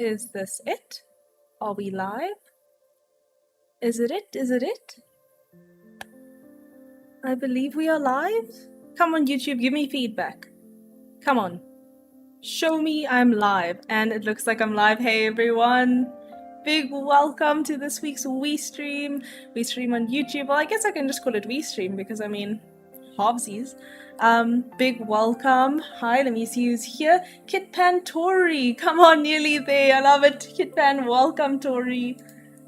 Is this it? Are we live? Is it it? Is it it? I believe we are live. Come on, YouTube, give me feedback. Come on. Show me I'm live. And it looks like I'm live. Hey, everyone. Big welcome to this week's OuiStream. We stream on YouTube. Well, I guess I can just call it OuiStream because, I mean, halvesies. Big welcome. Hi, let me see who's here. Kitpan Tori. Come on, nearly there. I love it. Kitpan, welcome, Tori.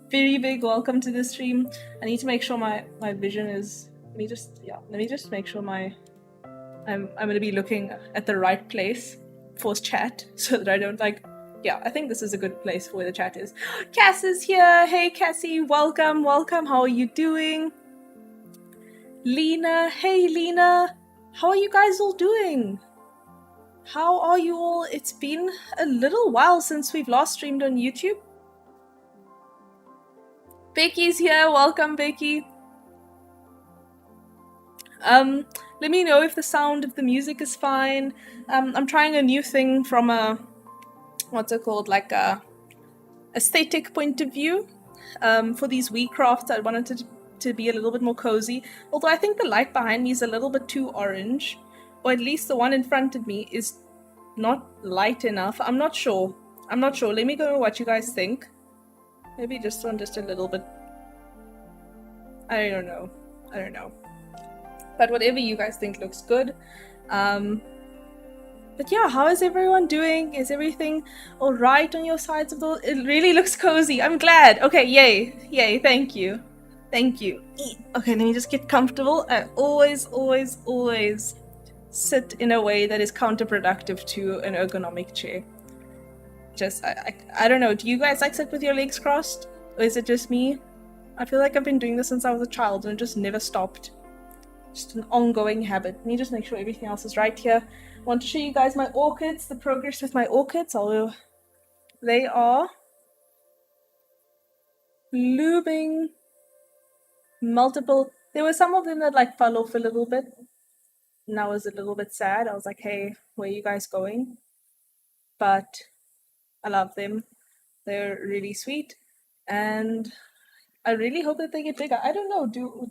Very big welcome to the stream. I need to make sure my vision is, let me just make sure I'm gonna be looking at the right place for chat so that I don't I think this is a good place for where the chat is. Cass is here. Hey Cassie, welcome. How are you doing? Lena, hey Lena. How are you guys all doing? How are you all? It's been a little while since we've last streamed on YouTube. Becky's here. Welcome, Becky. Let me know if the sound of the music is fine. I'm trying a new thing from a, what's it called, like a aesthetic point of view. For these OuiCrafts, I wanted to be a little bit more cozy. Although I think the light behind me is a little bit too orange, or at least the one in front of me is not light enough. I'm not sure. Let me know what you guys think. Maybe just one just a little bit. I don't know. But whatever you guys think looks good. But yeah, how is everyone doing? Is everything all right on your sides of the... It really looks cozy. I'm glad. Okay, yay. Thank you. Okay, let me just get comfortable. I always sit in a way that is counterproductive to an ergonomic chair. I don't know. Do you guys sit with your legs crossed? Or is it just me? I feel like I've been doing this since I was a child and it just never stopped. Just an ongoing habit. Let me just make sure everything else is right here. I want to show you guys my orchids, the progress with my orchids. They are blooming. Multiple. There were some of them that fell off a little bit. And I was a little bit sad. I was like, hey, where are you guys going? But I love them. They're really sweet. And I really hope that they get bigger. I don't know, do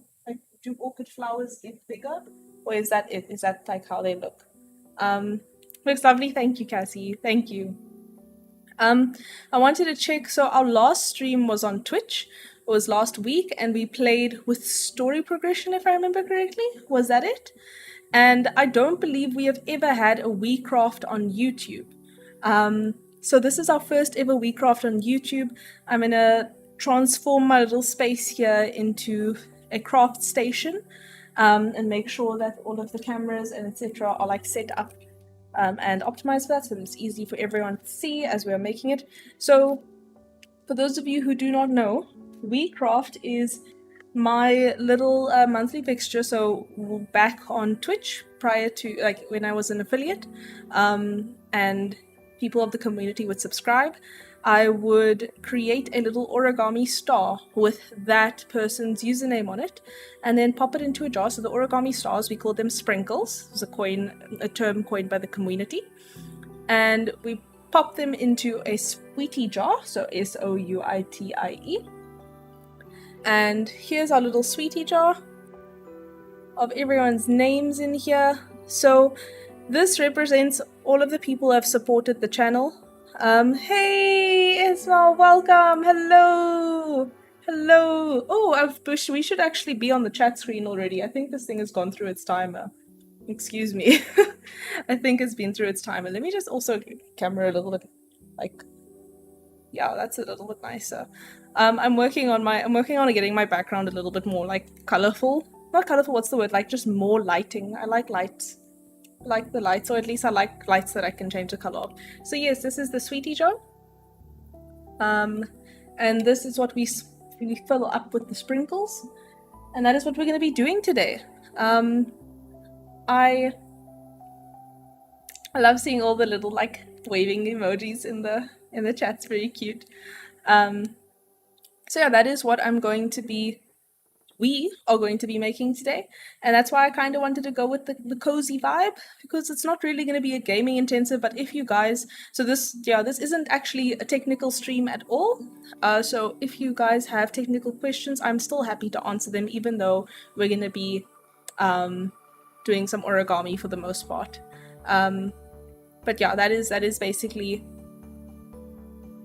orchid flowers get bigger? Or is that it? Is that how they look? Looks lovely. Thank you, Cassie. Thank you. I wanted to check, so our last stream was on Twitch. It was last week, and we played with story progression, if I remember correctly. Was that it? And I don't believe we have ever had a OuiCraft on YouTube. So this is our first ever OuiCraft on YouTube. I'm gonna transform my little space here into a craft station, and make sure that all of the cameras and etc. are set up and optimized for that, so it's easy for everyone to see as we're making it. So for those of you who do not know, OuiCraft is my little monthly fixture. So back on Twitch, prior to when I was an affiliate, and people of the community would subscribe, I would create a little origami star with that person's username on it, and then pop it into a jar. So the origami stars, we call them sprinkles. It's a term coined by the community. And we pop them into a Souitie jar, so S-O-U-I-T-I-E. And here's our little Souitie jar of everyone's names in here. So this represents all of the people who have supported the channel. Hey Ismail, welcome. Hello. Oh, we should actually be on the chat screen already. I think this thing has gone through its timer. Excuse me. I think it's been through its timer. Let me just also camera a little bit, yeah, that's a little bit nicer. I'm working on getting my background a little bit more colorful. Not colorful, what's the word? Just more lighting. I like lights. The lights, or at least I like lights that I can change the color of. So yes, this is the Souitie jar. And this is what we fill up with the sprinkles. And that is what we're going to be doing today. I love seeing all the little waving emojis in the chat. It's very cute. So yeah, that is what I'm going to be we are going to be making today. And that's why I kind of wanted to go with the cozy vibe, because it's not really going to be a gaming intensive, but if you guys, so this isn't actually a technical stream at all. So if you guys have technical questions, I'm still happy to answer them, even though we're going to be doing some origami for the most part. But yeah, that is basically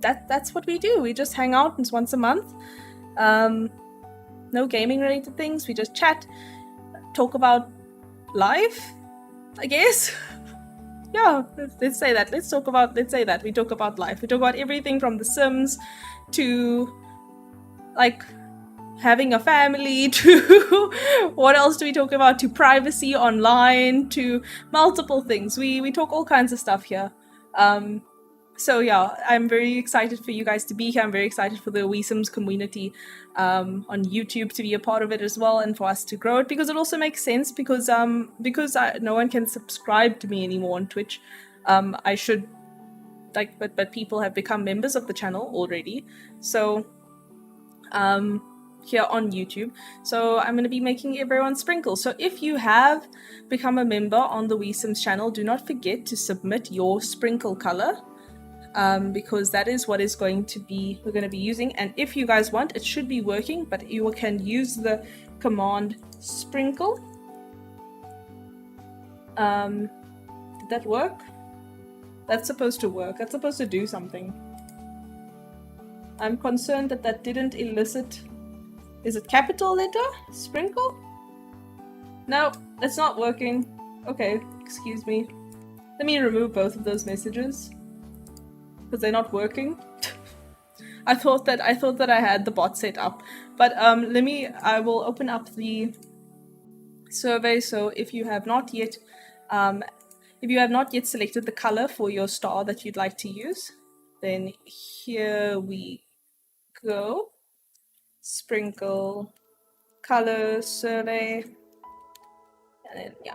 that's what we do. We just hang out once a month. No gaming related things. We just chat, talk about life, I guess. Yeah, let's say that. Let's say that. We talk about life. We talk about everything from The Sims to like having a family to what else do we talk about, to privacy online, to multiple things. We talk all kinds of stuff here. So yeah, I'm very excited for you guys to be here. I'm very excited for the OuiSims community on YouTube to be a part of it as well, and for us to grow it, because it also makes sense, because no one can subscribe to me anymore on Twitch. I should but people have become members of the channel already. So here on YouTube. So I'm going to be making everyone sprinkles. So if you have become a member on the OuiSims channel, do not forget to submit your sprinkle color. Because that is what we're going to be using. And if you guys want, it should be working, but you can use the command sprinkle. Did that work? That's supposed to work. That's supposed to do something. I'm concerned that didn't elicit. Is it capital letter? Sprinkle? No, it's not working. Okay, excuse me. Let me remove both of those messages, because they're not working. I thought that I had the bot set up, but I will open up the survey. So if you have not yet selected the color for your star that you'd like to use, then here we go. Sprinkle color survey, and then yeah,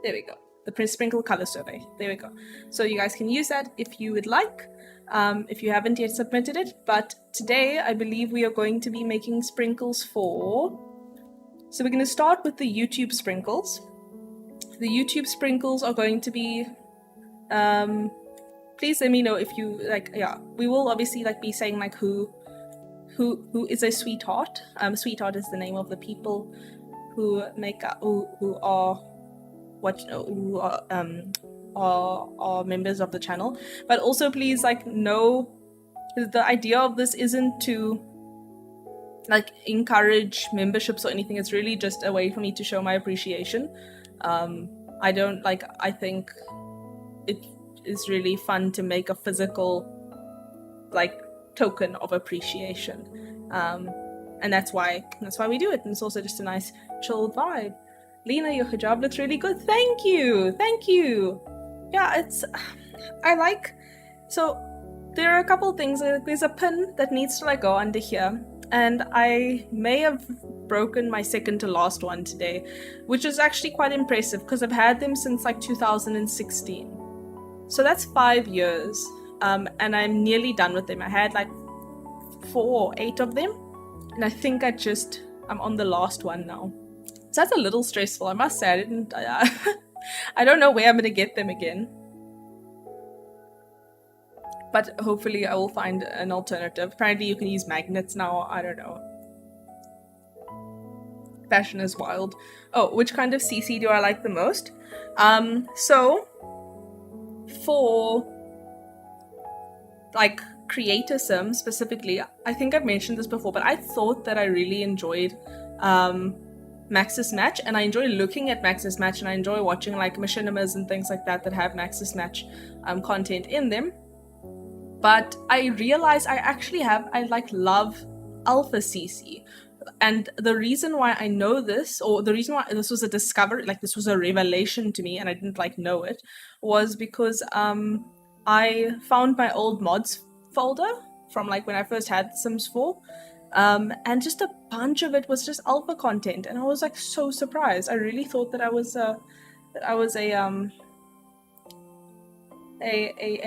there we go. The sprinkle color survey. There we go. So you guys can use that if you would like, if you haven't yet submitted it. But today, I believe we are going to be making sprinkles for. So we're going to start with the YouTube sprinkles. The YouTube sprinkles are going to be. Please let me know if you like. Yeah, we will obviously be saying who is a sweetheart. Sweetheart is the name of the people who make who are are members of the channel. But also please know the idea of this isn't to encourage memberships or anything. It's really just a way for me to show my appreciation. I think it is really fun to make a physical token of appreciation, and that's why we do it. And it's also just a nice chill vibe. Lena, your hijab looks really good. Thank you. Yeah, so there are a couple things. There's a pin that needs to go under here, and I may have broken my second to last one today, which is actually quite impressive because I've had them since 2016. So that's 5 years, and I'm nearly done with them. I had 4 or 8 of them, and I think I'm on the last one now. So that's a little stressful, I must say. I don't know where I'm going to get them again. But hopefully I will find an alternative. Apparently you can use magnets now, I don't know. Fashion is wild. Oh, which kind of CC do I like the most? So, for creator Sims specifically, I think I've mentioned this before, but I thought that I really enjoyed Maxis Match, and I enjoy looking at Maxis Match, and I enjoy watching machinimas and things like that have Maxis Match content in them. But I realized I love Alpha CC. And the reason why I know this, or the reason why this was a discovery, this was a revelation to me, and I didn't know it, was because I found my old mods folder from when I first had Sims 4, and just a bunch of it was just alpha content, and I was so surprised. I really thought that I was a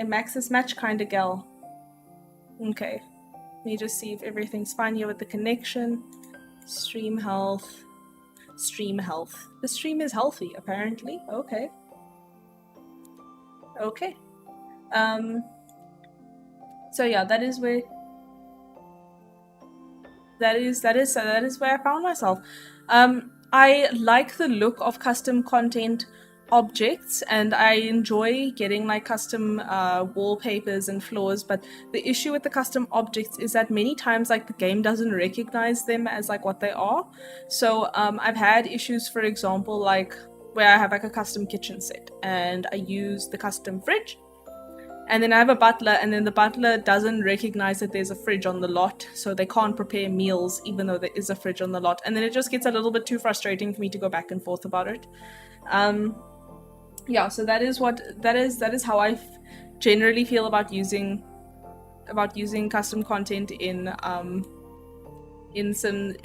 Maxis Match kind of gal. Okay, let me just see if everything's fine here with the connection. Stream health. Stream health. The stream is healthy, apparently. Okay. Okay. So yeah, that is where I found myself. I like the look of custom content objects, and I enjoy getting like custom wallpapers and floors, but the issue with the custom objects is that many times like the game doesn't recognize them as like what they are. So I've had issues, for example, like where I have like a custom kitchen set and I use the custom fridge, and then I have a butler, and then the butler doesn't recognize that there's a fridge on the lot, so they can't prepare meals even though there is a fridge on the lot. And then it just gets a little bit too frustrating for me to go back and forth about it. Yeah, so that is how I generally feel about using custom content in Sims.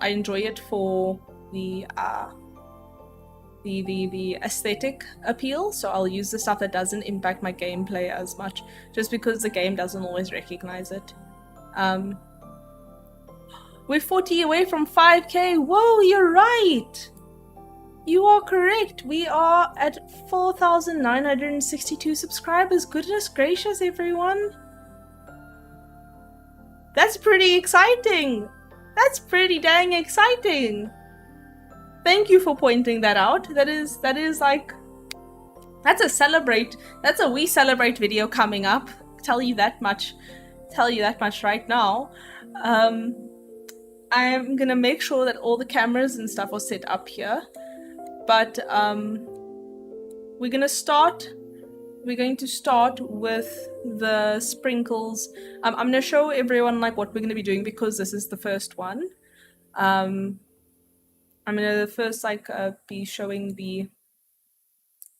I enjoy it for the aesthetic appeal, so I'll use the stuff that doesn't impact my gameplay as much, just because the game doesn't always recognize it. We're 40 away from 5k. Whoa, you're right! You are correct. We are at 4,962 subscribers. Goodness gracious, everyone. That's pretty exciting. That's pretty dang exciting. Thank you for pointing that out. That is like, that's a We Celebrate video coming up. Tell you that much right now. I'm gonna make sure that all the cameras and stuff are set up here. But we're going to start with the sprinkles. I'm going to show everyone like what we're going to be doing because this is the first one. I'm going to first like be showing the,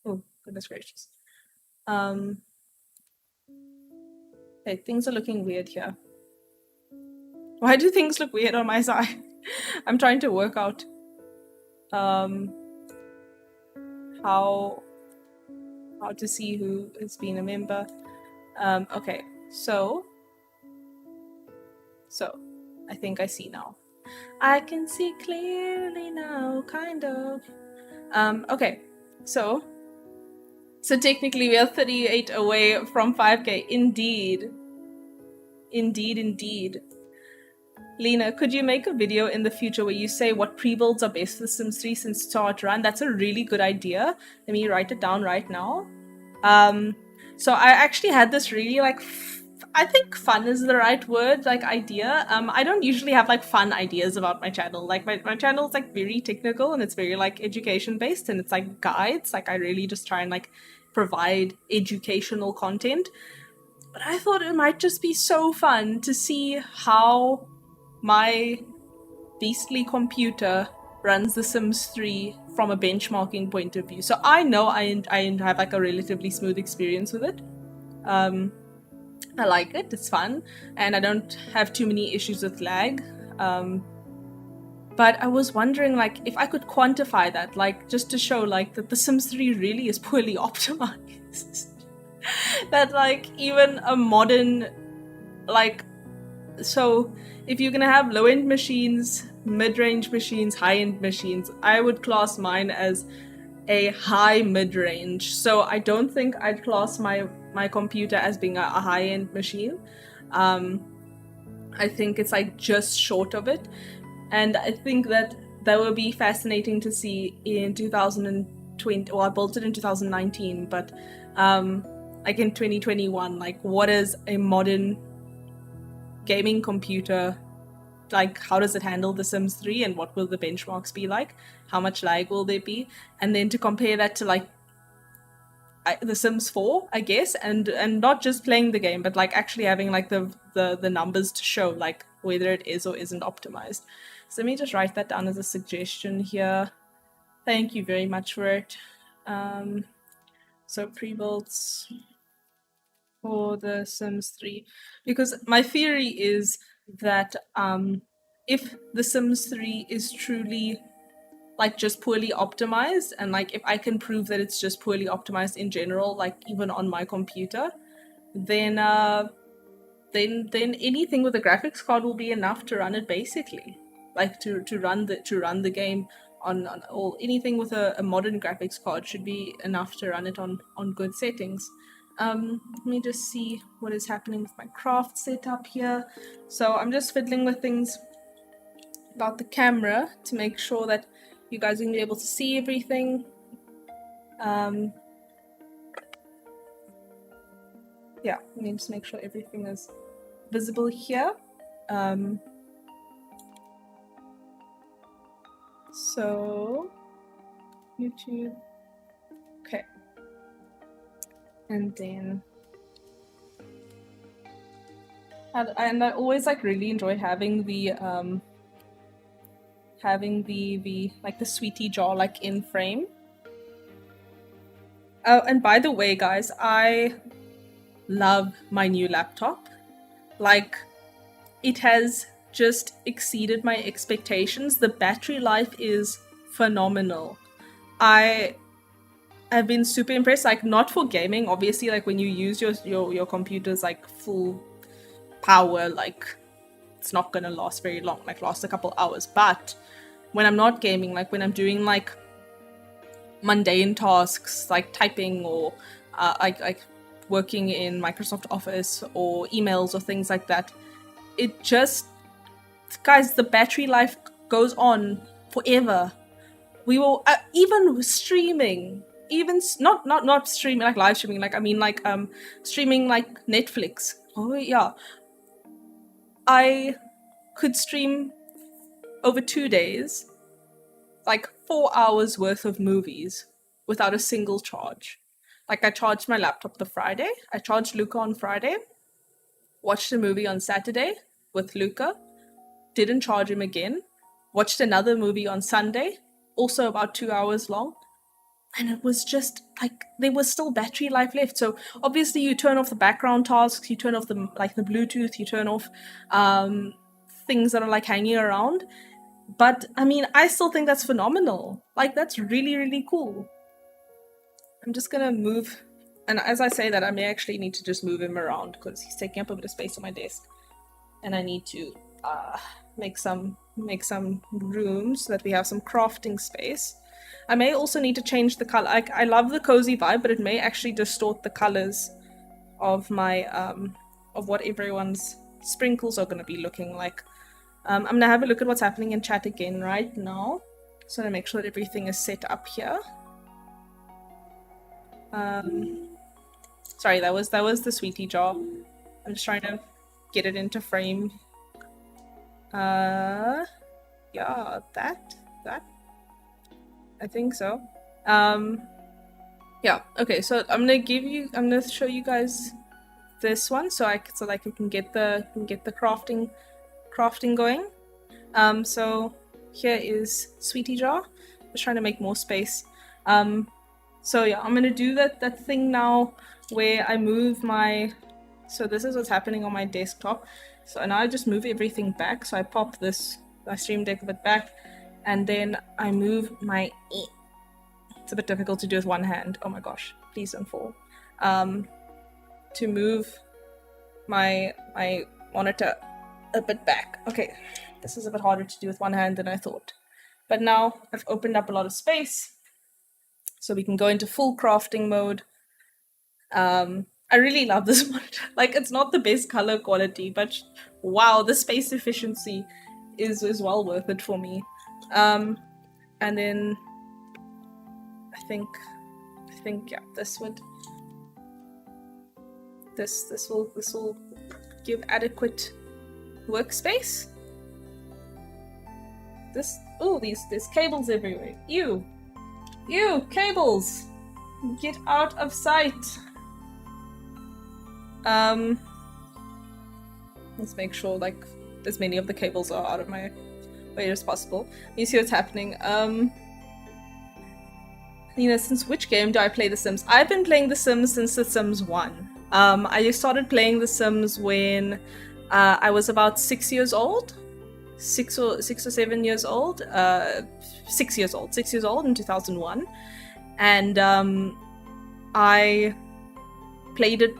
oh goodness gracious. Okay, things are looking weird here. Why do things look weird on my side? I'm trying to work out how to see who has been a member. Okay, so I think I see now. I can see clearly now, kind of. Okay, so technically we are 38 away from 5k. Indeed. Lena, could you make a video in the future where you say what pre-builds are best for Sims 3 since start run? That's a really good idea. Let me write it down right now. So I actually had this really like, I think fun is the right word, like idea. I don't usually have like fun ideas about my channel. Like my channel is like very technical and it's very like education based and it's like guides. Like I really just try and like provide educational content. But I thought it might just be so fun to see how my beastly computer runs The Sims 3 from a benchmarking point of view. So I know I have like a relatively smooth experience with it. I like it, it's fun, and I don't have too many issues with lag. But I was wondering like if I could quantify that, like just to show like that The Sims 3 really is poorly optimized. That like even a modern like, so if you're gonna have low-end machines, mid-range machines, high-end machines, I would class mine as a high mid-range. So I don't think I'd class my computer as being a high-end machine. I think it's like just short of it. And I think that will be fascinating to see in 2020. Well, I built it in 2019, but like in 2021, like what is a modern gaming computer, like how does it handle The Sims 3 and what will the benchmarks be like? How much lag will there be? And then to compare that to like The Sims 4, I guess, and not just playing the game, but like actually having like the numbers to show like whether it is or isn't optimized. So let me just write that down as a suggestion here. Thank you very much for it. So pre-builds for The Sims 3, because my theory is that if The Sims 3 is truly like just poorly optimized, and like if I can prove that it's just poorly optimized in general, like even on my computer, then anything with a graphics card will be enough to run it basically. like to run the game on all anything with a modern graphics card should be enough to run it on good settings. Let me just see what is happening with my craft setup here. So I'm just fiddling with things about the camera to make sure that you guys are going to be able to see everything. Yeah, let me just make sure everything is visible here. So YouTube, okay, and then and I always like really enjoy having the like the sweetie jar like in frame. Oh, and by the way, guys, I love my new laptop. Like, it has just exceeded my expectations. The battery life is phenomenal. I have been super impressed. Like, not for gaming, obviously. Like, when you use your computer's like full power, like, it's not gonna last very long. Like, last a couple hours. But when I'm not gaming, like when I'm doing like mundane tasks like typing or like working in Microsoft Office or emails or things like that, it just, guys, the battery life goes on forever. We will even streaming, even not streaming like live streaming, like I mean like streaming like Netflix. Oh yeah, I could stream over 2 days like 4 hours worth of movies without a single charge. Like, I charged my laptop the Friday, I charged Luca on Friday, watched a movie on Saturday with Luca, didn't charge him again, watched another movie on Sunday, also about 2 hours long, and it was just like there was still battery life left. So obviously you turn off the background tasks, you turn off the like the Bluetooth, you turn off things that are like hanging around. But I mean, I still think that's phenomenal. Like, that's really, really cool. I'm just gonna move, and as I say that, I may actually need to just move him around because he's taking up a bit of space on my desk, and I need to make some room so that we have some crafting space. I may also need to change the color. Like, I love the cozy vibe, but it may actually distort the colors of my of what everyone's sprinkles are gonna be looking like. I'm gonna have a look at what's happening in chat again right now. So I'm gonna make sure that everything is set up here. Sorry, that was the sweetie jar. I'm just trying to get it into frame. Yeah, that I think so. Yeah, okay, so I'm gonna show you guys this one so like you can get the crafting going. So here is sweetie jar. Just trying to make more space. So yeah, I'm gonna do that thing now where I move my, so this is what's happening on my desktop. So now I just move everything back. So I pop my Stream Deck a bit back, and then I move my, it's a bit difficult to do with one hand. Oh my gosh, please don't fall. To move my monitor a bit back. Okay, this is a bit harder to do with one hand than I thought. But now I've opened up a lot of space, so we can go into full crafting mode. I really love this monitor. Like, it's not the best color quality, but wow, the space efficiency is well worth it for me. And then I think yeah, this will give adequate workspace. There's cables everywhere. You cables, get out of sight. Let's make sure like as many of the cables are out of my way as possible. You see what's happening. Nina, since which game do I play The Sims? I've been playing The Sims since The Sims 1. I started playing The Sims when I was about 6 years old. 6 or 7 years old. 6 years old. 6 years old in 2001. And I played it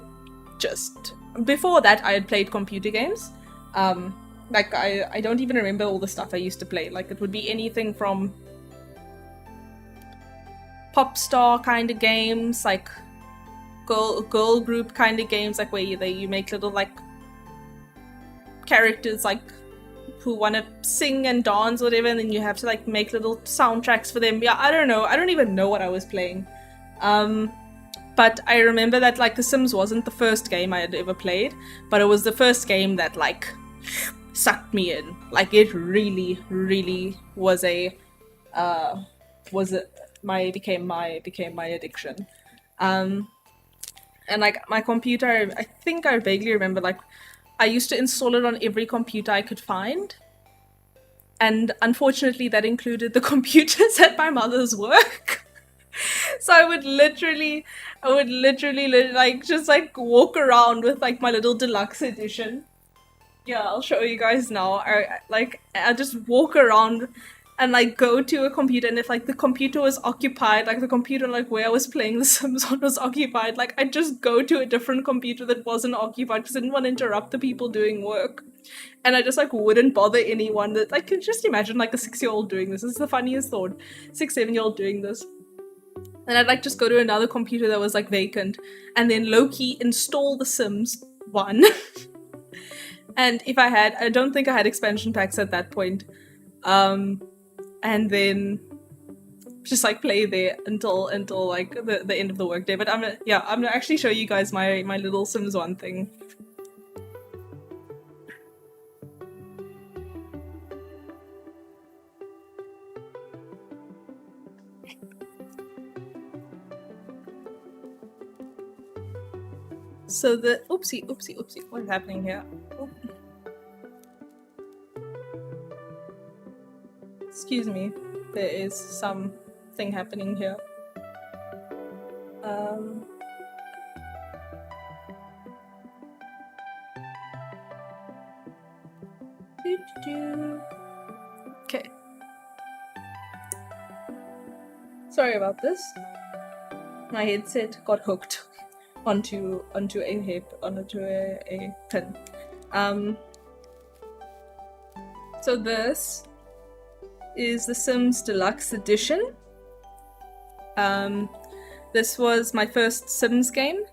just... Before that, I had played computer games. Like, I don't even remember all the stuff I used to play. Like, it would be anything from pop star kind of games, like girl group kind of games, like where you make little like characters like who want to sing and dance or whatever, and then you have to like make little soundtracks for them. Yeah, I don't know. I don't even know what I was playing. But I remember that like The Sims wasn't the first game I had ever played, but it was the first game that like sucked me in. Like it really, really was became my addiction. And like my computer, I think I vaguely remember like I used to install it on every computer I could find. And unfortunately that included the computers at my mother's work. So I would literally like just like walk around with like my little deluxe edition. Yeah, I'll show you guys now. I just walk around and like go to a computer, and if like the computer was occupied, like the computer like where I was playing The Sims on was occupied, like I'd just go to a different computer that wasn't occupied because I didn't want to interrupt the people doing work. And I just like wouldn't bother anyone. That like, can just imagine like a 6-year-old doing this. This is the funniest thought. 6-7-year-old doing this. And I'd like just go to another computer that was like vacant and then low-key install The Sims 1. And if I don't think I had expansion packs at that point. And then just like play there until like the end of the workday. But I'm gonna actually show you guys my little Sims 1 thing. So the oopsie, what is happening here? Oh. Excuse me, there is something happening here. Okay. Sorry about this. My headset got hooked onto a pin. So this is The Sims Deluxe Edition. This was my first Sims game,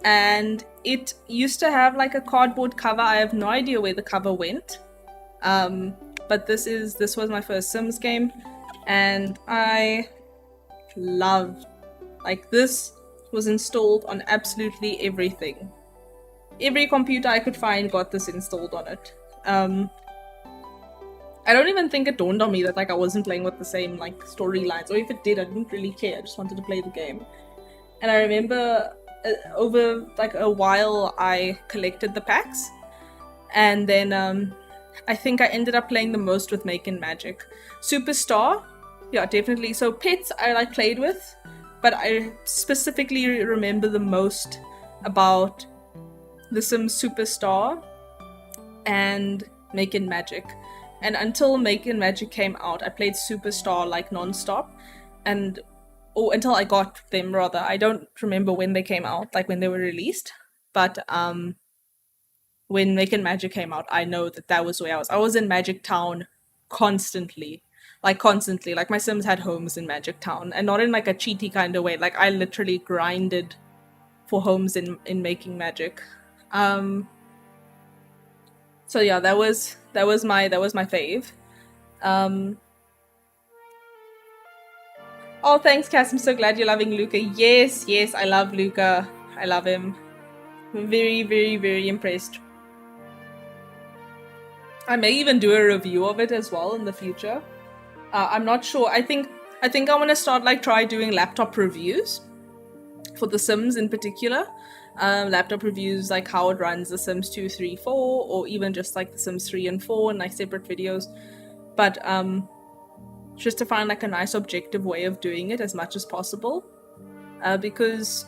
and it used to have like a cardboard cover. I have no idea where the cover went, but this was my first Sims game, and I loved, like, this was installed on absolutely everything. Every computer I could find got this installed on it. I don't even think it dawned on me that like I wasn't playing with the same like storylines, or if it did, I didn't really care. I just wanted to play the game. And I remember over like a while I collected the packs, and then I think I ended up playing the most with Making Magic. Superstar, yeah, definitely. So Pets I like played with, but I specifically remember the most about The Sims Superstar and Making Magic. And until Making Magic came out, I played Superstar like non-stop, until I got them, rather. I don't remember when they came out, like when they were released, but when Making Magic came out, I know that was where I was in Magic Town constantly. Like my Sims had homes in Magic Town, and not in like a cheaty kind of way. Like I literally grinded for homes in Making Magic. So yeah, that was my fave. Oh, thanks, Cass. I'm so glad you're loving Luca. Yes, I love Luca. I love him. I'm very, very, very impressed. I may even do a review of it as well in the future. I'm not sure. I think I want to start like try doing laptop reviews for The Sims in particular. Laptop reviews, like how it runs The Sims 2, 3, 4, or even just like The Sims 3 and 4 in like separate videos. But just to find like a nice objective way of doing it as much as possible. Because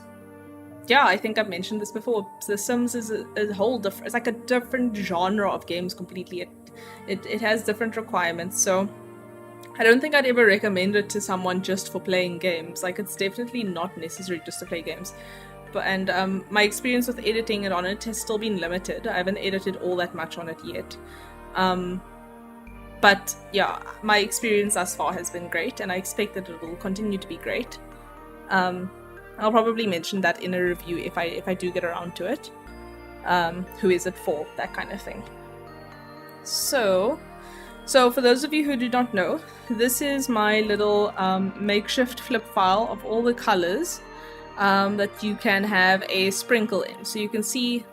yeah, I think I've mentioned this before. The Sims is a whole different, it's like a different genre of games completely. It has different requirements, so I don't think I'd ever recommend it to someone just for playing games. Like, it's definitely not necessary just to play games. And my experience with editing it on it has still been limited. I haven't edited all that much on it yet. But yeah, my experience thus far has been great, and I expect that it will continue to be great. I'll probably mention that in a review if I do get around to it. Who is it for? That kind of thing. So for those of you who do not know, this is my little makeshift flip file of all the colors that you can have a sprinkle in. So you can see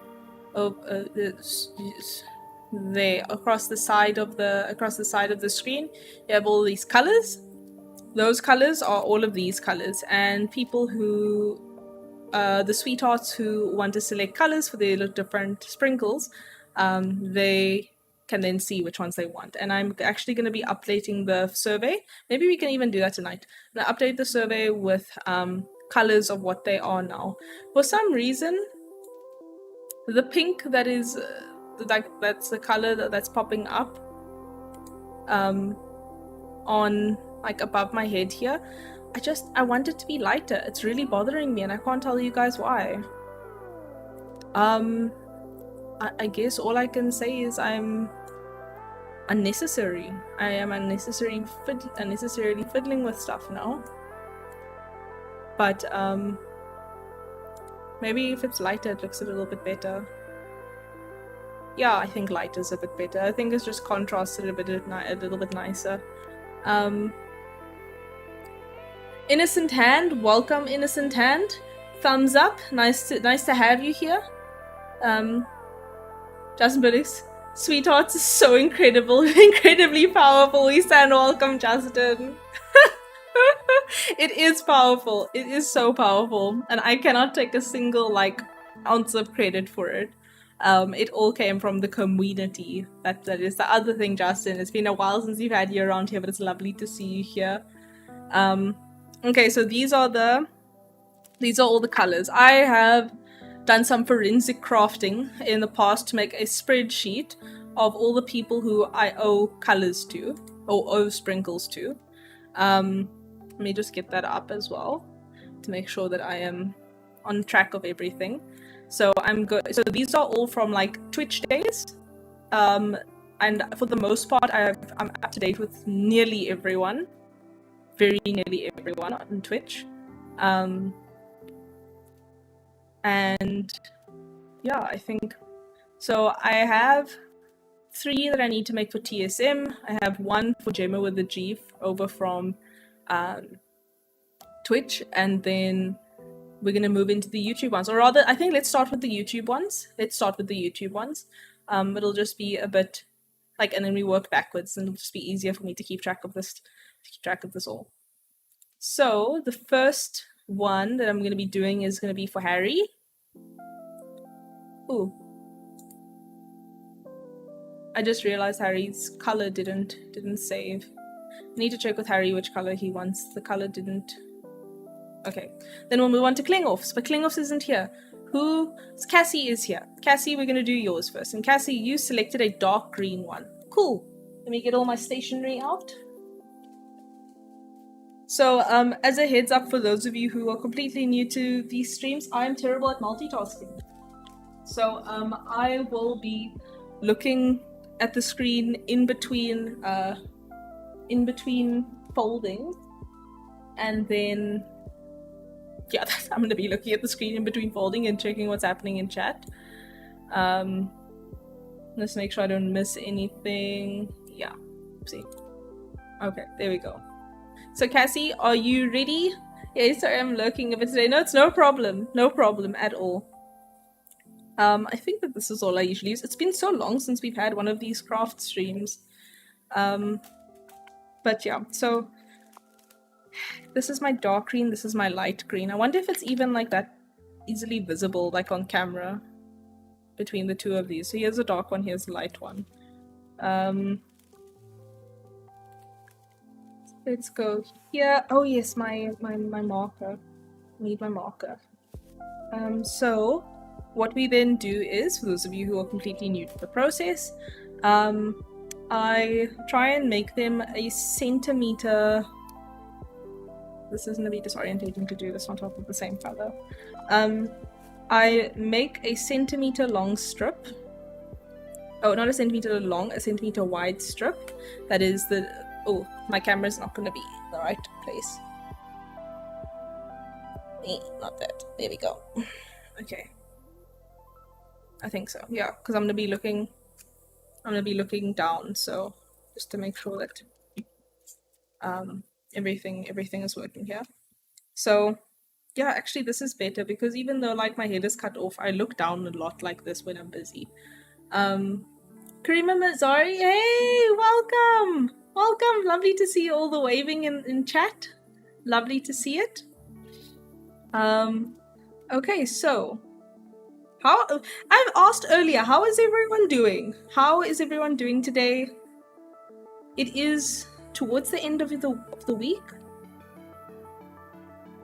there across the side of the screen, you have all these colors. Those colors are all of these colors, and people who the Souitehearts who want to select colors for their different sprinkles, they can then see which ones they want. And I'm actually going to be updating the survey. Maybe we can even do that tonight. I'm going to update the survey with colors of what they are now. For some reason, the pink that is that's the color that's popping up on like above my head here, I want it to be lighter. It's really bothering me, and I can't tell you guys why. I guess all I can say is I'm unnecessary. I am unnecessarily fiddling with stuff now. But maybe if it's lighter, it looks a little bit better. Yeah, I think lighter is a bit better. I think it's just contrasted a little bit nicer. Innocent Hand, welcome Innocent Hand. Thumbs up. Nice to have you here. Justin Billis, Souitehearts is so incredible, incredibly powerful. We stand welcome, Justin. It is powerful. It is so powerful, and I cannot take a single ounce of credit for it. It all came from the CommOuinity. That is the other thing, Justin. It's been a while since you've had you around here, but it's lovely to see you here. Okay, so these are all the colors. I have done some forensic crafting in the past to make a spreadsheet of all the people who I owe colors to, or owe sprinkles to. Let me just get that up as well to make sure that I am on track of everything. So so these are all from Twitch days, and for the most part I'm up to date with nearly everyone, very nearly everyone on Twitch. And yeah, I think so. I have 3 that I need to make for TSM. I have 1 for Gemma with the G over from Twitch, and then we're gonna move into the YouTube ones, or rather, I think let's start with the YouTube ones. It'll just be a bit and then we work backwards, and it'll just be easier for me to keep track of this all. So the first one that I'm going to be doing is going to be for Harry. Ooh. I just realized Harry's color didn't save. I need to check with Harry which color he wants. The color didn't. Okay. Then we'll move on to Klingoffs, but Klingoffs isn't here. Cassie is here. Cassie, we're going to do yours first. And Cassie, you selected a dark green one. Cool. Let me get all my stationery out. So, as a heads up for those of you who are completely new to these streams, I'm terrible at multitasking. So, I will be looking at the screen in between folding, and then yeah, I'm going to be looking at the screen in between folding and checking what's happening in chat. Let's make sure I don't miss anything. Yeah, see. Okay, there we go. So Cassie, are you ready? Yeah, sorry, I'm lurking a bit today. No, it's no problem. No problem at all. I think that this is all I usually use. It's been so long since we've had one of these craft streams. But yeah, so this is my dark green, this is my light green. I wonder if it's even that easily visible on camera between the two of these. So here's a dark one, here's a light one. Let's go here. Oh yes, my marker. Need my marker. So what we then do is, for those of you who are completely new to the process, I try and make them a centimeter. This is going to be disorientating to do this on top of the same color. I make a centimeter long strip oh, not a centimeter long, a centimeter wide strip. That is the, oh, my camera's not going to be in the right place. Not that. There we go. Okay. I think so. Yeah, because I'm gonna be looking down, so just to make sure that everything is working here. So yeah, actually this is better because even though like my head is cut off, I look down a lot like this when I'm busy. Karima Mazari, hey, welcome! Welcome! Lovely to see you all the waving in chat. Lovely to see it. Okay, so how I've asked earlier, how is everyone doing? How is everyone doing today? It is towards the end of the week.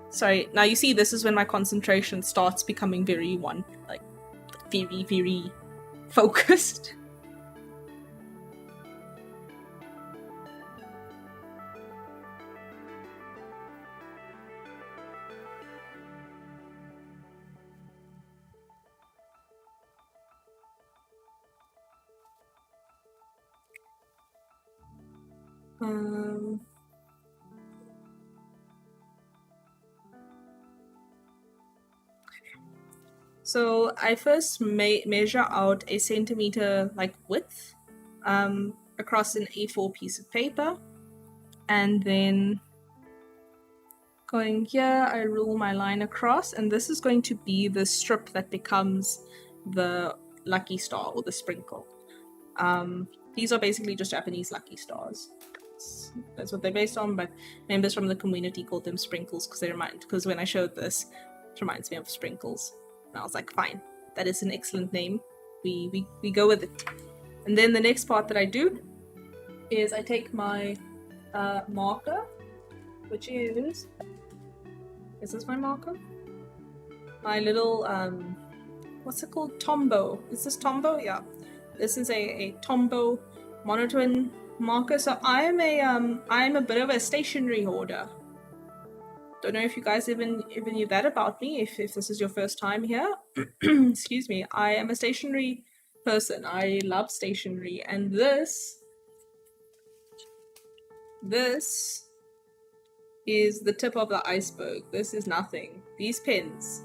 Sorry, now you see this is when my concentration starts becoming very very focused. So I first measure out a centimeter like width across an A4 piece of paper, and then going here I rule my line across, and this is going to be the strip that becomes the lucky star or the sprinkle. These are basically just Japanese lucky stars. That's what they're based on, but members from the community called them sprinkles because when I showed this, it reminds me of sprinkles. And I was like, fine, that is an excellent name. We go with it. And then the next part that I do is I take my marker, which is this my marker? My little what's it called? Tombow. Is this Tombow? Yeah. This is a Tombow monotone marker. So I am a bit of a stationery hoarder. Don't know if you guys even knew that about me. If this is your first time here, excuse me. I am a stationery person. I love stationery, and this is the tip of the iceberg. This is nothing. These pens,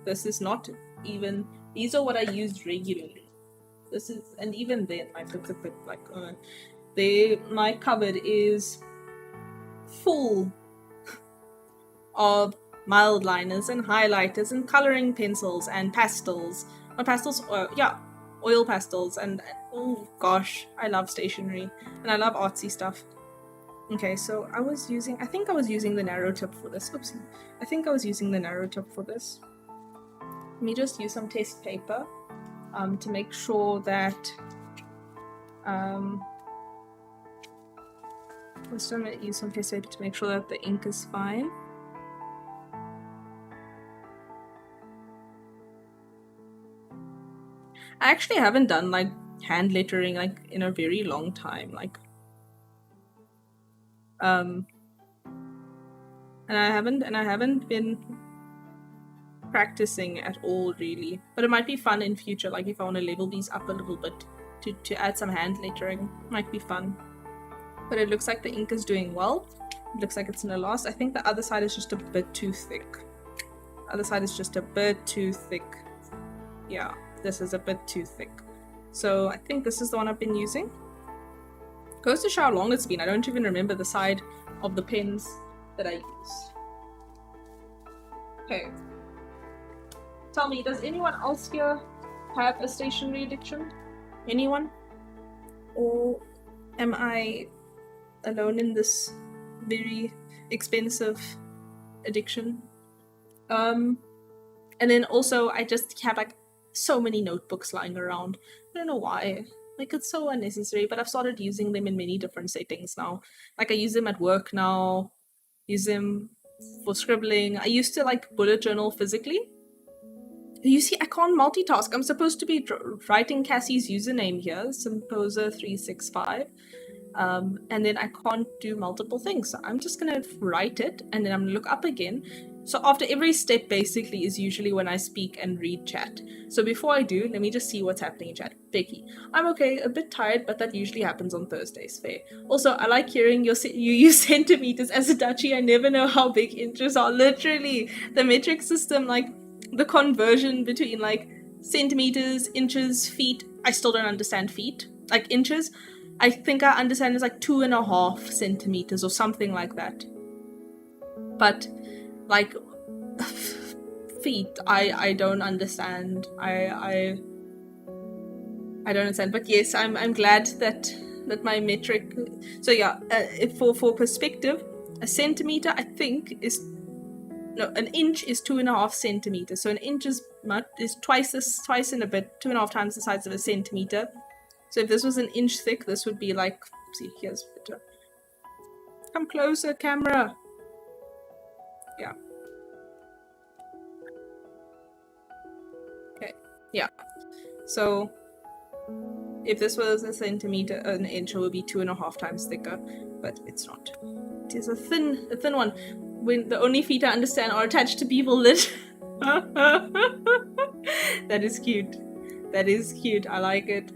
this is not even. These are what I use regularly. This is, and even then, like it's a bit like my cupboard is full of mild liners and highlighters and coloring pencils and pastels. Not pastels, oil pastels, and oh gosh, I love stationery and I love artsy stuff. Okay, so I think I was using the narrow tip for this. Oopsie. I think I was using the narrow tip for this. Let me just use some test paper to make sure that let's use some test paper to make sure that the ink is fine. I actually haven't done like hand lettering like in a very long time, like and I haven't been practicing at all really, but it might be fun in future, like if I want to level these up a little bit to add some hand lettering. Might be fun. But it looks like the ink is doing well. It looks like it's gonna last. I think the other side is just a bit too thick. Yeah, this is a bit too thick. So I think this is the one I've been using. Goes to show how long it's been. I don't even remember the side of the pens that I used. Okay. Tell me, does anyone else here have a stationery addiction? Anyone? Or am I alone in this very expensive addiction? And then also I just have like so many notebooks lying around. I don't know why. Like it's so unnecessary, but I've started using them in many different settings now. Like I use them at work now, use them for scribbling. I used to like bullet journal physically. You see, I can't multitask. I'm supposed to be writing Cassie's username here, Simposer365, and then I can't do multiple things. So I'm just gonna write it, and then I'm gonna look up again, So after every step basically is usually when I speak and read chat. So before I do, let me just see what's happening in chat. Becky, I'm okay, a bit tired, but that usually happens on Thursdays. Fair. Also, I like hearing you use centimeters as a Dutchie. I never know how big inches are. Literally, the metric system, like the conversion between like centimeters, inches, feet. I still don't understand feet. Like inches, I think I understand is like 2.5 centimeters or something like that. But like feet, I don't understand. I don't understand. But yes, I'm glad that my metric. So yeah, for perspective, a centimeter I think is an inch is 2.5 centimeters. So an inch is twice and a bit, 2.5 times the size of a centimeter. So if this was an inch thick, this would be like, see, here's better. Come closer, camera. Yeah. Okay. Yeah. So if this was a centimeter, an inch, it would be 2.5 times thicker, but it's not. It is a thin one. When the only feet I understand are attached to people lit. That is cute. That is cute. I like it.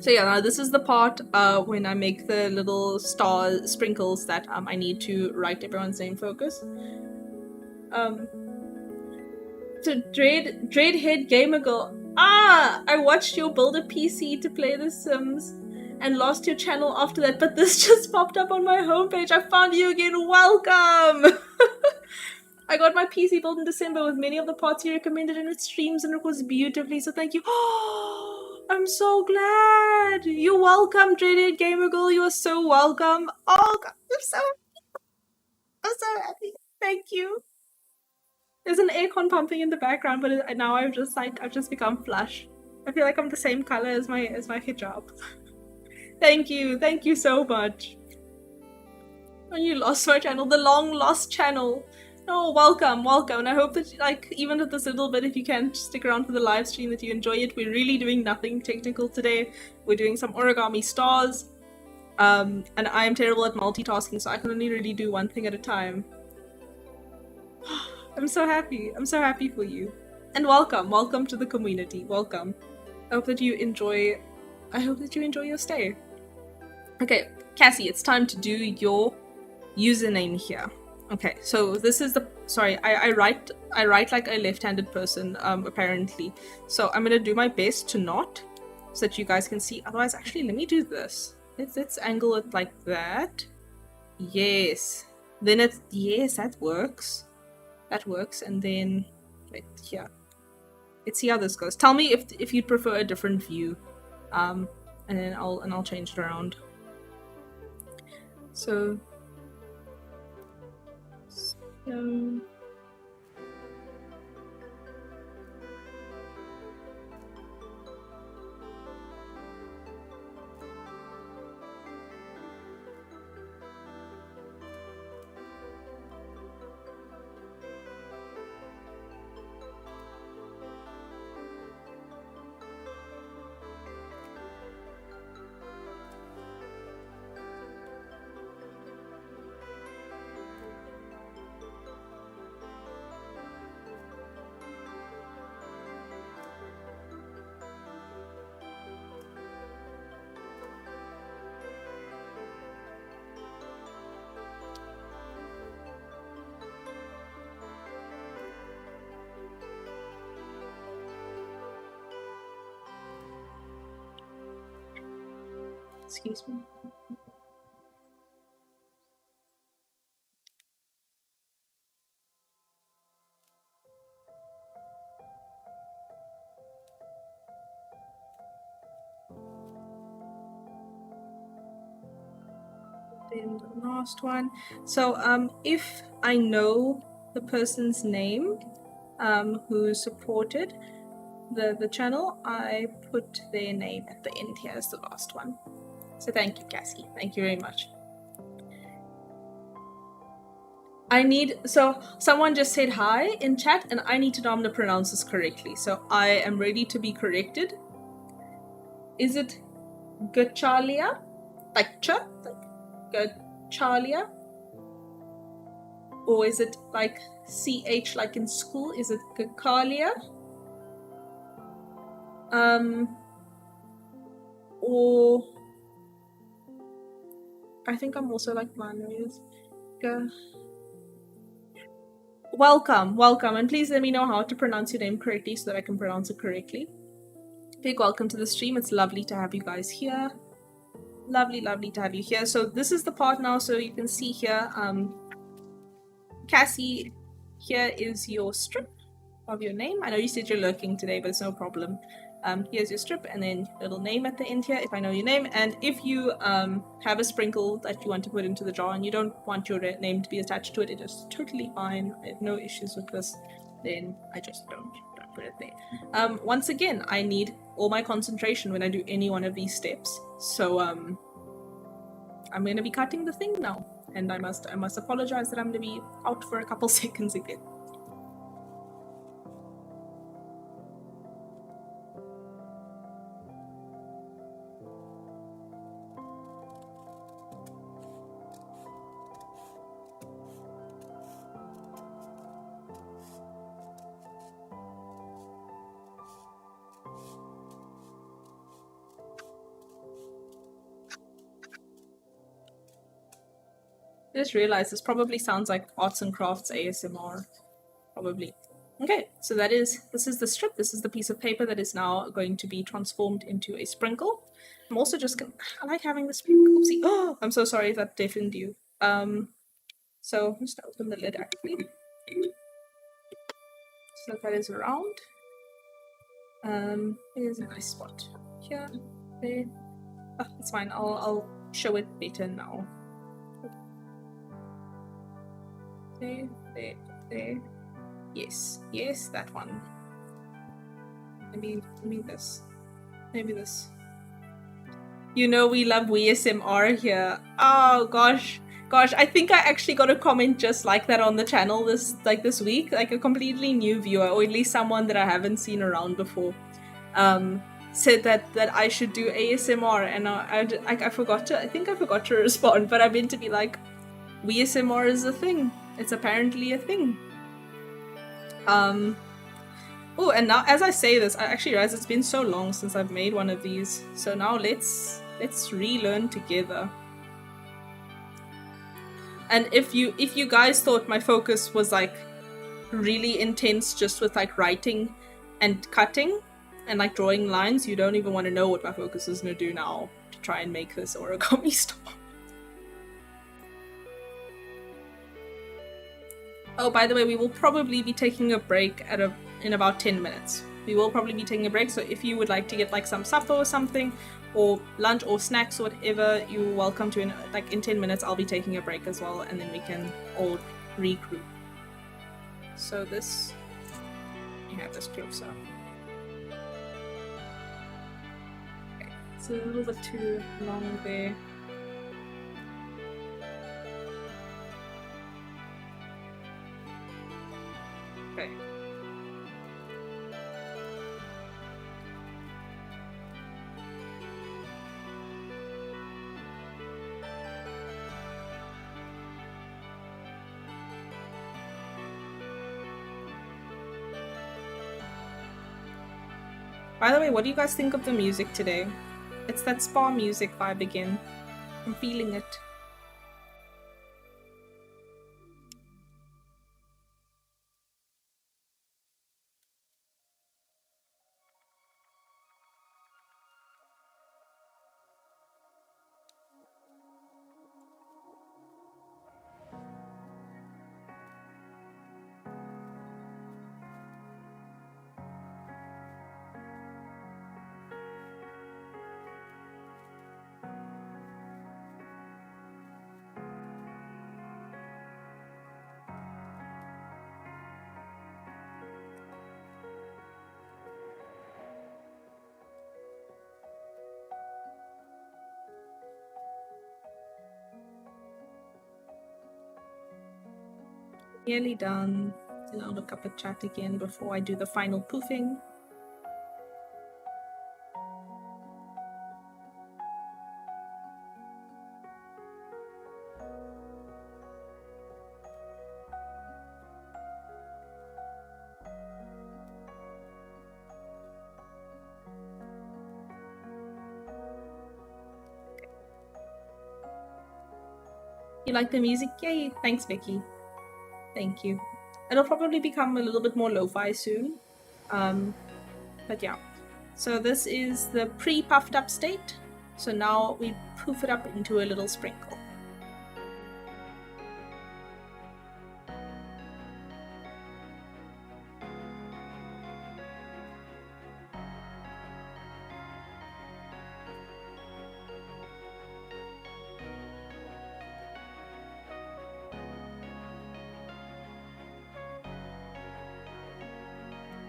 So yeah, now this is the part when I make the little star sprinkles that I need to write everyone's name focus. So Dreadhead Gamer Girl. I watched you build a PC to play The Sims and lost your channel after that, but this just popped up on my homepage. I found you again. Welcome! I got my PC built in December with many of the parts you recommended in its streams, and it was beautifully, so thank you. I'm so glad! You're welcome, Dreaded Gamer Girl. You are so welcome. Oh, God, I'm so happy. Thank you. There's an aircon pumping in the background, but now I've just become flush. I feel like I'm the same color as my hijab. Thank you so much. When you lost my channel, the long lost channel. Oh, welcome. And I hope that, like, even with this little bit, if you can stick around for the live stream, that you enjoy it. We're really doing nothing technical today. We're doing some origami stars. And I am terrible at multitasking, so I can only really do one thing at a time. I'm so happy. I'm so happy for you. And welcome to the community. Welcome. I hope that you enjoy your stay. Okay, Cassie, it's time to do your username here. Okay, so this is the, sorry, I write like a left-handed person, apparently. So I'm gonna do my best to not, so that you guys can see. Otherwise, actually, let me do this. Let's angle it like that. Yes. Then it's, yes, that works. That works, and then, wait, here. Let's see how this goes. Tell me if you'd prefer a different view. And then I'll change it around. So excuse me. Then the last one. So if I know the person's name who supported the channel, I put their name at the end here as the last one. So thank you, Cassie. Thank you very much. So someone just said hi in chat, and I need to know I'm gonna pronounce this correctly. So I am ready to be corrected. Is it Gachalia? Like Ch? Like Gachalia? Or is it like CH like in school? Is it Cacalia? Or I think I'm also like binaries. Welcome, welcome, and please let me know how to pronounce your name correctly so that I can pronounce it correctly. Big welcome to the stream. It's lovely to have you guys here. Lovely, lovely to have you here. So this is the part now, so you can see here, Cassie, here is your strip of your name. I know you said you're lurking today, but it's no problem. Here's your strip, and then little name at the end here if I know your name. And if you have a sprinkle that you want to put into the jar and you don't want your name to be attached to it, it is totally fine. I have no issues with this. Then I just don't put it there. Once again, I need all my concentration when I do any one of these steps. So I'm going to be cutting the thing now, and I must apologize that I'm going to be out for a couple seconds again. I just realized this probably sounds like arts and crafts ASMR. Probably. Okay, so this is the strip. This is the piece of paper that is now going to be transformed into a sprinkle. I'm also just gonna, I like having the sprinkle. Oopsie. Oh, I'm so sorry if that deafened you. So I'm just gonna open the lid actually. So that is around. Here's a nice spot. Here, there. Oh, it's fine. I'll show it better now. There. Yes, that one. Maybe this. Maybe this. You know we love OuiSMR here. Oh gosh, I think I actually got a comment just like that on the channel this week, like a completely new viewer, or at least someone that I haven't seen around before. Said that I should do ASMR, and I forgot to. I think I forgot to respond, but I meant to be like, OuiSMR is a thing. It's apparently a thing. Oh, and now as I say this, I actually realize it's been so long since I've made one of these. So now let's relearn together. And if you guys thought my focus was like really intense just with like writing and cutting and like drawing lines, you don't even want to know what my focus is going to do now to try and make this origami stop. Oh, by the way, we will probably be taking a break in about 10 minutes. We will probably be taking a break, so if you would like to get like some supper or something, or lunch or snacks or whatever, you're welcome to. In 10 minutes I'll be taking a break as well, and then we can all regroup. So this, you have this closer. Okay, it's a little bit too long there. Okay. By the way, what do you guys think of the music today? It's that spa music vibe again. I'm feeling it. Nearly done. Then I'll look up at chat again before I do the final poofing. You like the music? Yay! Thanks, Vicky. Thank you. It'll probably become a little bit more lo-fi soon. But yeah. So this is the pre-puffed up state. So now we poof it up into a little sprinkle.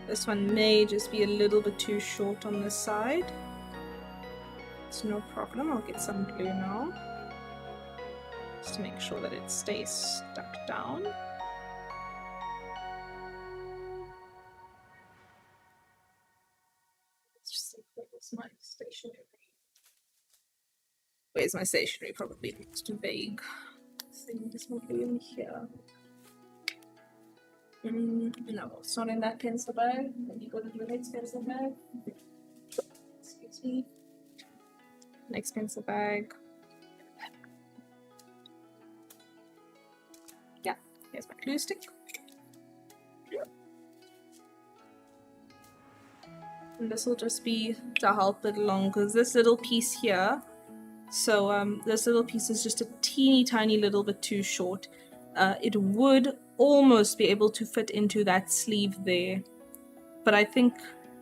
This one may just be a little bit too short on this side. It's no problem, I'll get some glue now. Just to make sure that it stays stuck down. Let's just see, where's my stationery? Where's my stationery? Probably it's too vague. There's more glue in here. No, it's not in that pencil bag. Let me go to the next pencil bag. Excuse me. Next pencil bag. Yeah, here's my glue stick. And this will just be to help it along, because this little piece here, so this little piece is just a teeny tiny little bit too short. It would almost be able to fit into that sleeve there, but I think,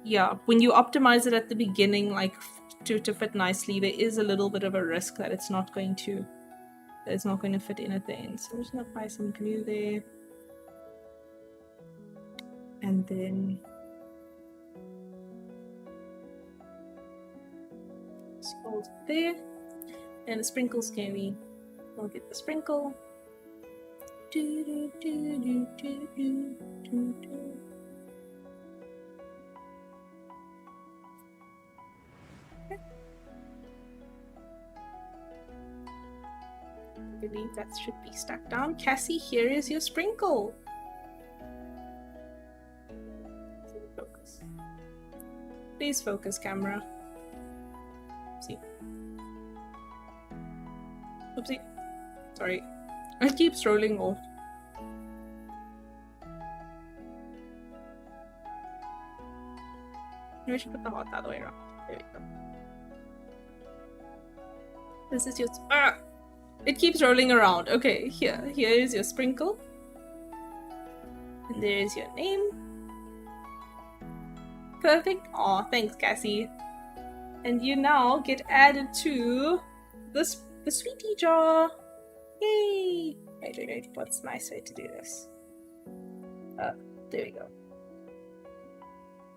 yeah, when you optimize it at the beginning, like to fit nicely, there is a little bit of a risk that it's not going to fit in at the end. So I'm just gonna apply some glue there, and then just hold it there, and the sprinkles can we'll get the sprinkle. I believe that should be stuck down. Cassie, here is your sprinkle. Focus. Please focus, camera. Oopsie. Oopsie. Sorry. It keeps rolling off. Maybe I should put the heart the other way around. There we go. This is your... Ah! It keeps rolling around. Okay, here is your sprinkle. And there is your name. Perfect. Aw, thanks, Cassie. And you now get added to the sweetie jar. Yay! Wait. What's a nice way to do this? There we go.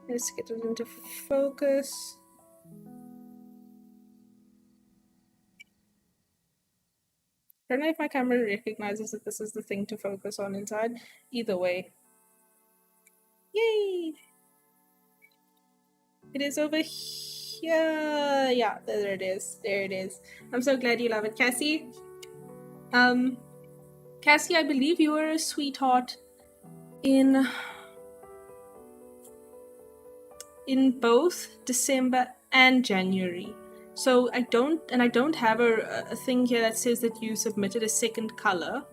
Let's get it into focus. I don't know if my camera recognizes that this is the thing to focus on inside. Either way. Yay! It is over here. Yeah, there it is. There it is. I'm so glad you love it, Cassie. Cassie, I believe you were a sweetheart in both December and January. So I don't have a thing here that says that you submitted a second color.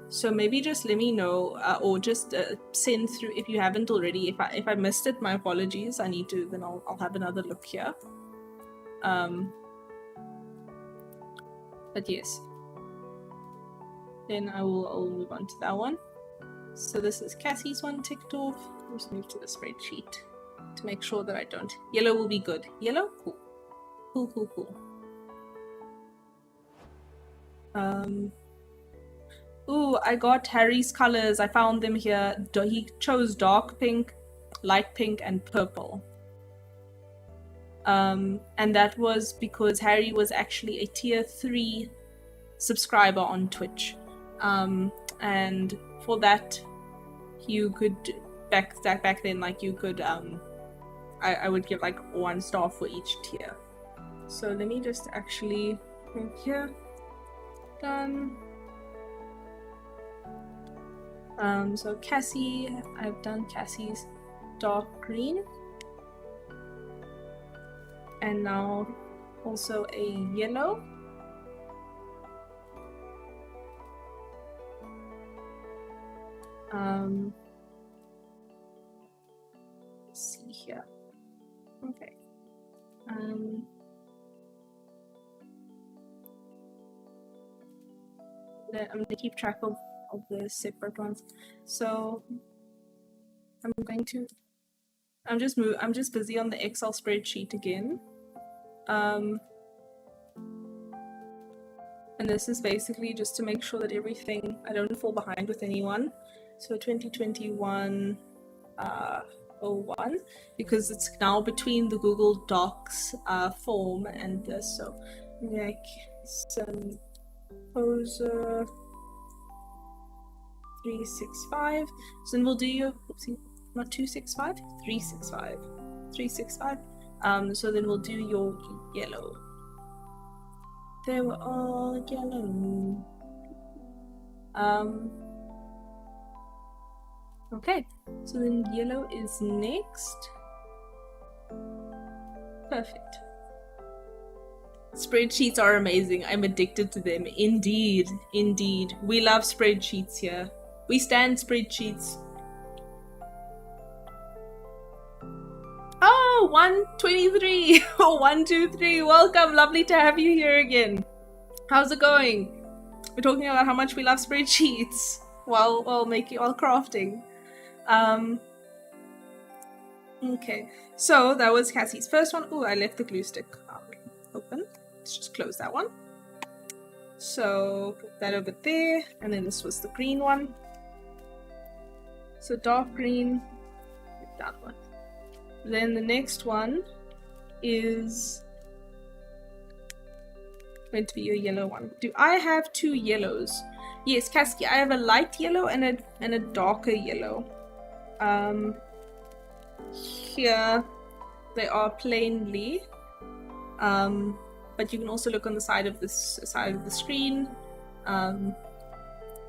So maybe just let me know, or just send through if you haven't already. If I missed it, my apologies. I need to. Then I'll have another look here. But yes. Then I'll move on to that one. So this is Cassie's one ticked off. Just move to the spreadsheet to make sure that I don't. Yellow will be good. Yellow? Cool. Cool. Ooh, I got Harry's colors. I found them here. He chose dark pink, light pink, and purple. And that was because Harry was actually a tier 3 subscriber on Twitch. And for that, you could back then, like you could I would give like 1 star for each tier. So let me just actually move here. Done. So Cassie, I've done Cassie's dark green. And now also a yellow. Let's see here. Okay. I'm gonna keep track of the separate ones. So I'm just busy on the Excel spreadsheet again. And this is basically just to make sure that everything, I don't fall behind with anyone. So 2021 01, because it's now between the Google Docs form and this. So like some poser 365. So then we'll do your, oopsie, not 265, 365. 365. So then we'll do your yellow. They were all yellow. Okay, so then yellow is next. Perfect. Spreadsheets are amazing. I'm addicted to them. Indeed, indeed. We love spreadsheets here. We stand spreadsheets. Oh, 123. 123. Welcome. Lovely to have you here again. How's it going? We're talking about how much we love spreadsheets while crafting. Okay, so that was Cassie's first one. Oh, I left the glue stick open. Let's just close that one. So put that over there, and then this was the green one. So dark green, that one. Then the next one is going to be your yellow one. Do I have two yellows? Yes, Cassie, I have a light yellow and a darker yellow. Here they are plainly, but you can also look on the side of the screen.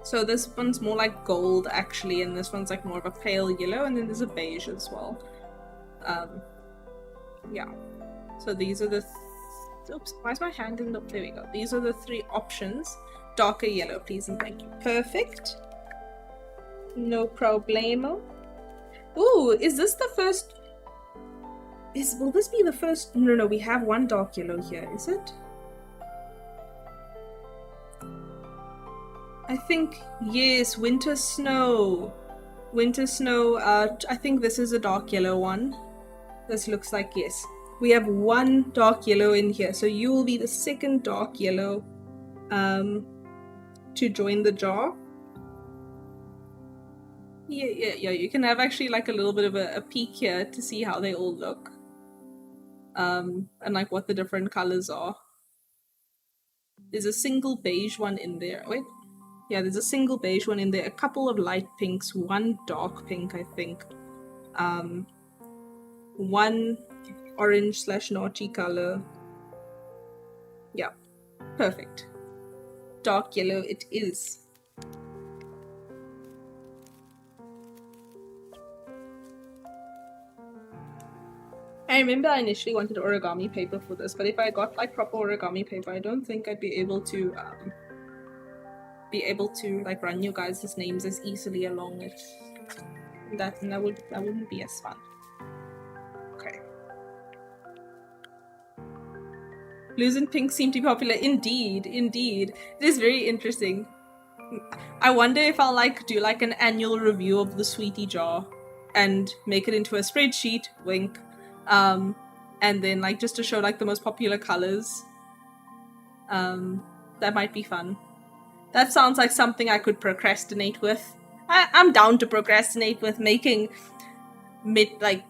So this one's more like gold actually, and this one's like more of a pale yellow, and then there's a beige as well. Yeah. So these are the oops, why is my hand in the, there we go. These are the three options. Darker yellow, please and thank you. Perfect. No problemo. Ooh, is this the first? Will this be the first? No, we have one dark yellow here, is it? I think, yes, Winter Snow. Winter Snow, I think this is a dark yellow one. This looks like, yes. We have one dark yellow in here, so you will be the second dark yellow to join the jar. Yeah, you can have actually like a little bit of a peek here to see how they all look. And like what the different colors are. There's a single beige one in there. Wait. Yeah, there's a single beige one in there. A couple of light pinks, one dark pink, I think. One orange / nachi color. Yeah, perfect. Dark yellow it is. I remember I initially wanted origami paper for this, but if I got like proper origami paper, I don't think I'd be able to like run you guys' names as easily along it. That wouldn't be as fun. Okay. Blues and pinks seem to be popular. Indeed. It is very interesting. I wonder if I'll like do like an annual review of the Sweetie jar and make it into a spreadsheet, wink. And then like just to show like the most popular colors. That might be fun. That sounds like something I could procrastinate with. I'm down to procrastinate with making like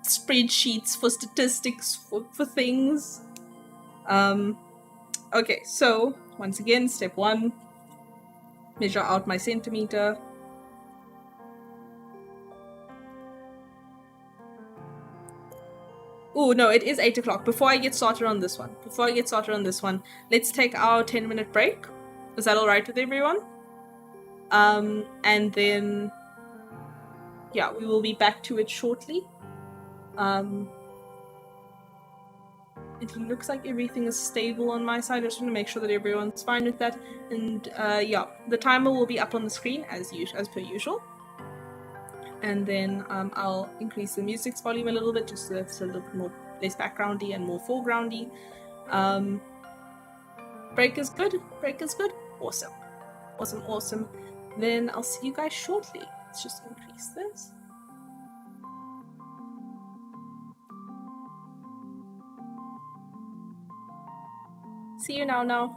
spreadsheets for statistics for things. Okay, so once again, step 1, measure out my centimeter. Oh no, it is 8 o'clock. Before I get started on this one, let's take our 10-minute break. Is that alright with everyone? And then, yeah, we will be back to it shortly. It looks like everything is stable on my side. I just want to make sure that everyone's fine with that. And yeah, the timer will be up on the screen as per usual. and then I'll increase the music's volume a little bit just so it's a little bit more less backgroundy and more foregroundy. Break is good. Break is good. Awesome. Awesome, awesome. Then I'll see you guys shortly. Let's just increase this. See you now.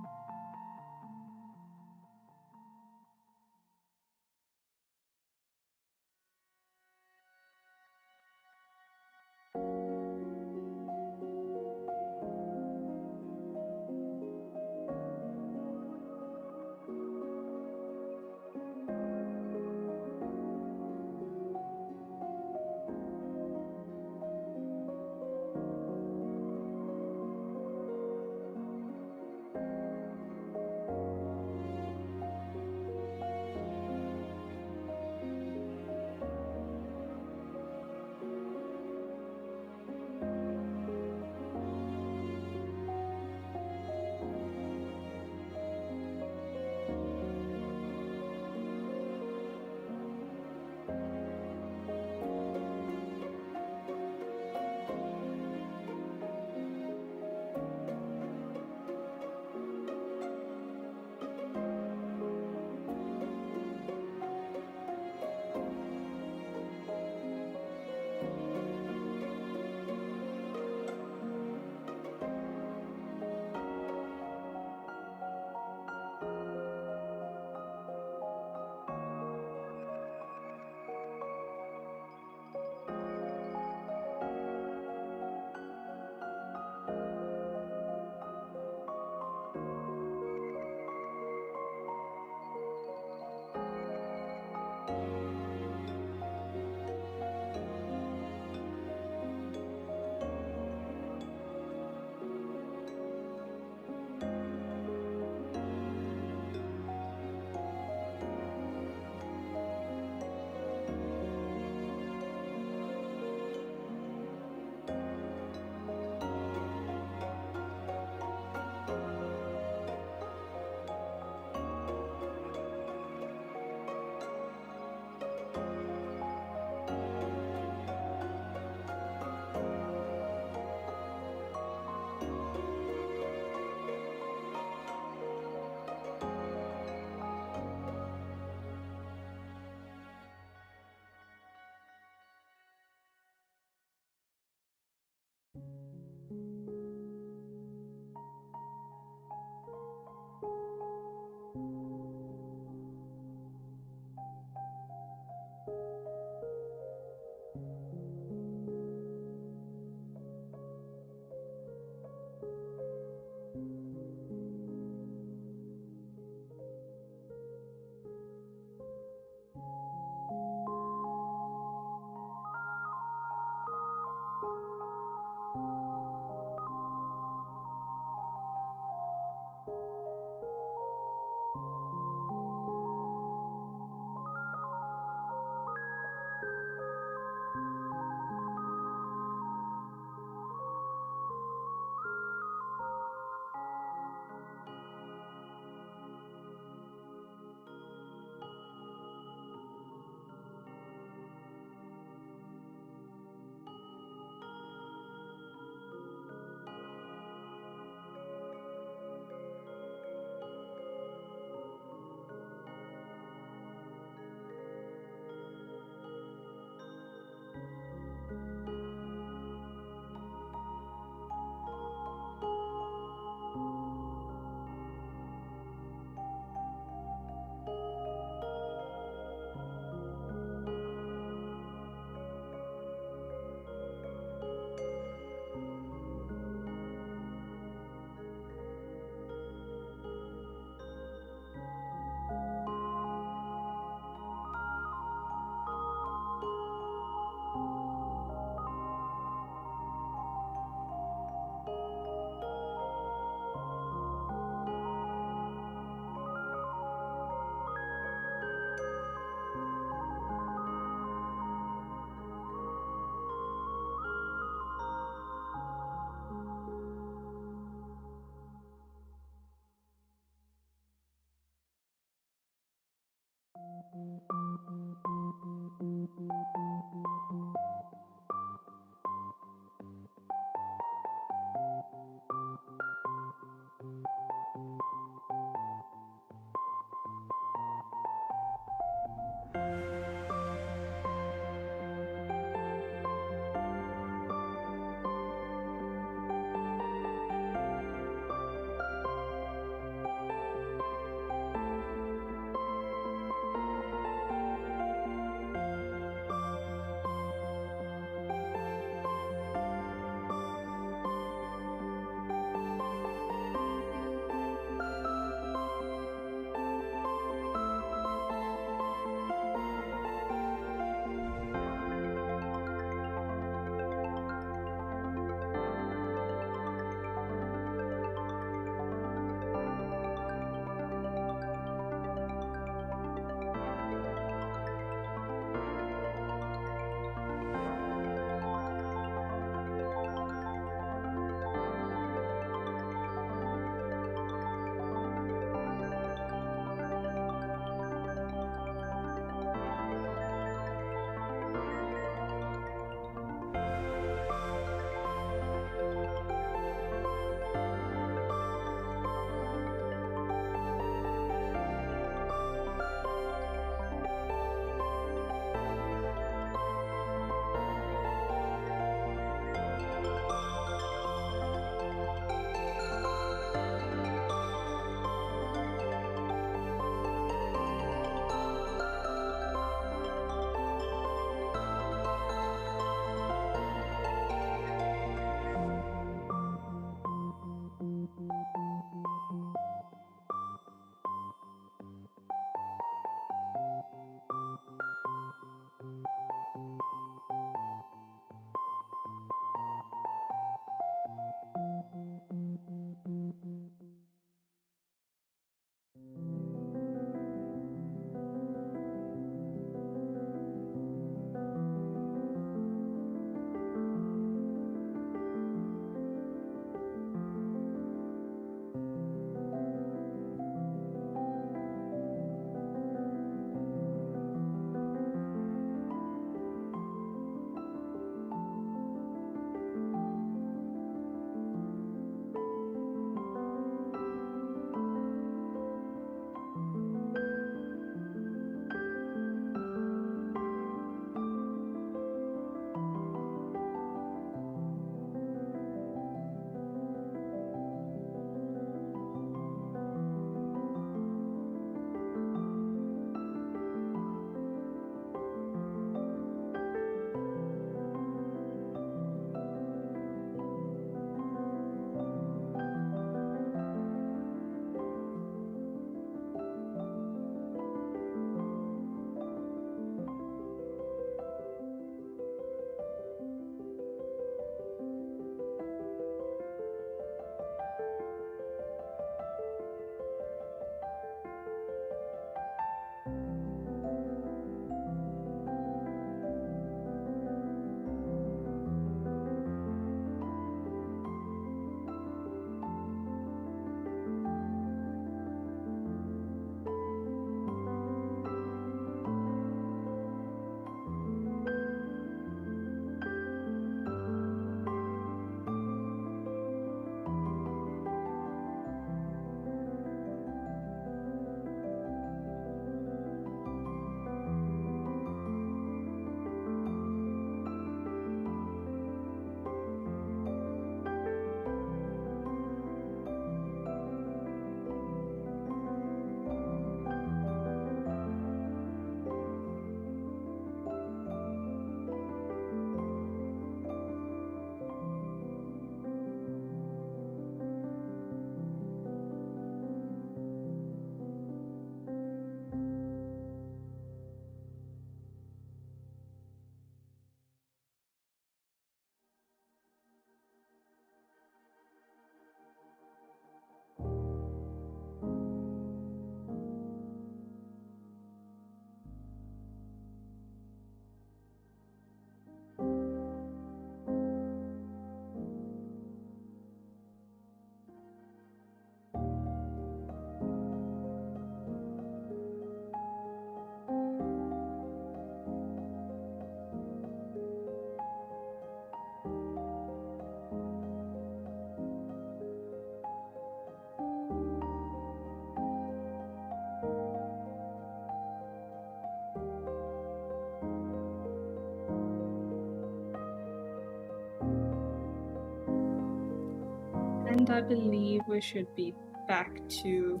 And I believe we should be back to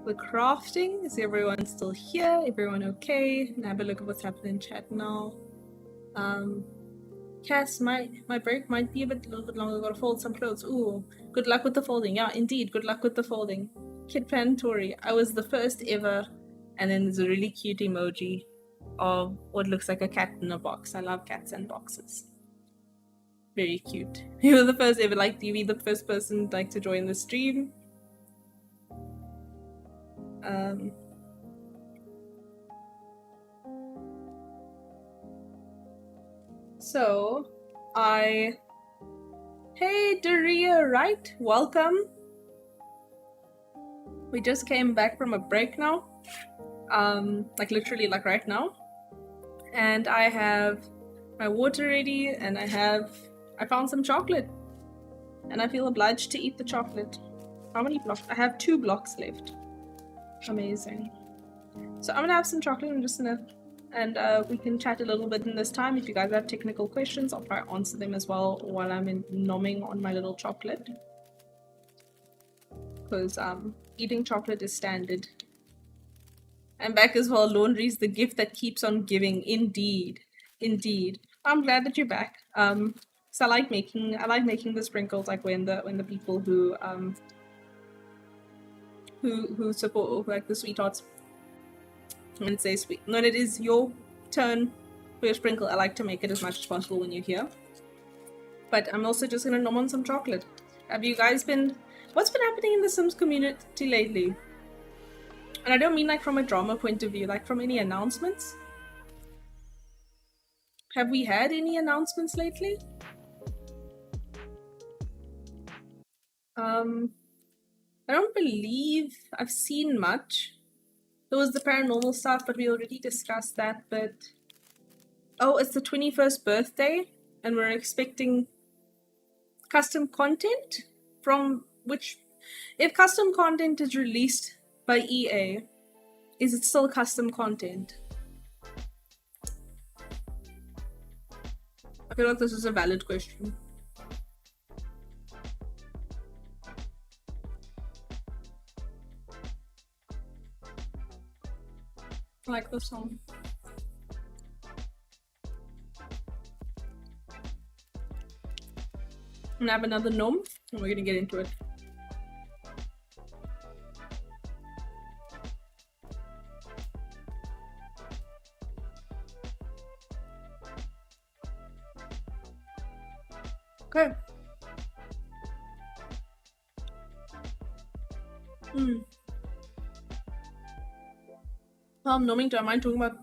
the crafting. Is everyone still here? Everyone okay? And have a look at what's happening in chat now. Cass, my break might be a little bit longer. Gotta fold some clothes. Ooh, good luck with the folding. Yeah, indeed, good luck with the folding. Kid Pantori, I was the first ever. And then there's a really cute emoji of what looks like a cat in a box. I love cats and boxes. Very cute. You were the first ever, like, do you be the first person like to join the stream? So, hey Daria, right? Welcome. We just came back from a break now. Like literally like right now. And I have my water ready and I found some chocolate. And I feel obliged to eat the chocolate. How many blocks? I have 2 blocks left. Amazing. So I'm gonna have some chocolate. I'm just gonna, and we can chat a little bit in this time. If you guys have technical questions, I'll try to answer them as well while I'm nomming on my little chocolate. Because eating chocolate is standard. And back as well. Laundry's the gift that keeps on giving. Indeed, indeed. I'm glad that you're back. So I like making the sprinkles, like when the people who support, like the Souitehearts, when it says sweet, when it is your turn for your sprinkle, I like to make it as much as possible when you're here. But I'm also just gonna nom on some chocolate. Have you guys what's been happening in the Sims community lately? And I don't mean like from a drama point of view, like from any announcements. Have we had any announcements lately? I don't believe I've seen much. There was the paranormal stuff, but we already discussed that, but... Oh, it's the 21st birthday, and we're expecting custom content from which... If custom content is released by EA, is it still custom content? I feel like this is a valid question. I like this song. I'm gonna have another nom, and we're gonna get into it. Okay. I'm nomming, do I mind talking about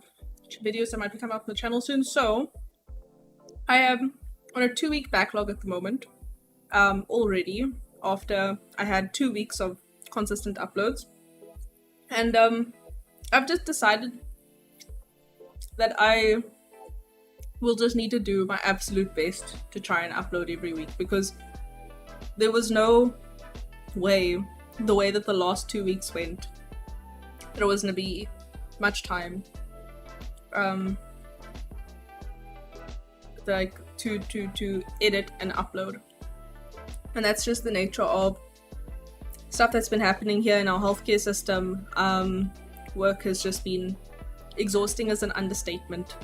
videos that might be coming up on the channel soon? So, I am on a 2-week backlog at the moment, already, after I had 2 weeks of consistent uploads. And I've just decided that I will just need to do my absolute best to try and upload every week, because there was no way, the way that the last 2 weeks went, there was gonna be much time like to edit and upload. And that's just the nature of stuff that's been happening here in our healthcare system. Work has just been exhausting as an understatement.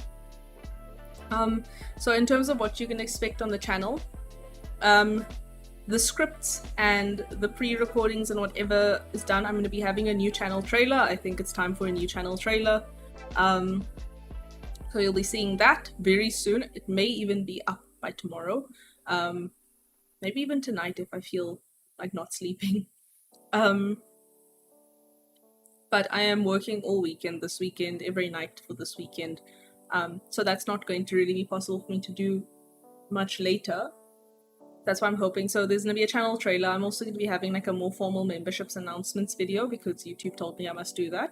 So in terms of what you can expect on the channel, the scripts and the pre-recordings and whatever is done, I'm going to be having a new channel trailer. I think it's time for a new channel trailer. So you'll be seeing that very soon. It may even be up by tomorrow. Maybe even tonight if I feel like not sleeping. But I am working all weekend this weekend, every night for this weekend. So that's not going to really be possible for me to do much later. That's why I'm hoping. So there's going to be a channel trailer. I'm also going to be having like a more formal memberships announcements video because YouTube told me I must do that.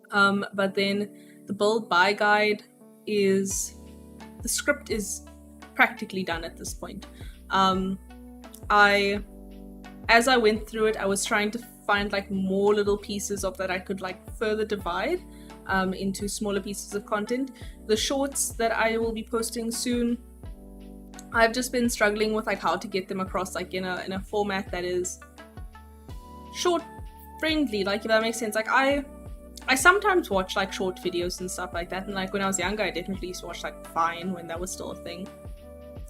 But then the build buy guide is, the script is practically done at this point. As I went through it, I was trying to find like more little pieces of that I could like further divide into smaller pieces of content. The shorts that I will be posting soon I've just been struggling with like how to get them across like in a format that is short friendly, like, if that makes sense. Like I sometimes watch like short videos and stuff like that, and like when I was younger I definitely used to watch like Vine when that was still a thing,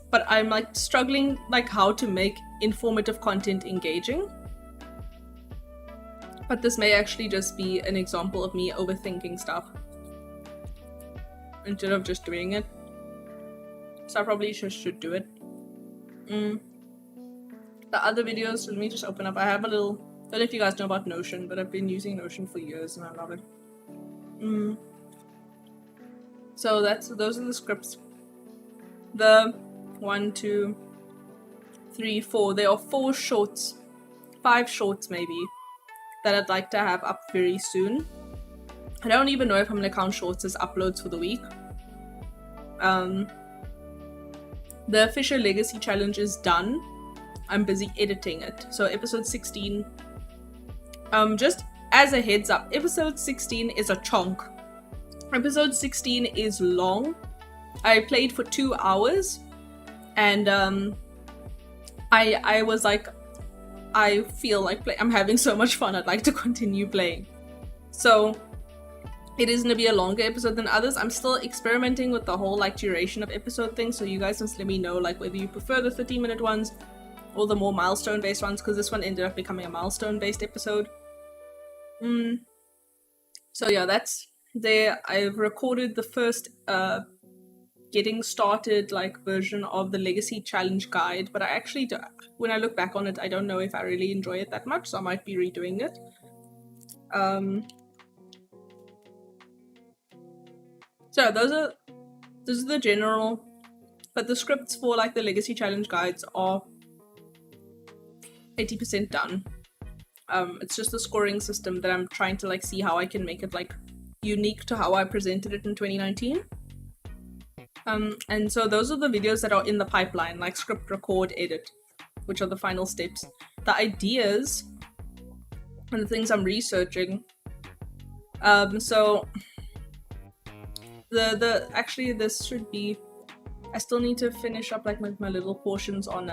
but I'm like struggling like how to make informative content engaging. But this may actually just be an example of me overthinking stuff instead of just doing it. So I probably should do it. The other videos, let me just open up. I have a little, I don't know if you guys know about Notion, but I've been using Notion for years and I love it. So those are the scripts. The 1, 2, 3, 4. There are 4 shorts, 5 shorts maybe, that I'd like to have up very soon. I don't even know if I'm gonna count shorts as uploads for the week. The Fisher Legacy Challenge is done. I'm busy editing it. So episode 16, just as a heads up, episode 16 is a chunk. Episode 16 is long. I played for 2 hours, and I was like, I feel like I'm having so much fun, I'd like to continue playing. So it is going to be a longer episode than others. I'm still experimenting with the whole like duration of episode thing, so you guys must let me know like whether you prefer the 30-minute ones or the more milestone based ones, because this one ended up becoming a milestone based episode. So yeah, that's there. I've recorded the first getting started like version of the Legacy Challenge guide, but I actually when I look back on it, I don't know if I really enjoy it that much, so I might be redoing it. So those are the general, but the scripts for like the Legacy Challenge guides are 80% done. It's just the scoring system that I'm trying to like see how I can make it like unique to how I presented it in 2019. And so those are the videos that are in the pipeline, like script, record, edit, which are the final steps. The ideas and the things I'm researching. So the actually this should be, I still need to finish up like my little portions on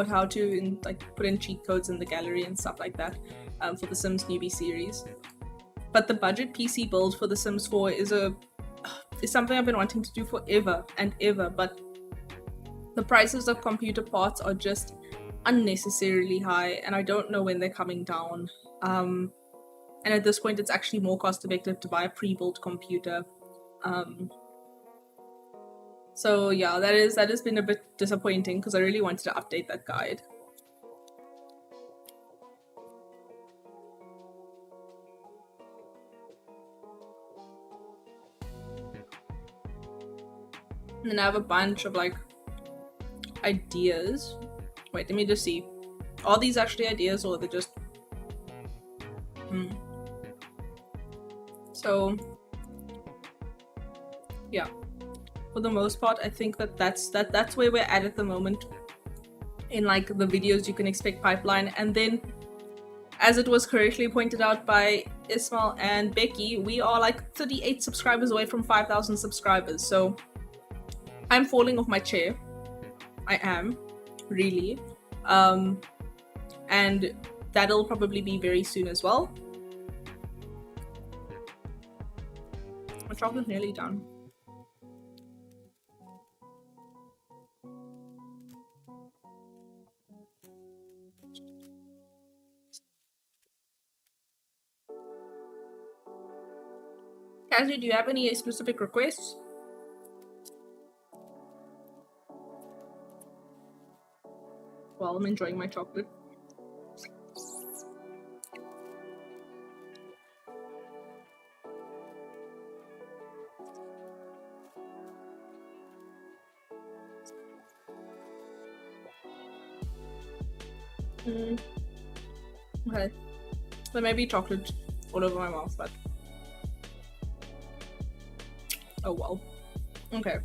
how to put in cheat codes in the gallery and stuff like that for the Sims newbie series. But the budget PC build for the Sims 4 is something I've been wanting to do forever and ever, but the prices of computer parts are just unnecessarily high, and I don't know when they're coming down. And at this point, it's actually more cost effective to buy a pre-built computer. So yeah, that has been a bit disappointing because I really wanted to update that guide. And then I have a bunch of like ideas. Wait, let me just see. Are these actually ideas or are they just So yeah, for the most part I think that's where we're at the moment in like the videos you can expect pipeline. And then, as it was correctly pointed out by Ismail and Becky, we are like 38 subscribers away from 5,000 subscribers, so I'm falling off my chair. I am, really. And that'll probably be very soon as well. My chocolate's nearly done. Cassie, do you have any specific requests? Well, I'm enjoying my chocolate. Okay. There may be chocolate all over my mouth, but oh well. Okay.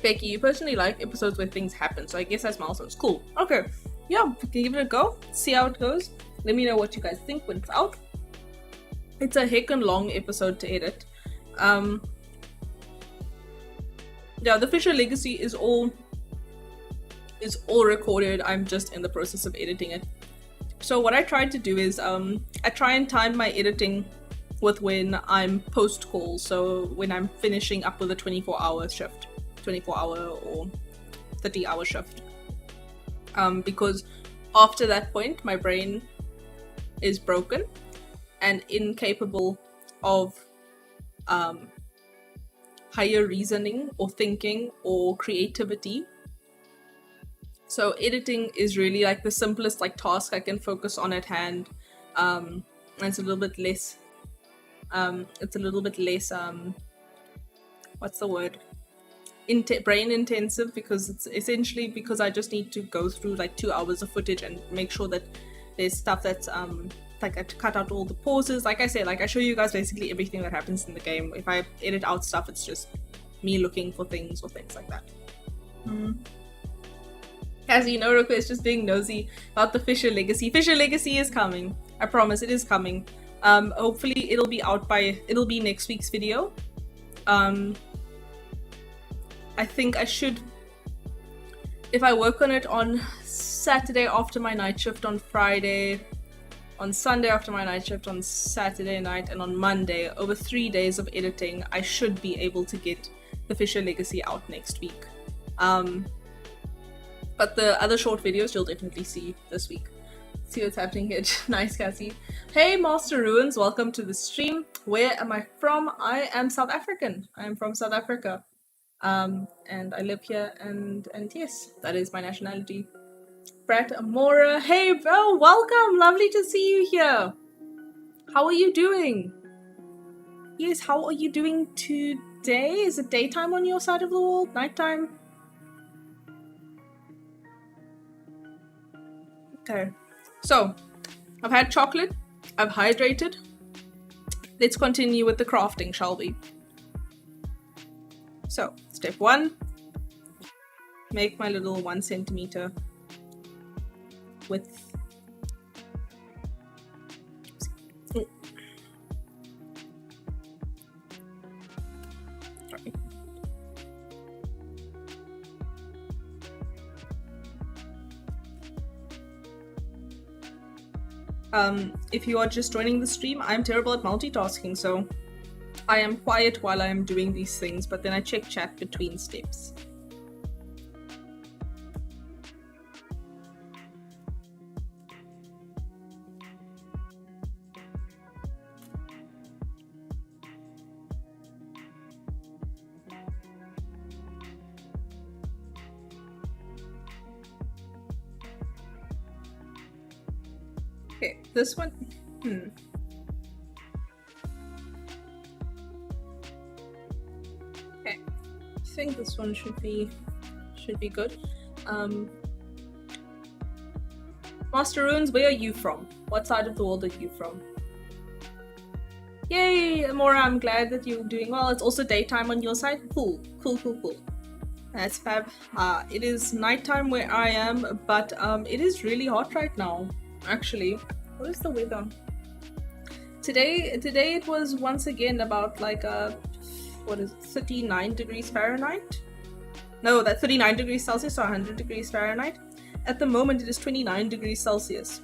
Becky, you personally like episodes where things happen, so I guess that's milestones. Cool. Okay. Yeah, we can give it a go. See how it goes. Let me know what you guys think when it's out. It's a heckin' long episode to edit. yeah, the Fisher Legacy is all recorded. I'm just in the process of editing it. So what I tried to do is I try and time my editing with when I'm post call, so when I'm finishing up with a 24-hour shift, 24-hour or 30-hour shift, because after that point my brain is broken and incapable of higher reasoning or thinking or creativity. So editing is really like the simplest like task I can focus on at hand. And it's a little bit less what's the word, brain intensive, because it's essentially because I just need to go through like 2 hours of footage and make sure that there's stuff that's like I cut out all the pauses. Like I said, like I show you guys basically everything that happens in the game. If I edit out stuff, it's just me looking for things or things like that. Cassie, no request, just being nosy about the Fisher Legacy. Fisher Legacy is coming. I promise, it is coming. Hopefully it'll be next week's video. I think I should, if I work on it on Saturday after my night shift, on Friday, on Sunday after my night shift, on Saturday night, and on Monday, over 3 days of editing, I should be able to get the Fisher Legacy out next week. But the other short videos you'll definitely see this week. See what's happening here. Nice, Cassie. Hey, Master Ruins, welcome to the stream. Where am I from? I am South African. I am from South Africa. And I live here, and yes, that is my nationality. Brett Amora, hey bro, welcome, lovely to see you here. How are you doing? Yes, how are you doing today? Is it daytime on your side of the world? Nighttime? Okay, so I've had chocolate, I've hydrated. Let's continue with the crafting, shall we? So, step 1, make my little 1 centimeter width. Sorry. If you are just joining the stream, I'm terrible at multitasking, so I am quiet while I am doing these things, but then I check chat between steps. Okay, this one, Okay, I think this one should be good. Master Ruins, where are you from? What side of the world are you from? Yay, Amora, I'm glad that you're doing well. It's also daytime on your side. Cool. That's fab. It is nighttime where I am, but it is really hot right now. Actually, what is the weather? Today it was once again about like what is it, 39 degrees Fahrenheit? No, that's 39 degrees Celsius or 100 degrees Fahrenheit. At the moment it is 29 degrees Celsius.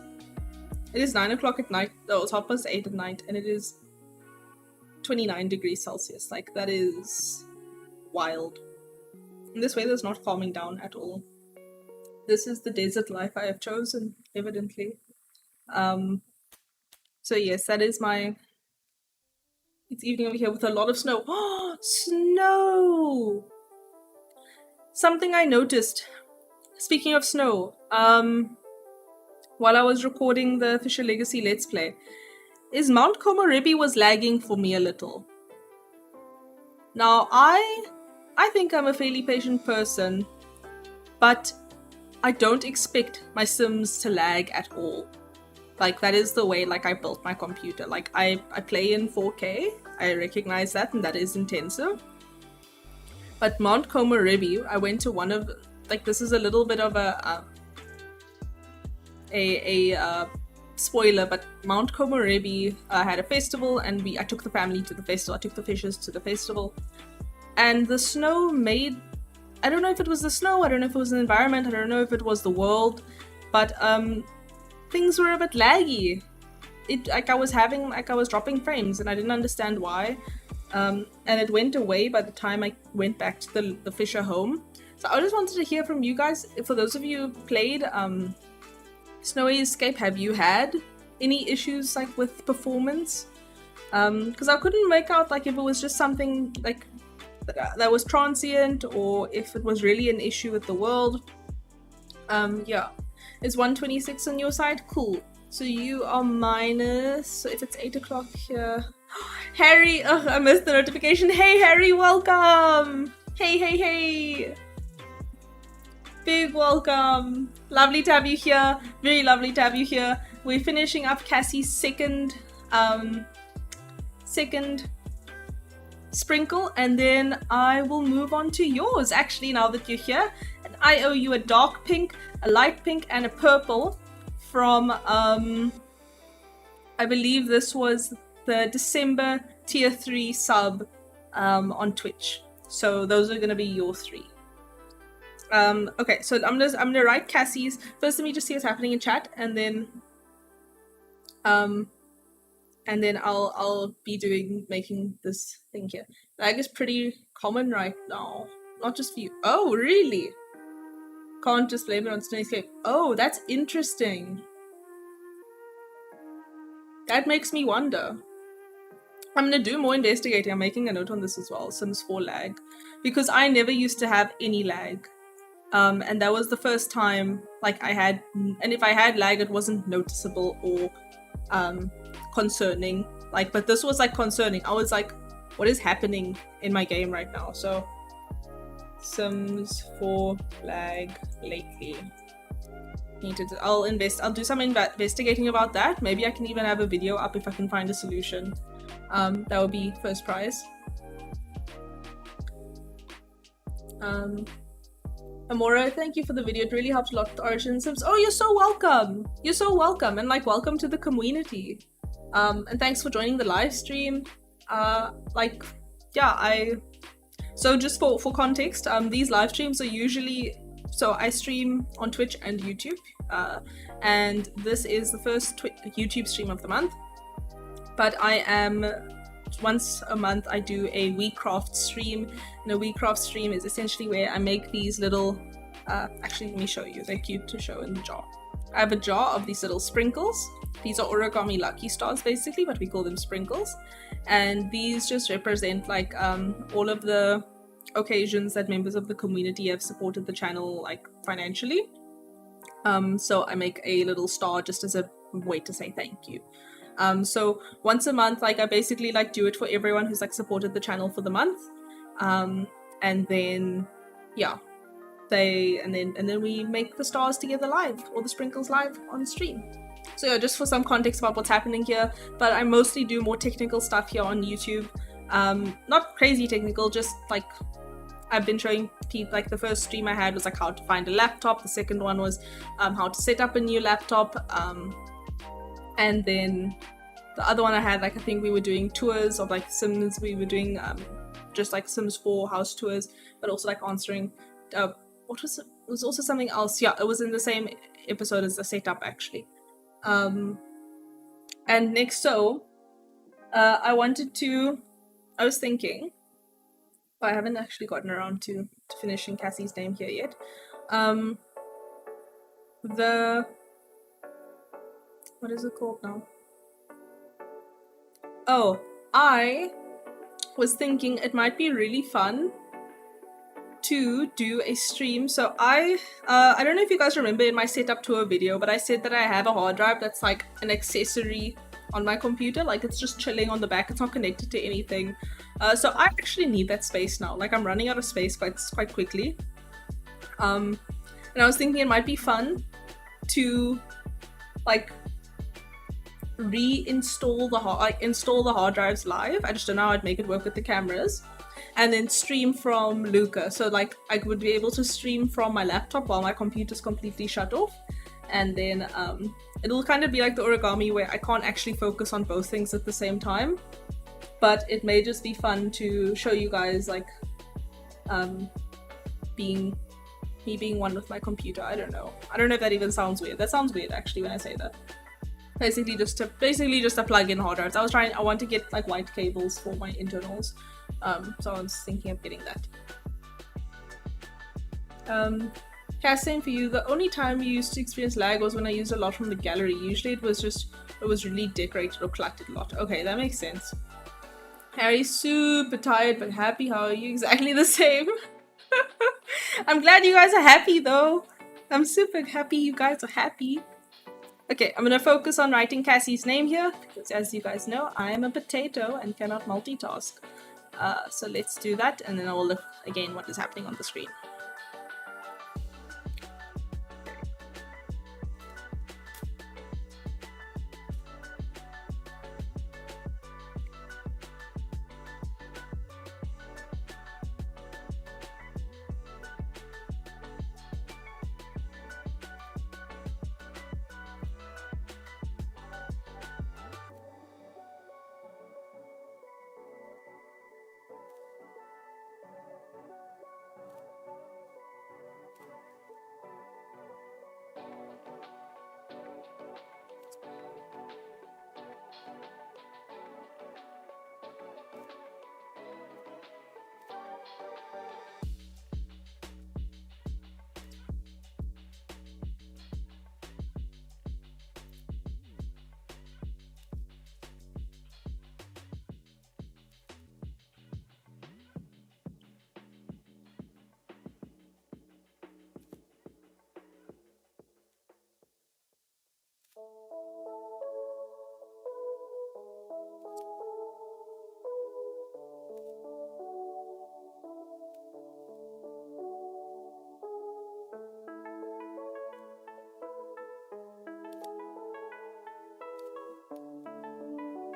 It is 9 o'clock at night. No, it's 8:30 at night, and it is 29 degrees Celsius. Like, that is wild. And this weather is not calming down at all. This is the desert life I have chosen, evidently. So yes, that is my... It's evening over here with a lot of snow. Oh, snow! Something I noticed. Speaking of snow, while I was recording the Fisher Legacy Let's Play, is Mount CommOuinity was lagging for me a little. Now, I think I'm a fairly patient person, but I don't expect my Sims to lag at all. Like, that is the way, like, I built my computer. Like, I play in 4K, I recognize that, and that is intensive. But Mount CommOuinity, I went to one of, like, this is a little bit of a spoiler, but Mount CommOuinity had a festival, and I took the family to the festival. I took the fishes to the festival, and the snow made I don't know if it was the snow, I don't know if it was the environment, I don't know if it was the world, but things were a bit laggy. I was dropping frames and I didn't understand why. And it went away by the time I went back to the Fisher home. So I just wanted to hear from you guys. For those of you who played Snowy Escape, have you had any issues like with performance? Because I couldn't make out like if it was just something like that was transient or if it was really an issue with the world. Yeah. Is 126 on your side? Cool. So you are minus, so if it's 8 o'clock here. Harry, ugh, I missed the notification. Hey Harry, welcome! Hey. Big welcome. Lovely to have you here. Very lovely to have you here. We're finishing up Cassie's second sprinkle, and then I will move on to yours actually now that you're here. And I owe you a dark pink, a light pink, and a purple from I believe this was the December tier 3 sub on Twitch. So those are gonna be your 3. Okay, so I'm gonna write Cassie's. First let me just see what's happening in chat, and then I'll be making this thing here. Lag is pretty common right now. Not just for you. Oh, really? Can't just blame it on Snowy Escape. Oh, that's interesting. That makes me wonder. I'm gonna do more investigating. I'm making a note on this as well. Sims 4 lag. Because I never used to have any lag. And that was the first time like I had, and if I had lag it wasn't noticeable or concerning. Like, but this was like concerning. I was like, what is happening in my game right now? So Sims 4 lag lately. I'll do some investigating about that. Maybe I can even have a video up if I can find a solution. That would be first prize. Amora, thank you for the video. It really helps a lot with Origin Sims. Oh, you're so welcome. You're so welcome, and like welcome to the community. And thanks for joining the live stream. So just for context, these live streams are usually, so I stream on Twitch and YouTube, and this is the first YouTube stream of the month. But once a month I do a OuiCraft stream, and a OuiCraft stream is essentially where I make these little, actually let me show you, they're cute to show in the jar. I have a jar of these little sprinkles. These are origami lucky stars basically, but we call them sprinkles. And these just represent like all of the occasions that members of the community have supported the channel like financially. So I make a little star just as a way to say thank you. So once a month, like I basically like do it for everyone who's like supported the channel for the month. And then yeah, and then we make the stars together live, or the sprinkles live on stream. So yeah, just for some context about what's happening here, but I mostly do more technical stuff here on YouTube. Not crazy technical, just like I've been showing people, like the first stream I had was like how to find a laptop, the second one was how to set up a new laptop, and then the other one I had, like I think we were doing tours of like Sims, we were doing just like Sims 4 house tours, but also like answering, what was it? It was also something else. Yeah, it was in the same episode as the setup actually. And next, so I was thinking, I haven't actually gotten around to finishing Cassie's name here yet. What is it called now? Oh, I was thinking it might be really fun to do a stream. So I don't know if you guys remember in my setup tour video, but I said that I have a hard drive that's like an accessory on my computer, like it's just chilling on the back, it's not connected to anything. So I actually need that space now, like I'm running out of space quite quickly. And I was thinking it might be fun to like install the hard drives live. I just don't know how I'd make it work with the cameras, and then stream from Luca. So like I would be able to stream from my laptop while my computer's completely shut off, and then it'll kind of be like the origami where I can't actually focus on both things at the same time, but it may just be fun to show you guys like being one with my computer. I don't know if that even sounds weird. That sounds weird actually when I say that. Basically just a plug-in hard drive. I want to get like white cables for my internals. So I was thinking of getting that. Cass, same for you. The only time you used to experience lag was when I used a lot from the gallery. Usually it was really decorated or cluttered a lot. Okay, that makes sense. Harry's super tired but happy. How are you? Exactly the same. I'm glad you guys are happy though. I'm super happy you guys are happy. Okay, I'm gonna focus on writing Cassie's name here because as you guys know, I am a potato and cannot multitask. So let's do that and then I will look again what is happening on the screen.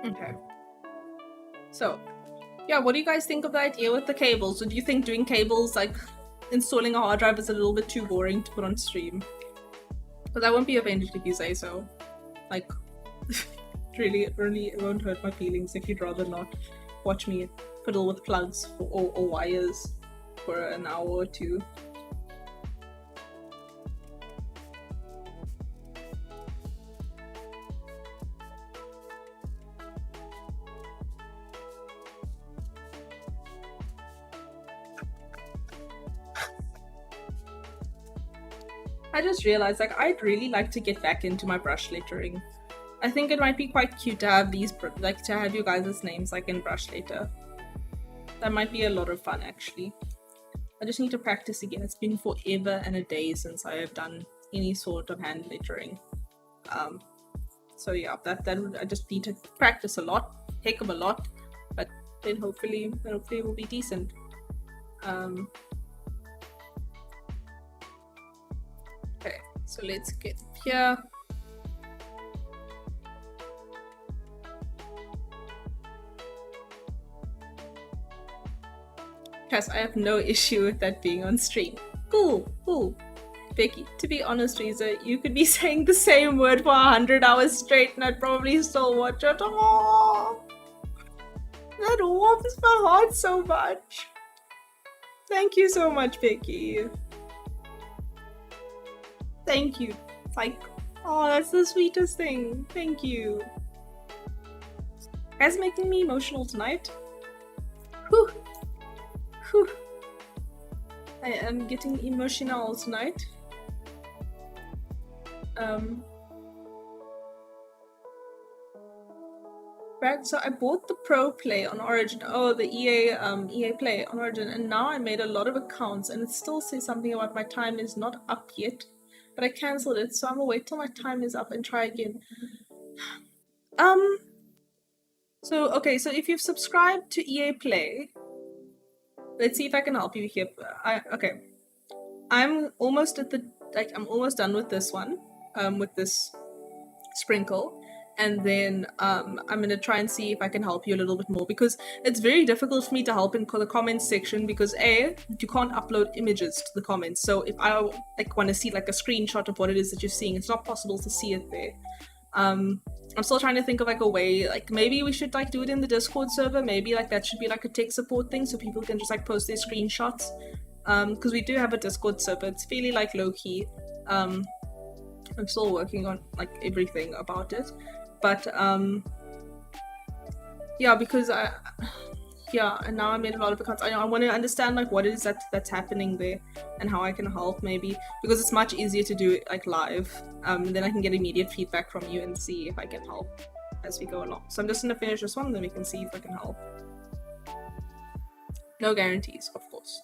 Okay. So, yeah, what do you guys think of the idea with the cables? So do you think doing cables, like installing a hard drive is a little bit too boring to put on stream? Because I won't be offended if you say so. Like, really, it won't hurt my feelings if you'd rather not watch me fiddle with plugs or wires for an hour or two. I just realized, like, I'd really like to get back into my brush lettering. I think it might be quite cute to have these, like, to have you guys' names, like, in brush letter. That might be a lot of fun, actually. I just need to practice again. It's been forever and a day since I have done any sort of hand lettering. So yeah, I just need to practice a lot, heck of a lot, but then hopefully it will be decent. Okay, so let's get here. Cass, I have no issue with that being on stream. Cool. Becky, to be honest, Reza, you could be saying the same word for 100 hours straight and I'd probably still watch it. Aww. That warms my heart so much. Thank you so much, Becky. Thank you. It's like, oh, that's the sweetest thing. Thank you. Guys, making me emotional tonight. Whew. I am getting emotional tonight. Right, so I bought the Pro Play on Origin. Oh, the EA Play on Origin, and now I made a lot of accounts, and it still says something about my time is not up yet. But I cancelled it, so I'm gonna wait till my time is up and try again. So if you've subscribed to EA Play, let's see if I can help you here. I'm almost I'm almost done with this one, with this sprinkle. And then I'm gonna try and see if I can help you a little bit more, because it's very difficult for me to help in the comments section, because you can't upload images to the comments. So if I want to see like a screenshot of what it is that you're seeing, it's not possible to see it there. I'm still trying to think of like a way, like maybe we should like do it in the Discord server. Maybe like that should be like a tech support thing, so people can just like post their screenshots because we do have a Discord server. It's fairly like low key. I'm still working on like everything about it, but yeah, because and now I made a lot of accounts. I want to understand like what it is that's happening there and how I can help, maybe, because it's much easier to do it like live. Then I can get immediate feedback from you and see if I can help as we go along. So I'm just gonna finish this one, then we can see if I can help. No guarantees, of course.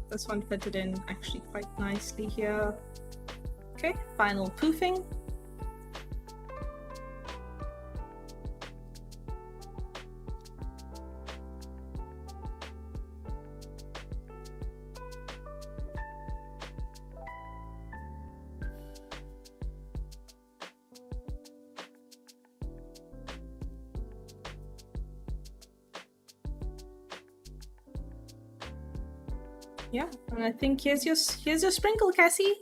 This one fitted in actually quite nicely here. Okay, final poofing. Yeah, and I think here's your sprinkle, Cassie.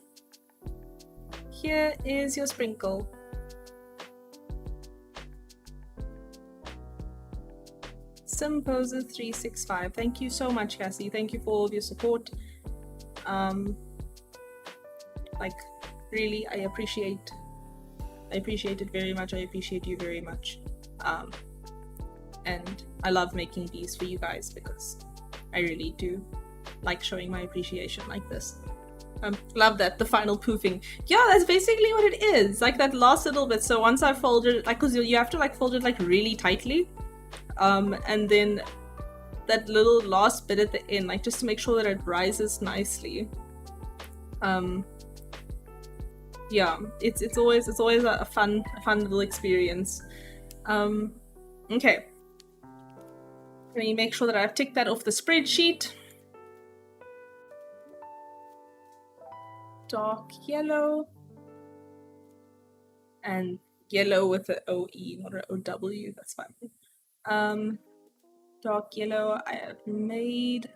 Here is your sprinkle. Simposer365. Thank you so much, Cassie. Thank you for all of your support. Like, really, I appreciate it very much. I appreciate you very much. And I love making these for you guys because I really do like showing my appreciation like this. Love that, the final poofing. Yeah, that's basically what it is, like that last little bit. So once I folded it, like, because you have to like fold it like really tightly, and then that little last bit at the end, like just to make sure that it rises nicely. Yeah, it's always a fun little experience. Okay, let me make sure that I've ticked that off the spreadsheet. Dark yellow, and yellow with an OE, not an OW, that's fine. Dark yellow I have made.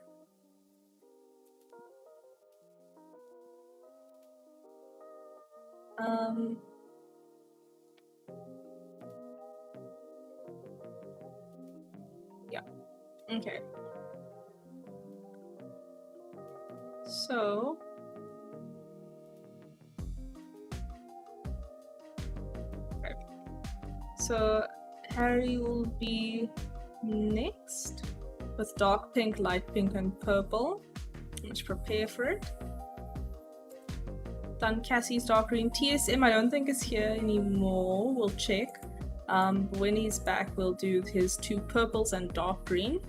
Yeah, okay. So So Harry will be next with dark pink, light pink, and purple. Let's prepare for it. Done Cassie's dark green. TSM I don't think is here anymore. We'll check. When he's back, we'll do his two purples and dark green.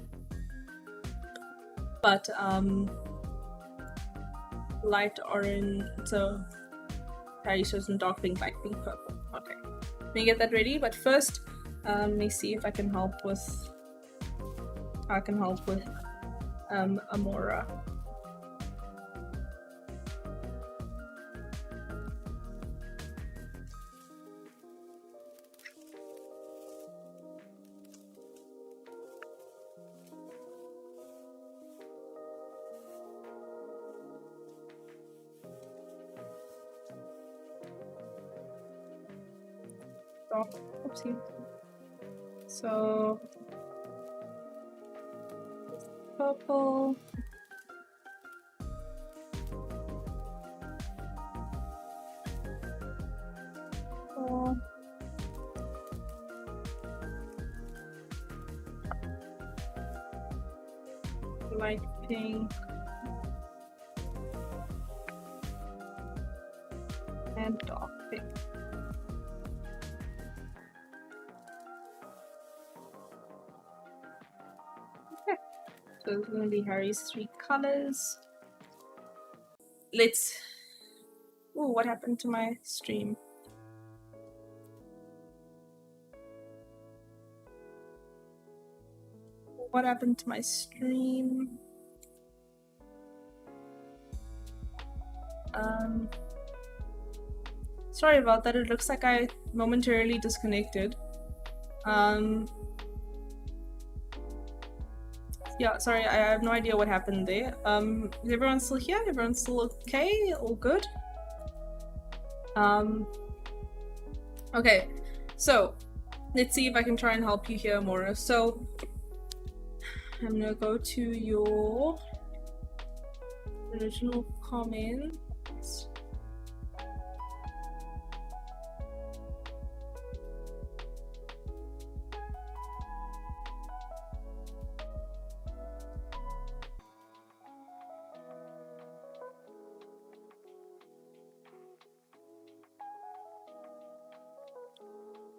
But light orange. So Harry shows some dark pink, light pink, purple. Okay. Let me get that ready, but first, let me see if I can help with Amora. off. Oopsie. So purple. Oh. Light pink. And dark pink. Okay. So it's going to be Harry's 3 colors. Let's... Oh, what happened to my stream? What happened to my stream? Sorry about that. It looks like I momentarily disconnected. Yeah, sorry, I have no idea what happened there. Is everyone still here? Everyone's still okay? All good? Okay, so let's see if I can try and help you here, Mora. So I'm gonna go to your original comments.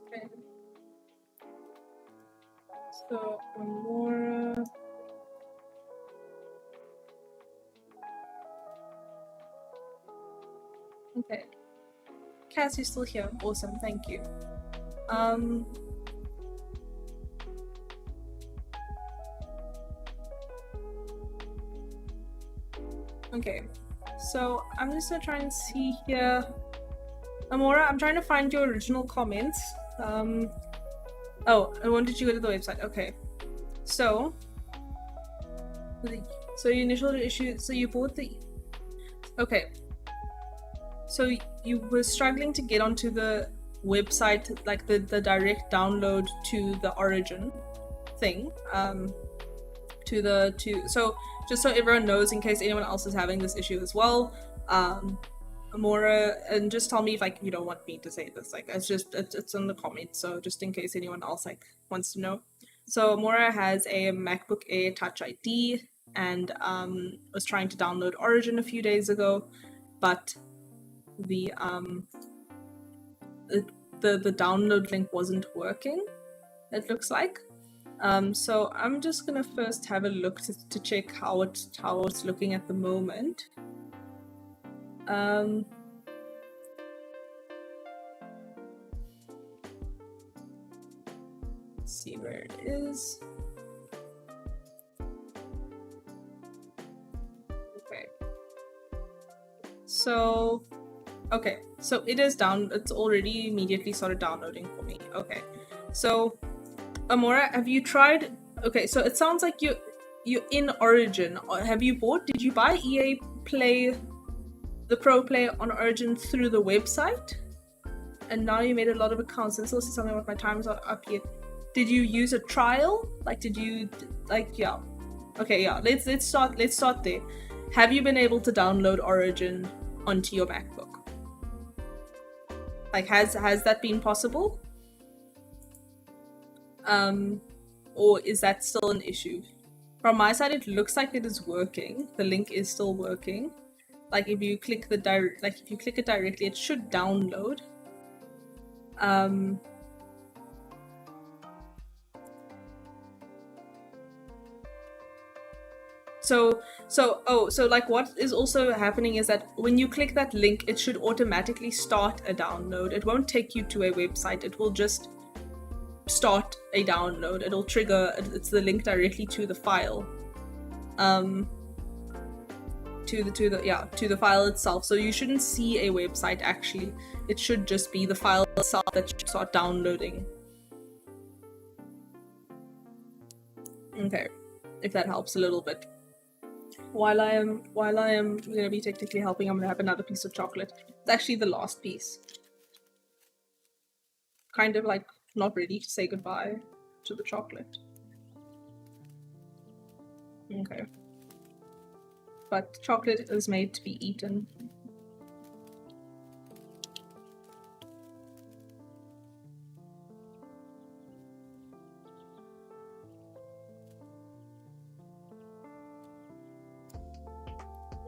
Okay. So Mora. Okay. Cass, you're still here. Awesome, thank you. Okay, so I'm just gonna try and see here. Amora, I'm trying to find your original comments. Oh, I wanted you to go to the website. Okay, so your initial issue. So you bought the. Okay. So you were struggling to get onto the website, like the direct download to the origin thing. So just so everyone knows, in case anyone else is having this issue as well, Amora, and just tell me if like you don't want me to say this, like it's in the comments, so just in case anyone else like wants to know. So Amora has a MacBook Air Touch ID and was trying to download Origin a few days ago, but the download link wasn't working, it looks like. So I'm just gonna first have a look to check how it's looking at the moment. Let's see where it is. Okay. So it is down. It's already immediately started downloading for me. Okay. So Amora, have you tried? Okay, so it sounds like you're in Origin. Did you buy EA Play, the Pro Play on Origin through the website? And now you made a lot of accounts. And still see something about my times are up yet. Did you use a trial? Like, did you yeah? Okay, yeah. Let's start there. Have you been able to download Origin onto your MacBook? Like, has that been possible? Or is that still an issue? From my side, it looks like it is working. The link is still working. Like if you click it directly, it should download. So like what is also happening is that when you click that link, it should automatically start a download. It won't take you to a website. It will just start a download. It'll trigger, it's the link directly to the file, to the file itself. So you shouldn't see a website actually. It should just be the file itself that should start downloading. Okay, if that helps a little bit. While I am gonna be technically helping, I'm gonna have another piece of chocolate. It's actually the last piece. kind of like not ready to say goodbye to the chocolate. Okay. But chocolate is made to be eaten.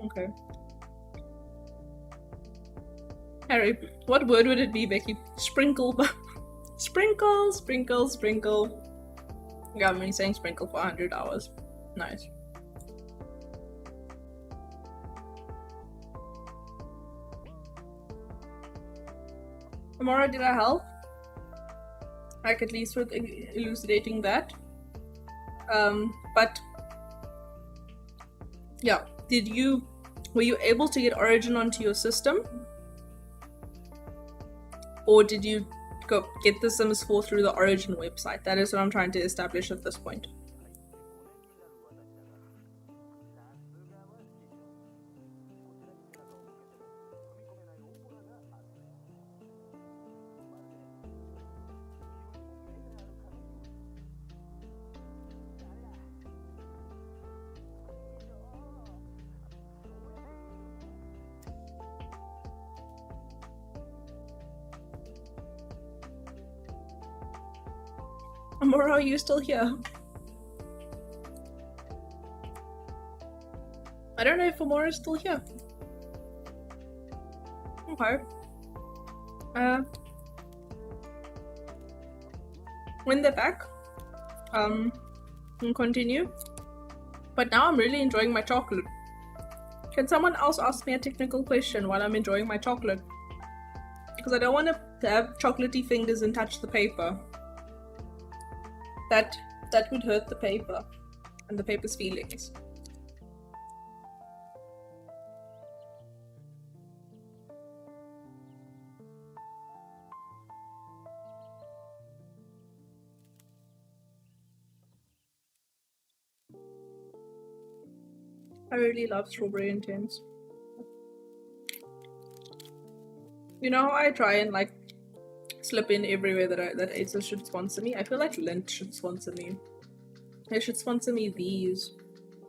Okay. Harry, what word would it be, Becky? Sprinkle. Sprinkle, sprinkle, sprinkle. Yeah, I've been saying sprinkle for 100 hours. Nice. Amora, did I help? Like, at least with elucidating that. But yeah, were you able to get Origin onto your system? Or did you go get the Sims 4 through the Origin website? That is what I'm trying to establish at this point. Amora, are you still here? I don't know if Amora is still here. Okay. When they're back, we'll continue. But now I'm really enjoying my chocolate. Can someone else ask me a technical question while I'm enjoying my chocolate? Because I don't want to have chocolatey fingers and touch the paper. That would hurt the paper and the paper's feelings. I really love Strawberry Intense. You know how I try and like slip in everywhere that ASUS should sponsor me? I feel like Lint should sponsor me. They should sponsor me these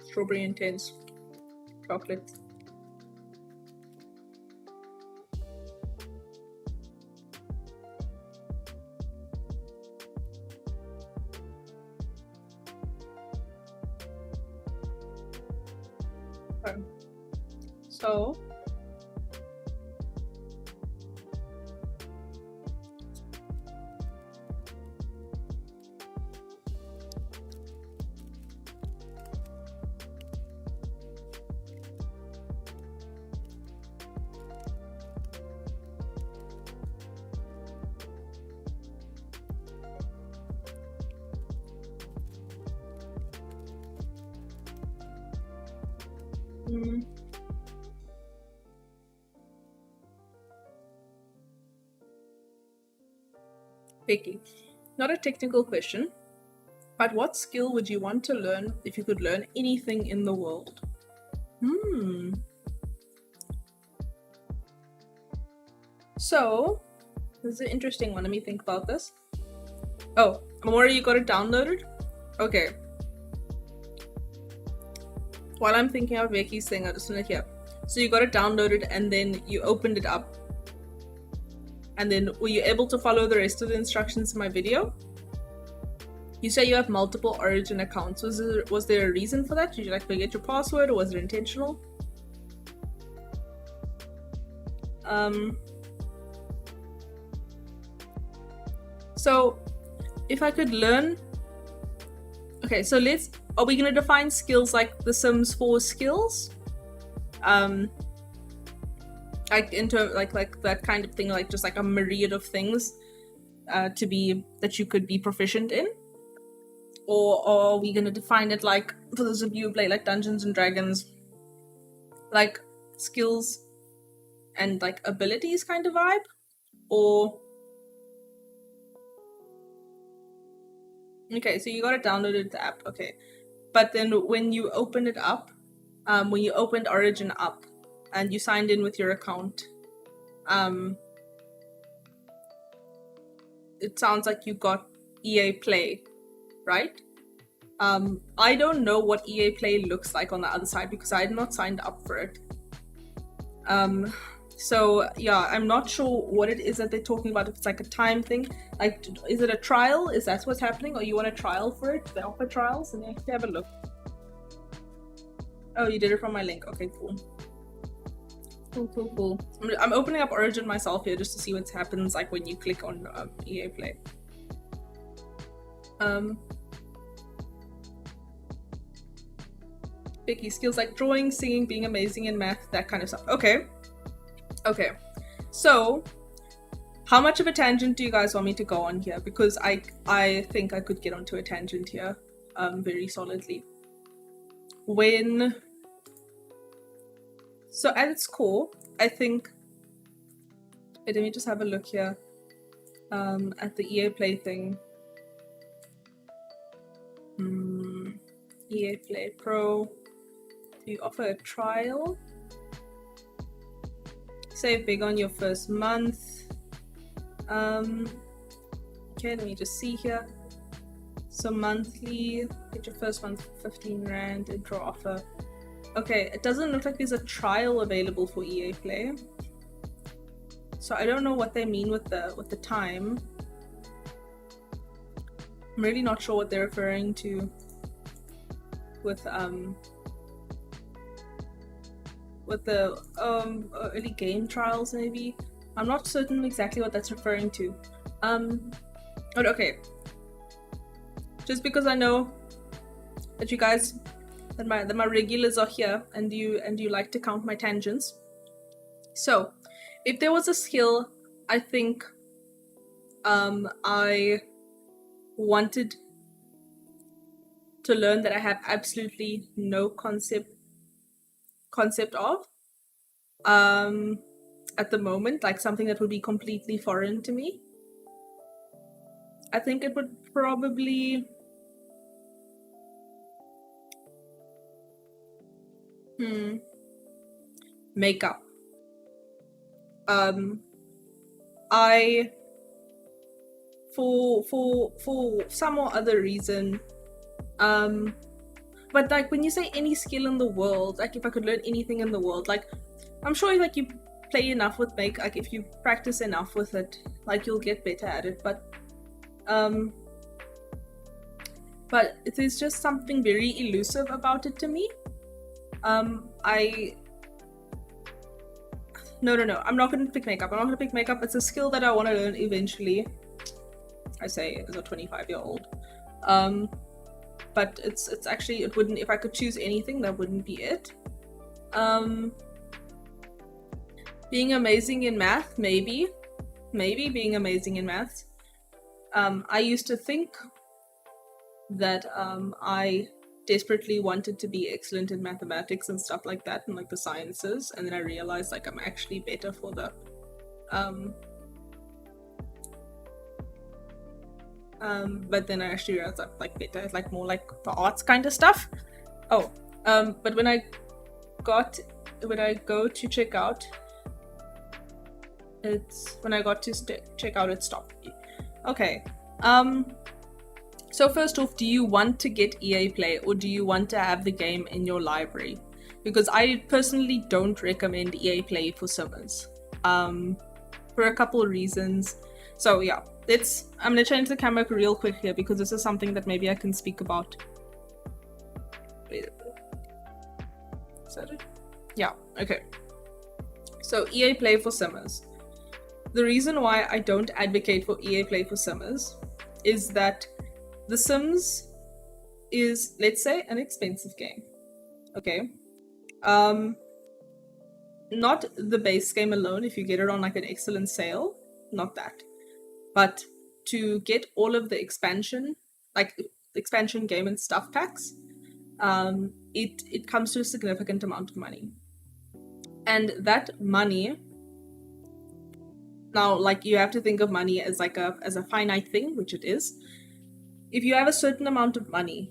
Strawberry Intense chocolates. Okay. So Vicky, not a technical question, but what skill would you want to learn if you could learn anything in the world? So, this is an interesting one. Let me think about this. Oh, Amora, you got it downloaded? Okay. While I'm thinking of Vicky's thing, I just want to hear. So you got it downloaded and then you opened it up. And then were you able to follow the rest of the instructions in my video? You say you have multiple Origin accounts. Was there a reason for that? Did you like forget your password, or was it intentional? So if I could learn, okay, so are we gonna define skills like the Sims 4 skills? Like into like that kind of thing, like just like a myriad of things that you could be proficient in? Or are we gonna define it like, for those of you who play like Dungeons and Dragons, like skills and like abilities kind of vibe? Or okay, so you got it downloaded the app, okay. But then when you open it up, when you opened Origin up and you signed in with your account, it sounds like you got EA Play, right? I don't know what EA Play looks like on the other side because I had not signed up for it. So yeah, I'm not sure what it is that they're talking about. If it's like a time thing, like is it a trial? Is that what's happening, or you want a trial for it? They offer trials, and you have to have a look. Oh, you did it from my link. Okay, cool. Cool. I'm opening up Origin myself here just to see what happens like when you click on EA Play. Vicky, skills like drawing, singing, being amazing in math, that kind of stuff. Okay. So, how much of a tangent do you guys want me to go on here? Because I think I could get onto a tangent here, very solidly. So at its core, I think. Wait, let me just have a look here. At the EA Play thing. EA Play Pro. Do you offer a trial? Save big on your first month. Okay, let me just see here. So monthly, get your first month for 15 Rand, intro offer. Okay, it doesn't look like there's a trial available for EA Play. So I don't know what they mean with the time. I'm really not sure what they're referring to with the early game trials, maybe. I'm not certain exactly what that's referring to. But okay. Just because I know that you guys, that my regulars are here, and you like to count my tangents. So, if there was a skill, I think I wanted to learn that I have absolutely no concept of at the moment, like something that would be completely foreign to me. I think it would probably makeup. I for some or other reason, but like when you say any skill in the world, like if I could learn anything in the world, like I'm sure like you play enough with make, like if you practice enough with it, like you'll get better at it. But there's just something very elusive about it to me. No, I'm not going to pick makeup. It's a skill that I want to learn eventually. I say as a 25-year-old. But it's actually, it wouldn't, if I could choose anything, that wouldn't be it. Being amazing in math, maybe being amazing in maths. I used to think that I desperately wanted to be excellent in mathematics and stuff like that, and like the sciences, and then I realized like I'm actually better for the but then I actually realized I'm like better at like more like the arts kind of stuff. But when I go to check out, it stopped. Okay. So first off, do you want to get EA Play, or do you want to have the game in your library? Because I personally don't recommend EA Play for Simmers, for a couple of reasons. So yeah, I'm gonna change the camera real quick here because this is something that maybe I can speak about. Wait, is that it? Yeah, okay. So EA Play for Simmers. The reason why I don't advocate for EA Play for Simmers is that The Sims is, let's say, an expensive game. Okay. Not the base game alone, if you get it on like an excellent sale, not that. But to get all of the expansion, like the expansion game and stuff packs, it comes to a significant amount of money. And that money, now like you have to think of money as like as a finite thing, which it is. If you have a certain amount of money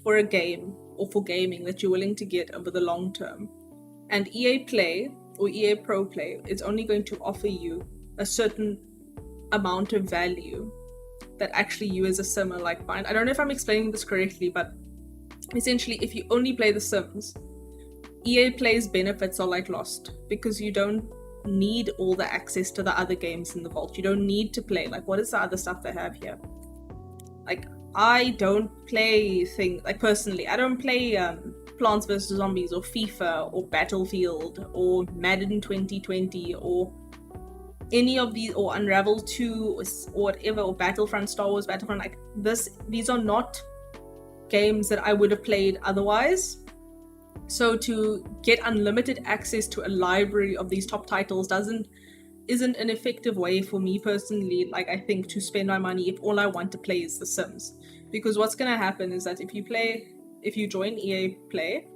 for a game or for gaming that you're willing to get over the long term, and EA Play or EA Pro Play is only going to offer you a certain amount of value that actually you as a sim are like find. I don't know if I'm explaining this correctly, but essentially if you only play The Sims, EA Play's benefits are like lost because you don't need all the access to the other games in the vault. You don't need to play, like, what is the other stuff they have here? Like, I don't play things, like, personally, I don't play Plants vs. Zombies or FIFA or Battlefield or Madden 2020 or any of these, or Unravel 2 or whatever, or Battlefront, Star Wars Battlefront. Like, these are not games that I would have played otherwise. So to get unlimited access to a library of these top titles isn't an effective way for me personally, like, I think, to spend my money if all I want to play is The Sims. Because what's going to happen is that if you join EA Play,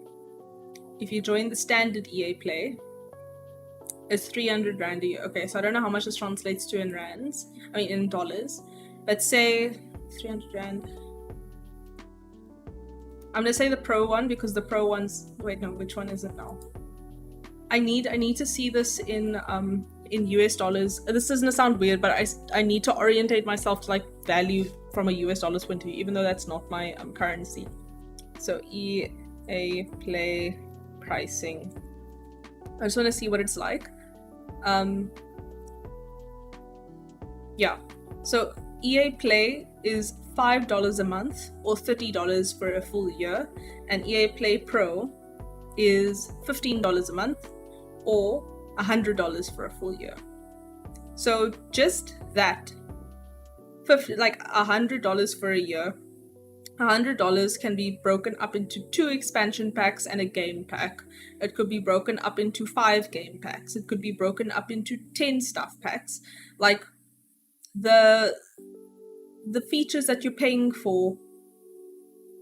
if you join the standard EA Play, it's 300 Rand a year. Okay, so I don't know how much this translates to in rands, I mean in dollars, but say 300 Rand. I'm gonna say the pro one because the pro one's, wait, no, which one is it now? I need to see this in US dollars. This doesn't sound weird, but I need to orientate myself to like value from a US dollars point of view, even though that's not my currency. So EA Play pricing. I just want to see what it's like. Yeah, so EA Play is $5 a month or $30 for a full year, and EA Play Pro is $15 a month or $100 for a full year. So just that, like $100 for a year, $100 can be broken up into 2 expansion packs and a game pack. It could be broken up into 5 game packs. It could be broken up into 10 stuff packs. Like, the features that you're paying for,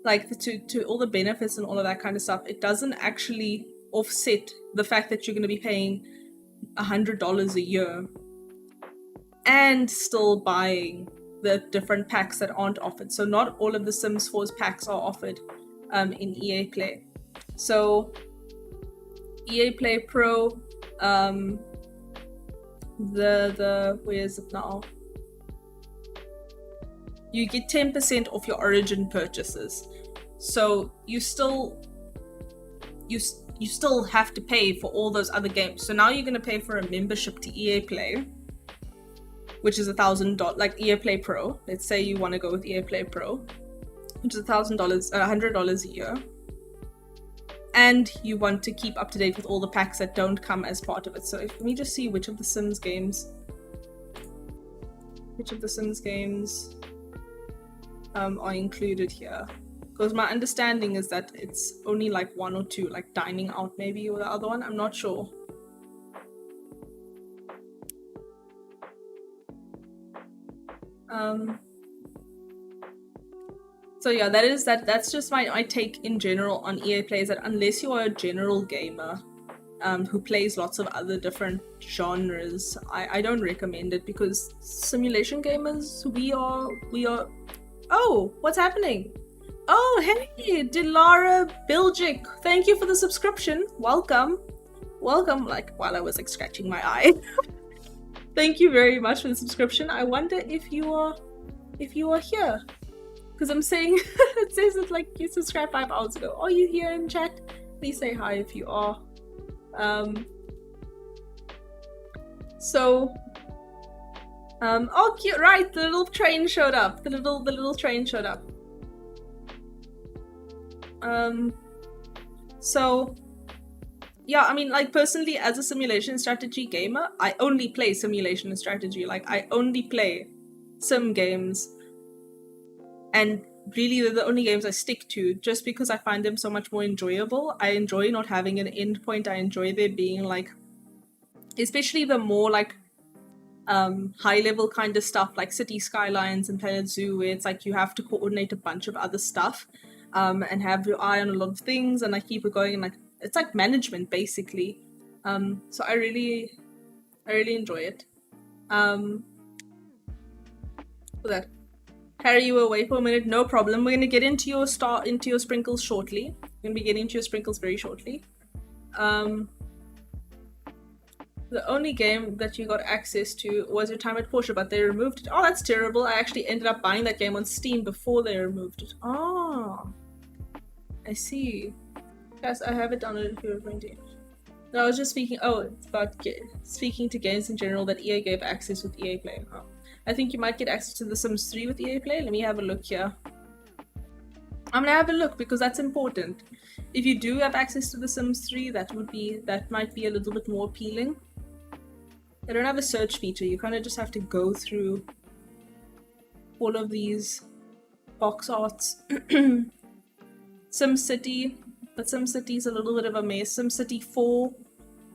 like to all the benefits and all of that kind of stuff, it doesn't actually offset the fact that you're going to be paying $100 a year and still buying the different packs that aren't offered. So not all of the Sims 4's packs are offered in EA Play. So EA Play Pro, the where is it now? You get 10% off your Origin purchases. So you still have to pay for all those other games. So now you're going to pay for a membership to EA Play, which is $1,000, like EA Play Pro. Let's say you want to go with EA Play Pro, which is $1,000, $100 a year. And you want to keep up to date with all the packs that don't come as part of it. So let me just see which of the Sims games are included here. Because my understanding is that it's only like 1 or 2, like Dining Out maybe, or the other one, I'm not sure. So yeah, that's just my take in general on EA Play, is that unless you are a general gamer who plays lots of other different genres, I don't recommend it, because simulation gamers, we are oh, what's happening? Oh, hey, Dilara Bilgic, thank you for the subscription. Welcome, like, while I was like scratching my eye. Thank you very much for the subscription. I wonder if you are here, because I'm saying it says that like you subscribed 5 hours ago. Are you here in chat? Please say hi if you are. Oh, cute, right, the little train showed up. The little train showed up. So yeah, I mean, like, personally, as a simulation strategy gamer, I only play simulation and strategy. Like, I only play sim games, and really they're the only games I stick to, just because I find them so much more enjoyable. I enjoy not having an end point. I enjoy there being like, especially the more like high level kind of stuff like City Skylines and Planet Zoo, where it's like you have to coordinate a bunch of other stuff and have your eye on a lot of things, and I keep it going, and like, it's like management basically. So I really enjoy it. For that, Harry, you were away for a minute, no problem. We're gonna get into your sprinkles shortly. We're gonna be getting into your sprinkles very shortly. The only game that you got access to was Your Time at Porsche, but they removed it. Oh, that's terrible. I actually ended up buying that game on Steam before they removed it. Oh, I see. Yes, I have it downloaded if you're referring to. No, I was just speaking. Oh, about speaking to games in general that EA gave access with EA Play. Oh. I think you might get access to The Sims 3 with EA Play. Let me have a look here. I'm gonna have a look because that's important. If you do have access to The Sims 3, that might be a little bit more appealing. They don't have a search feature. You kind of just have to go through all of these box arts. SimCity, but SimCity is a little bit of a mess. SimCity 4,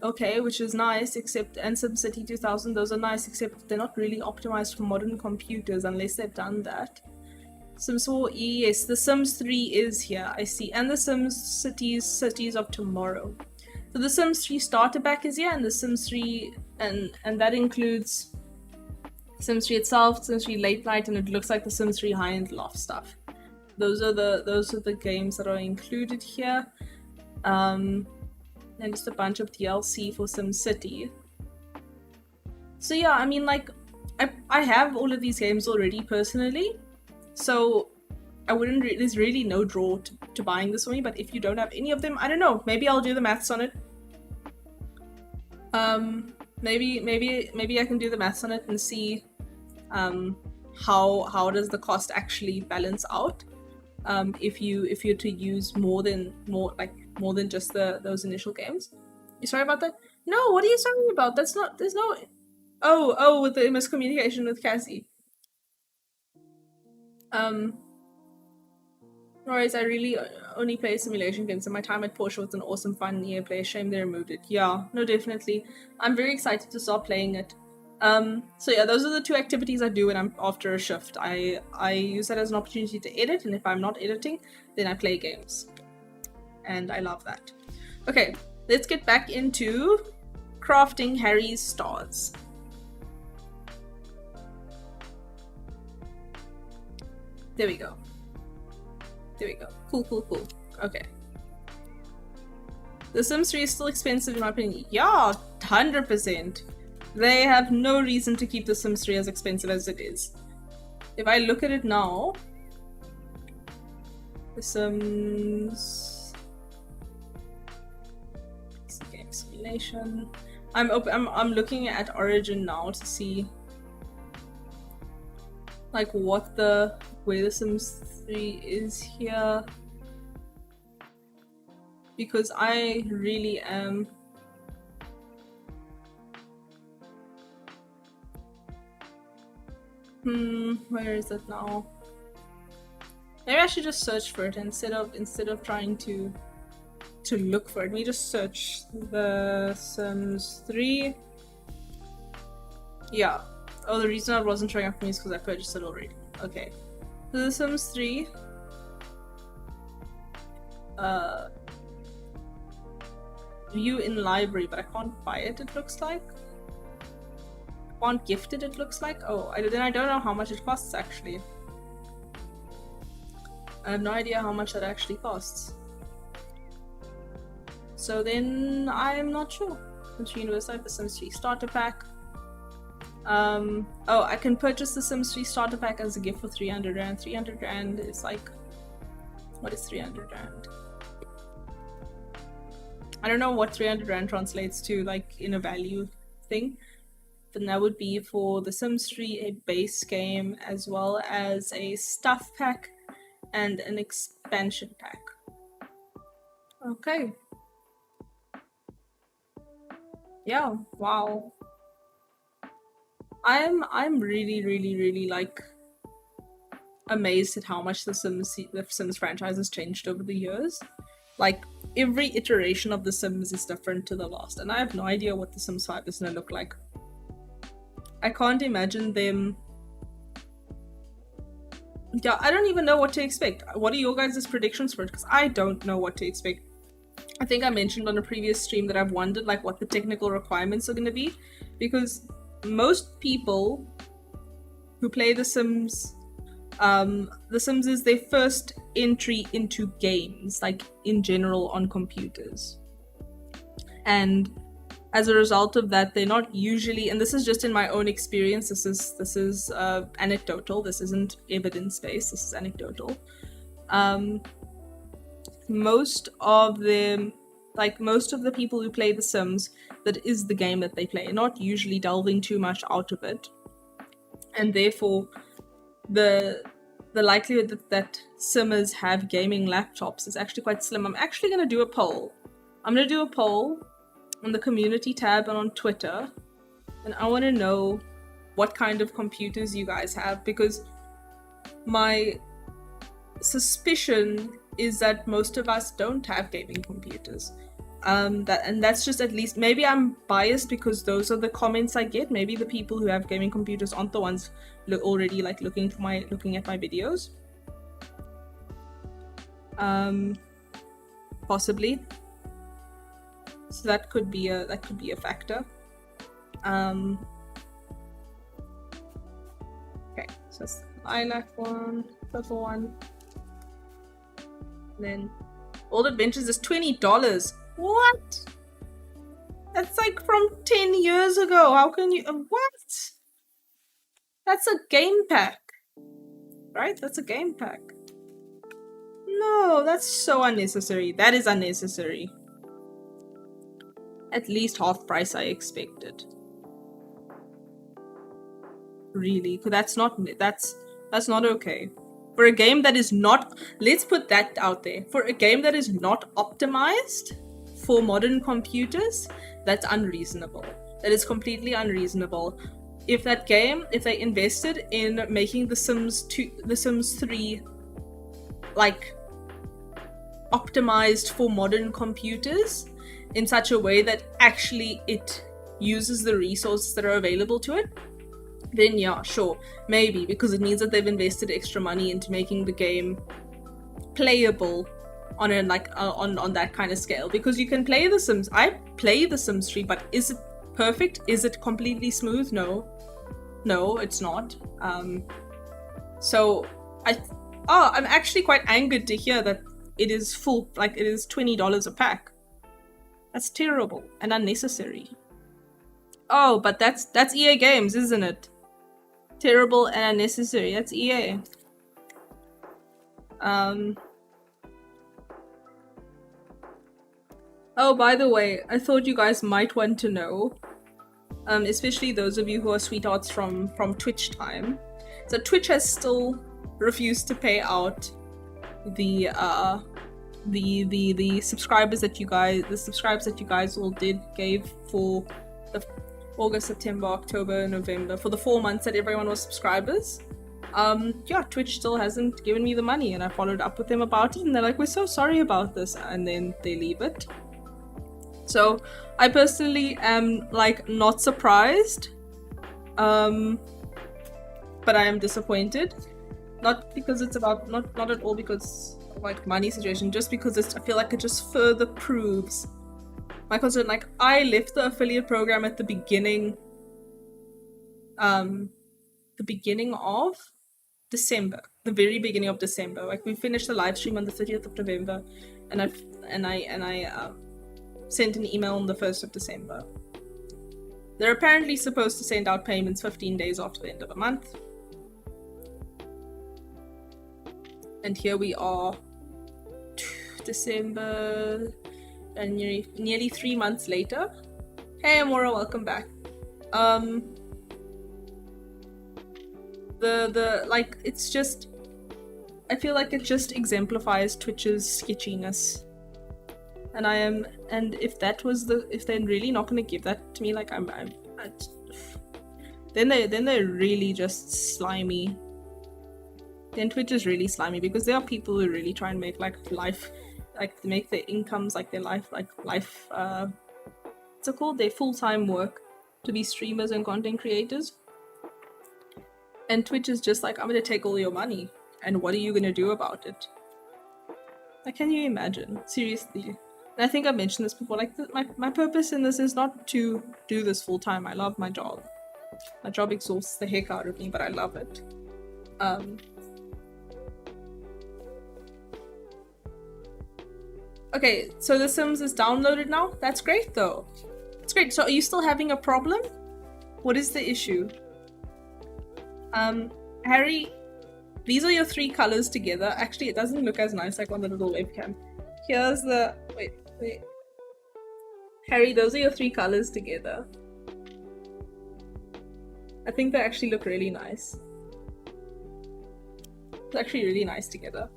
okay, which is nice, except, and SimCity 2000, those are nice, except they're not really optimized for modern computers unless they've done that. Sims 4, yes, The Sims 3 is here, I see, and The Sims Cities of Tomorrow. So The Sims 3 starter pack is here, and The Sims 3, and that includes Sims 3 itself, Sims 3 Late Night, and it looks like the Sims 3 High-End Loft stuff. Those are the games that are included here, and just a bunch of DLC for SimCity. So yeah, I mean, like, I have all of these games already personally, so I wouldn't. There's really no draw to buying this for me. But if you don't have any of them, I don't know. Maybe I'll do the maths on it. Maybe I can do the maths on it and see how does the cost actually balance out if you're to use more than just those initial games. You sorry about that? No, what are you sorry about? There's no. Oh, with the miscommunication with Cassie. Whereas I really only play simulation games, and my time at Porsche was an awesome fun EA play. Shame they removed it. Yeah, no, definitely. I'm very excited to start playing it. So yeah, those are the two activities I do when I'm after a shift. I use that as an opportunity to edit, and if I'm not editing, then I play games. And I love that. Okay, let's get back into crafting Harry's stars. There we go. There we go. Cool. Okay. The Sims 3 is still expensive in my opinion. Yeah, 100%. They have no reason to keep The Sims 3 as expensive as it is. If I look at it now, The Sims game simulation. I'm looking at Origin now to see like where The Sims 3 is here, because I really am where is it now? Maybe I should just search for it instead of trying to look for it. Let me just search The Sims 3. Yeah. Oh, the reason it wasn't showing up for me is because I purchased it already. Okay. So The Sims 3. View in library, but I can't buy it, it looks like. I can't gift it, it looks like. Oh, then I don't know how much it costs, actually. I have no idea how much that actually costs. So then I'm not sure. Sims 3 Universe, The Sims 3 Starter Pack. Oh, I can purchase the Sims 3 Starter Pack as a gift for 300 Rand. 300 Rand is like... What is 300 Rand? I don't know what 300 Rand translates to, like, in a value thing. Then that would be for the Sims 3, a base game, as well as a stuff pack and an expansion pack. Okay. Yeah, wow. I'm really like amazed at how much the Sims franchise has changed over the years. Like, every iteration of the Sims is different to the last, and I have no idea what the Sims 5 is gonna look like. I can't imagine them... Yeah, I don't even know what to expect. What are your guys' predictions for it? Because I don't know what to expect. I think I mentioned on a previous stream that I've wondered like what the technical requirements are going to be, because most people who play The Sims, The Sims is their first entry into games, like in general on computers. And as a result of that, they're not usually, and this is just in my own experience, this is anecdotal, this isn't evidence-based, this is anecdotal. Most of them, like most of the people who play The Sims, that is the game that they play, not usually delving too much out of it, and therefore the likelihood that Simmers have gaming laptops is actually quite slim. I'm actually going to do a poll. I'm going to do a poll on the community tab and on Twitter, and I want to know what kind of computers you guys have, because my suspicion is that most of us don't have gaming computers. And that's just, at least, maybe I'm biased because those are the comments I get. Maybe the people who have gaming computers aren't the ones already like looking at my videos. Possibly. So that could be a factor. Okay, so that's the lilac one, purple one. And then Old Adventures is $20. What? That's like from 10 years ago. How can you? What? That's a game pack, right? That's a game pack. No, that's so unnecessary. That is unnecessary. At least half price I expected. Really? That's not okay. For a game that is not, let's put that out there. For a game that is not optimized for modern computers, that's unreasonable. That is completely unreasonable. If they invested in making The Sims 3 like optimized for modern computers in such a way that actually it uses the resources that are available to it, then yeah, sure, maybe, because it means that they've invested extra money into making the game playable on a on that kind of scale. Because you can play The Sims. I play The Sims 3, but is it perfect? Is it completely smooth? No, it's not. So I'm actually quite angered to hear that it is full, like it is $20 a pack. That's terrible and unnecessary. Oh, but that's EA Games, isn't it? Terrible and unnecessary. That's EA. Oh, by the way, I thought you guys might want to know, especially those of you who are Souitehearts from Twitch time. So Twitch has still refused to pay out the subscribers that you guys all gave for the August, September, October, November, for the 4 months that everyone was subscribers. Yeah, Twitch still hasn't given me the money, and I followed up with them about it, and they're like, we're so sorry about this, and then they leave it. So I personally am like not surprised, but I am disappointed. Not because it's about, not at all because of like money situation, just because I feel like it just further proves my concern. Like, I left the affiliate program at the beginning of December, the very beginning of December. Like, we finished the live stream on the 30th of November, and I sent an email on the 1st of December. They're apparently supposed to send out payments 15 days after the end of a month. And here we are, December, January, nearly 3 months later. Hey Amora, welcome back. Like, it's just, I feel like it just exemplifies Twitch's sketchiness. And if they're really not gonna give that to me, like then they're really just slimy. Then Twitch is really slimy, because there are people who really try and make make their incomes, like their life, what's it called, their full-time work, to be streamers and content creators. And Twitch is just like, I'm gonna take all your money, and what are you gonna do about it? Like, can you imagine? Seriously. And I think I've mentioned this before, like, my purpose in this is not to do this full-time. I love my job. My job exhausts the heck out of me, but I love it. Okay, so The Sims is downloaded now. That's great, though. It's great. So are you still having a problem? What is the issue? Harry, these are your 3 colors together. Actually, it doesn't look as nice like on the little webcam. Here's the... Wait. Harry, those are your 3 colors together. I think they actually look really nice. It's actually really nice together.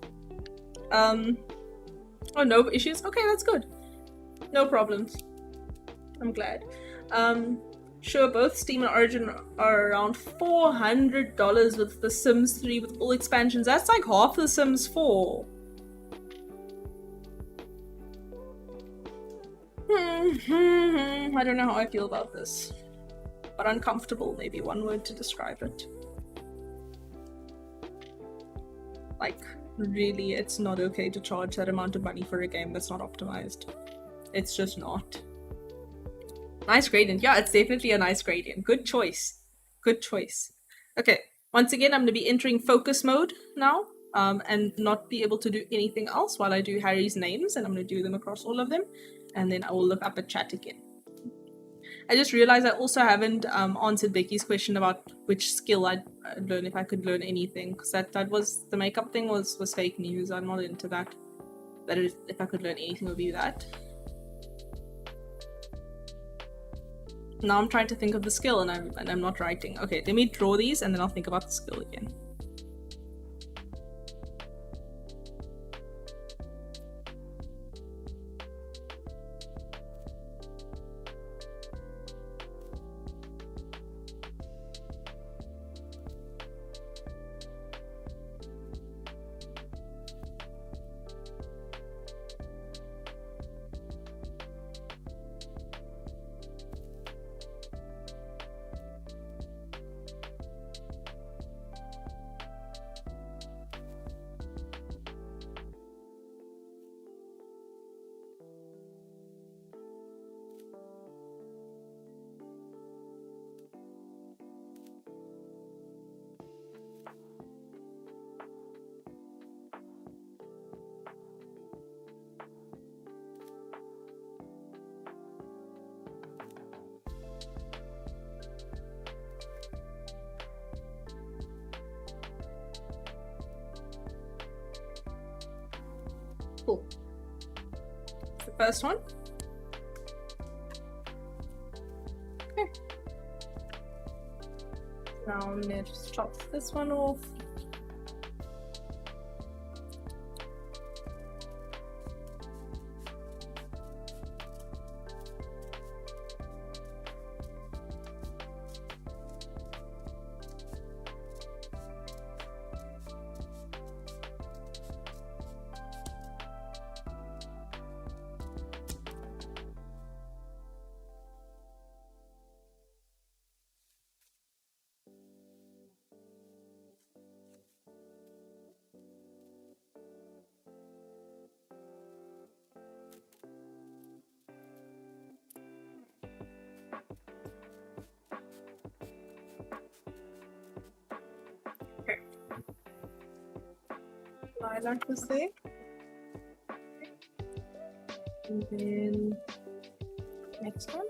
Oh, no issues? Okay, that's good. No problems. I'm glad. Sure, both Steam and Origin are around $400 with The Sims 3 with all expansions. That's like half The Sims 4. I don't know how I feel about this. But uncomfortable, maybe one word to describe it. Like, really, it's not okay to charge that amount of money for a game that's not optimized. It's just not. Nice gradient. Yeah, it's definitely a nice gradient. Good choice. Good choice. Okay, once again, I'm going to be entering focus mode now, and not be able to do anything else while I do Harry's names, and I'm going to do them across all of them, and then I will look up at chat again. I just realized I also haven't answered Becky's question about which skill I'd learn if I could learn anything, because that was, the makeup thing was fake news. I'm not into that. That is, if I could learn anything, it would be that. Now I'm trying to think of the skill and I'm not writing. Okay, let me draw these and then I'll think about the skill again. Cool. The first one. Okay. Now I'm gonna just chop this one off. Lilac was there. And then next one.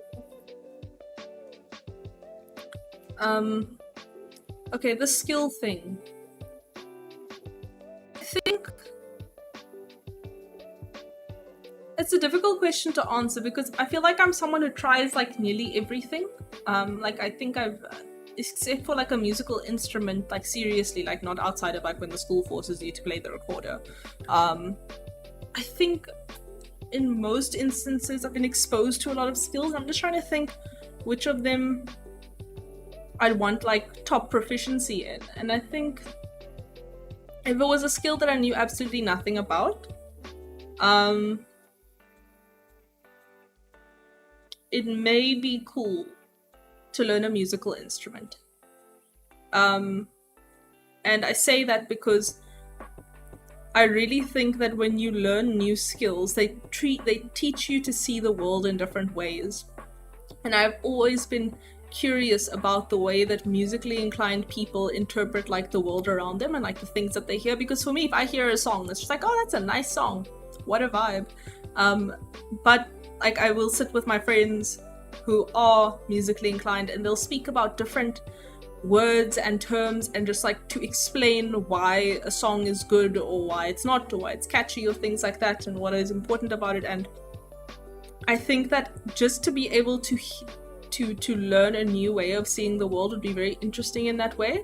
Okay, the skill thing. I think it's a difficult question to answer because I feel like I'm someone who tries like nearly everything. Like I think I've except for like a musical instrument, like seriously, like not outside of like when the school forces you to play the recorder. I think in most instances I've been exposed to a lot of skills. I'm just trying to think which of them I'd want like top proficiency in. And I think if it was a skill that I knew absolutely nothing about, it may be cool to learn a musical instrument. And I say that because I really think that when you learn new skills, they teach you to see the world in different ways. And I've always been curious about the way that musically inclined people interpret like the world around them and like the things that they hear, because for me, if I hear a song, it's just like, oh, that's a nice song, what a vibe. But like I will sit with my friends who are musically inclined, and they'll speak about different words and terms and just like to explain why a song is good or why it's not, or why it's catchy or things like that, and what is important about it. And I think that just to be able to learn a new way of seeing the world would be very interesting in that way.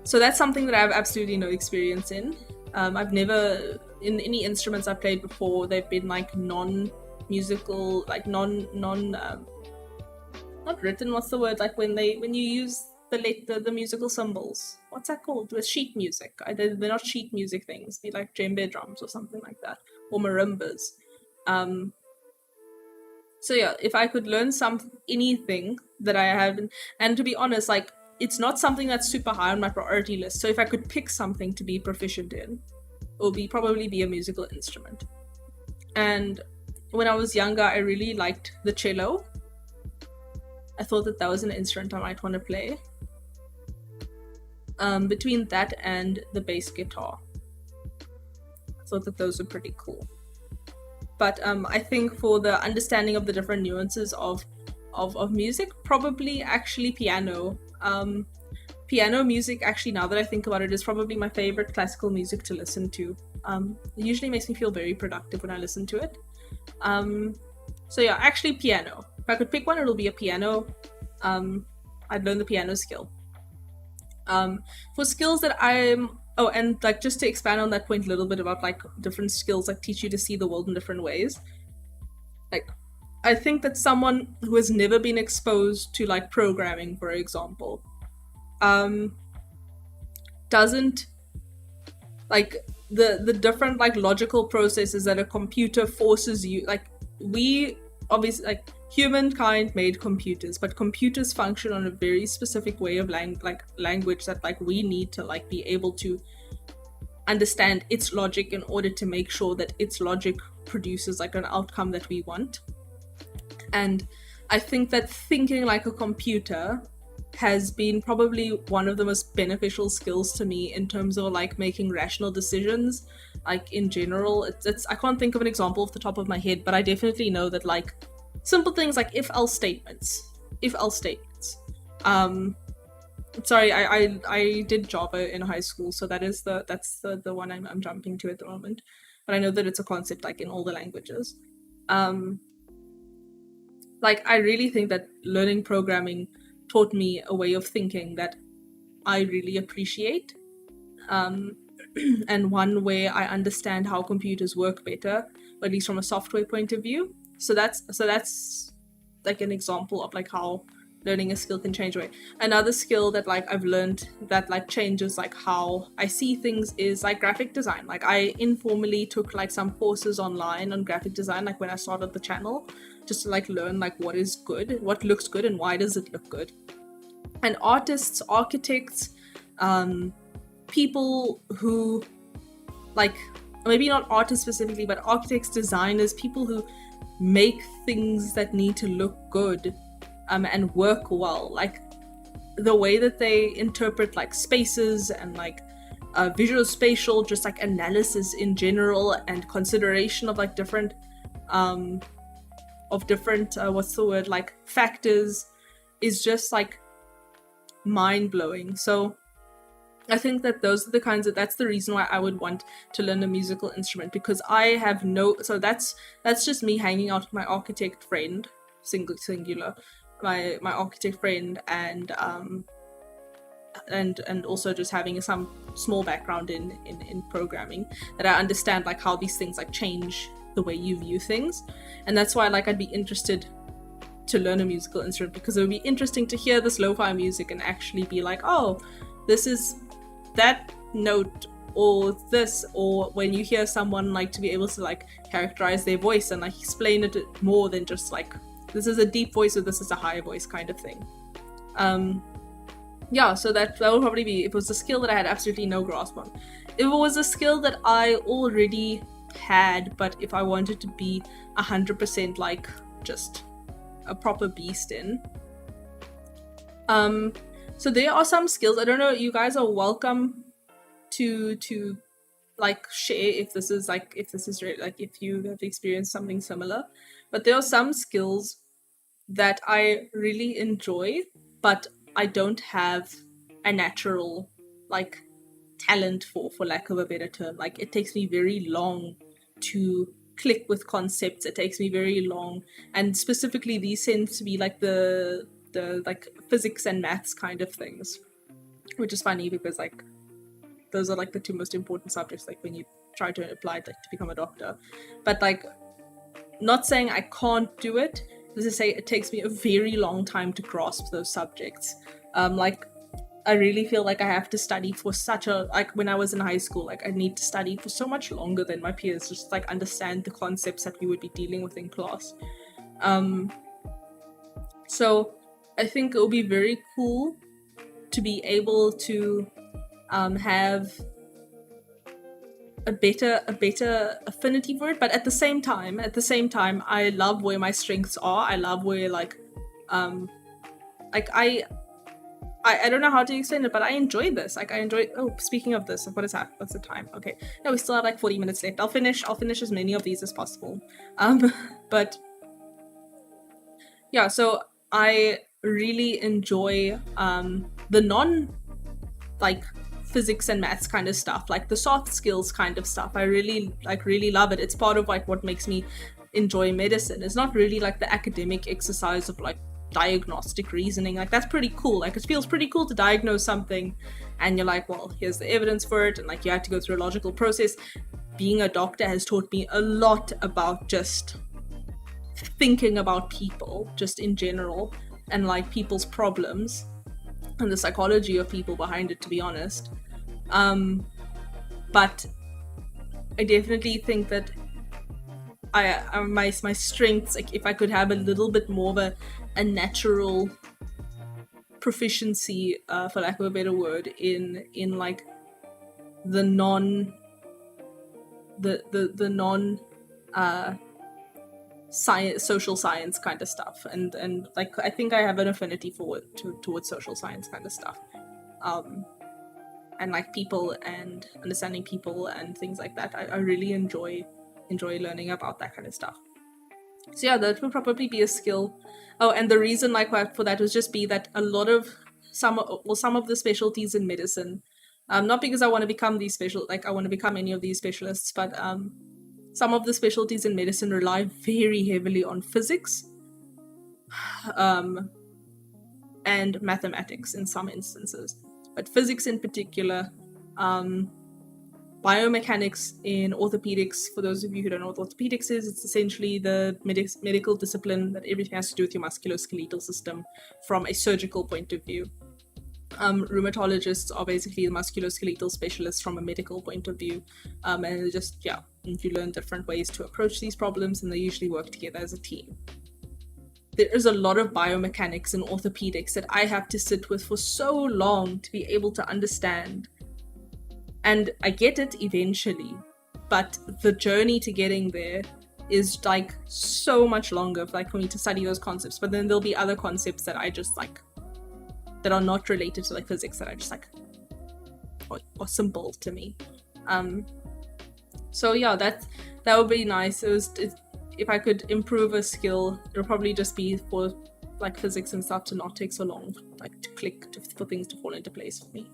So that's something that I have absolutely no experience in. I've never, in any instruments I've played before, they've been like non-musical, like not written, what's the word, like when you use the musical symbols, what's that called, with sheet music. They're not sheet music things, be like djembe drums or something like that, or marimbas. So yeah, if I could learn anything that I haven't, and to be honest, like, it's not something that's super high on my priority list. So if I could pick something to be proficient in, it would probably be a musical instrument. And when I was younger, I really liked the cello. I thought that was an instrument I might want to play. Between that and the bass guitar, I thought that those were pretty cool. But I think for the understanding of the different nuances of music, probably actually piano. Piano music, actually, now that I think about it, is probably my favorite classical music to listen to. It usually makes me feel very productive when I listen to it. So yeah, actually piano. If I could pick one, it'll be a piano. I'd learn the piano skill. For skills that and like, just to expand on that point a little bit about like different skills like teach you to see the world in different ways. Like, I think that someone who has never been exposed to like programming, for example, doesn't like the different like logical processes that a computer forces you, like, we obviously, like, humankind made computers, but computers function on a very specific way of language that like we need to like be able to understand its logic in order to make sure that its logic produces like an outcome that we want. And I think that thinking like a computer has been probably one of the most beneficial skills to me in terms of like making rational decisions, like in general. It's I can't think of an example off the top of my head, but I definitely know that like simple things like if-else statements. Sorry, I did Java in high school, so that's the one I'm jumping to at the moment. But I know that it's a concept like in all the languages. Like, I really think that learning programming taught me a way of thinking that I really appreciate. And one way I understand how computers work better, or at least from a software point of view. So that's like an example of like how learning a skill can change the way. Another skill that like I've learned that like changes like how I see things is like graphic design. Like, I informally took like some courses online on graphic design, like when I started the channel, just to like learn like what is good, what looks good, and why does it look good. And artists, architects, people who like, maybe not artists specifically, but architects, designers, people who make things that need to look good and work well, like the way that they interpret like spaces and like visual spatial, just like analysis in general, and consideration of like different what's the word, like factors, is just like mind-blowing. So I think that those are the kinds of, that's the reason why I would want to learn a musical instrument, because I have so that's just me hanging out with my architect friend, singular, my architect friend, and also just having some small background in programming, that I understand like how these things like change the way you view things. And that's why like I'd be interested to learn a musical instrument, because it would be interesting to hear this lo-fi music and actually be like, oh, this is that note, or this, or when you hear someone, like to be able to like characterize their voice and like explain it more than just like, this is a deep voice or this is a high voice kind of thing. Yeah, so that would probably be, if it was a skill that I had absolutely no grasp on. If it was a skill that I already had, but if I wanted to be 100% like just a proper beast in, so there are some skills, I don't know, you guys are welcome to like share if this is like if you have experienced something similar. But there are some skills that I really enjoy, but I don't have a natural like talent for lack of a better term. Like it takes me very long to click with concepts. It takes me very long, and specifically these tend to be like the like physics and maths kind of things, which is funny because like those are like the two most important subjects like when you try to apply it, like to become a doctor. But like, not saying I can't do it, just to say it takes me a very long time to grasp those subjects. Like I really feel like I have to study for such a, like when I was in high school, like I need to study for so much longer than my peers, just like understand the concepts that we would be dealing with in class. So I think it will be very cool to be able to have a better affinity for it. But at the same time, I love where my strengths are. I love where like I don't know how to explain it, but I enjoy this. Like I enjoy. Oh, speaking of this, what is that? What's the time? Okay, no, we still have like 40 minutes left. I'll finish as many of these as possible. But yeah, so I really enjoy the non like physics and maths kind of stuff, like the soft skills kind of stuff. I really love it. It's part of like what makes me enjoy medicine. It's not really like the academic exercise of like diagnostic reasoning. Like that's pretty cool. Like it feels pretty cool to diagnose something and you're like, well, here's the evidence for it, and like you have to go through a logical process. Being a doctor has taught me a lot about just thinking about people just in general, and like people's problems and the psychology of people behind it, to be honest. But I definitely think that my strengths, like if I could have a little bit more of a natural proficiency, for lack of a better word, in like the non science, social science kind of stuff, and like I think I have an affinity towards social science kind of stuff, and like people and understanding people and things like that. I really enjoy learning about that kind of stuff. So yeah, that would probably be a skill. Oh, and the reason like for that was just be that a lot of some of the specialties in medicine, not because I want to become I want to become any of these specialists, but some of the specialties in medicine rely very heavily on physics and mathematics in some instances, but physics in particular. Biomechanics in orthopedics, for those of you who don't know what orthopedics is, it's essentially the medical discipline that everything has to do with your musculoskeletal system from a surgical point of view. Rheumatologists are basically the musculoskeletal specialists from a medical point of view, and just, yeah, you learn different ways to approach these problems, and they usually work together as a team. There is a lot of biomechanics in orthopedics that I have to sit with for so long to be able to understand. And I get it eventually, but the journey to getting there is like so much longer, like for me to study those concepts. But then there'll be other concepts that I just like, that are not related to like physics, that I just like are simple to me. So yeah, that would be nice. If I could improve a skill, it'll probably just be for like physics and stuff to not take so long, like to click, for things to fall into place for me.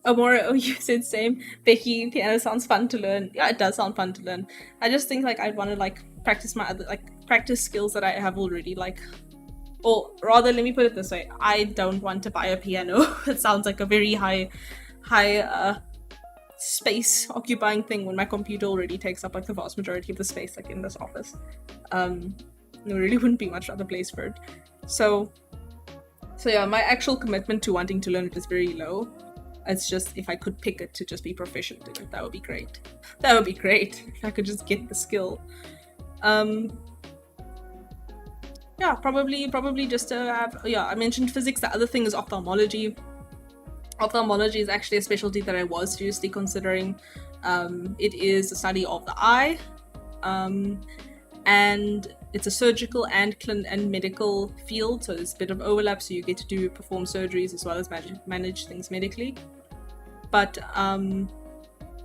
Amora, you said same. Becky, piano sounds fun to learn. Yeah, it does sound fun to learn. I just think like I'd want to like practice my other, like practice skills that I have already, like, or rather, let me put it this way: I don't want to buy a piano. It sounds like a very high space occupying thing when my computer already takes up like the vast majority of the space, like in this office. There really wouldn't be much other place for it. So yeah, my actual commitment to wanting to learn it is very low. It's just if I could pick it to just be proficient in it, that would be great. That would be great if I could just get the skill. Yeah, probably just to have. Yeah, I mentioned physics. The other thing is ophthalmology. Ophthalmology is actually a specialty that I was seriously considering. It is a study of the eye, and it's a surgical and medical field, so there's a bit of overlap, so you get to perform surgeries as well as manage things medically. But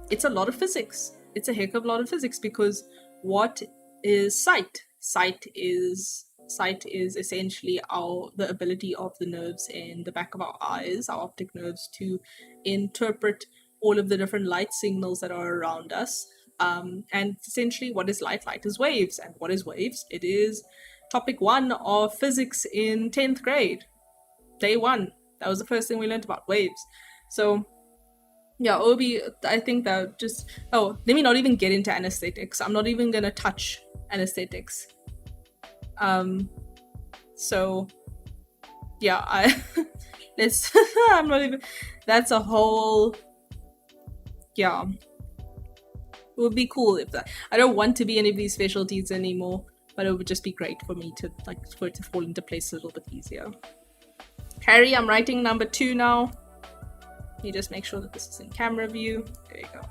it's a lot of physics. It's a heck of a lot of physics, because what is sight? Sight is essentially the ability of the nerves in the back of our eyes, our optic nerves, to interpret all of the different light signals that are around us. And essentially, what is light? Light is waves. And what is waves? It is topic 1 of physics in 10th grade. Day 1. That was the first thing we learned about waves. So yeah, Obi, I think that just... Oh, let me not even get into anesthetics. I'm not even gonna touch anesthetics. So yeah, let's... I'm not even... That's a whole... Yeah. It would be cool if that... I don't want to be any of these specialties anymore, but it would just be great for me to, like, for it to fall into place a little bit easier. Harry, I'm writing number 2 now. You just make sure that this is in camera view. There you go.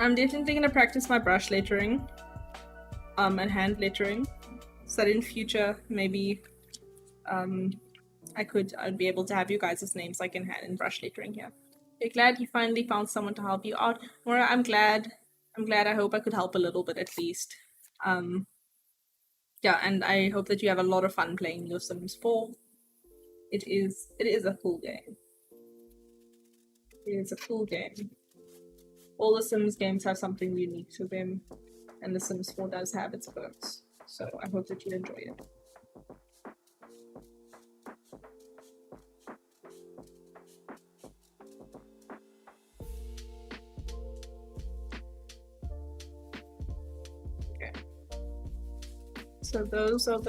I'm definitely gonna practice my brush lettering, and hand lettering, so that in future maybe, I'd be able to have you guys' names like in hand and brush lettering here. You're glad you finally found someone to help you out, Maura. I'm glad. I hope I could help a little bit at least. Yeah, and I hope that you have a lot of fun playing your Sims 4. It is a cool game. It is a cool game. All the Sims games have something unique to them, and The Sims 4 does have its perks, so I hope that you enjoy it. Okay. So those are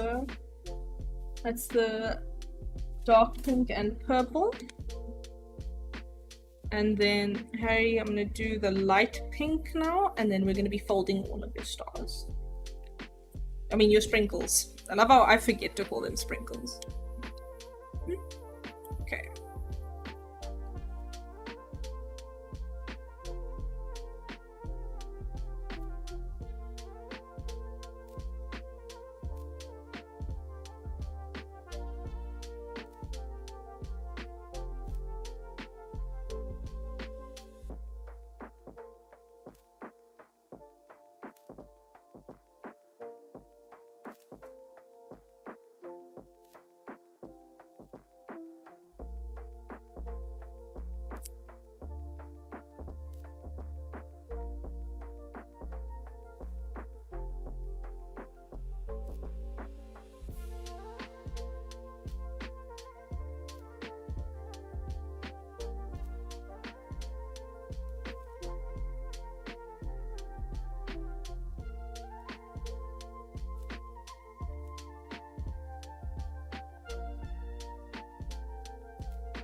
that's the dark pink and purple. And then, Harry, I'm gonna do the light pink now, and then we're gonna be folding all of your stars. I mean, your sprinkles. I love how I forget to call them sprinkles. Okay.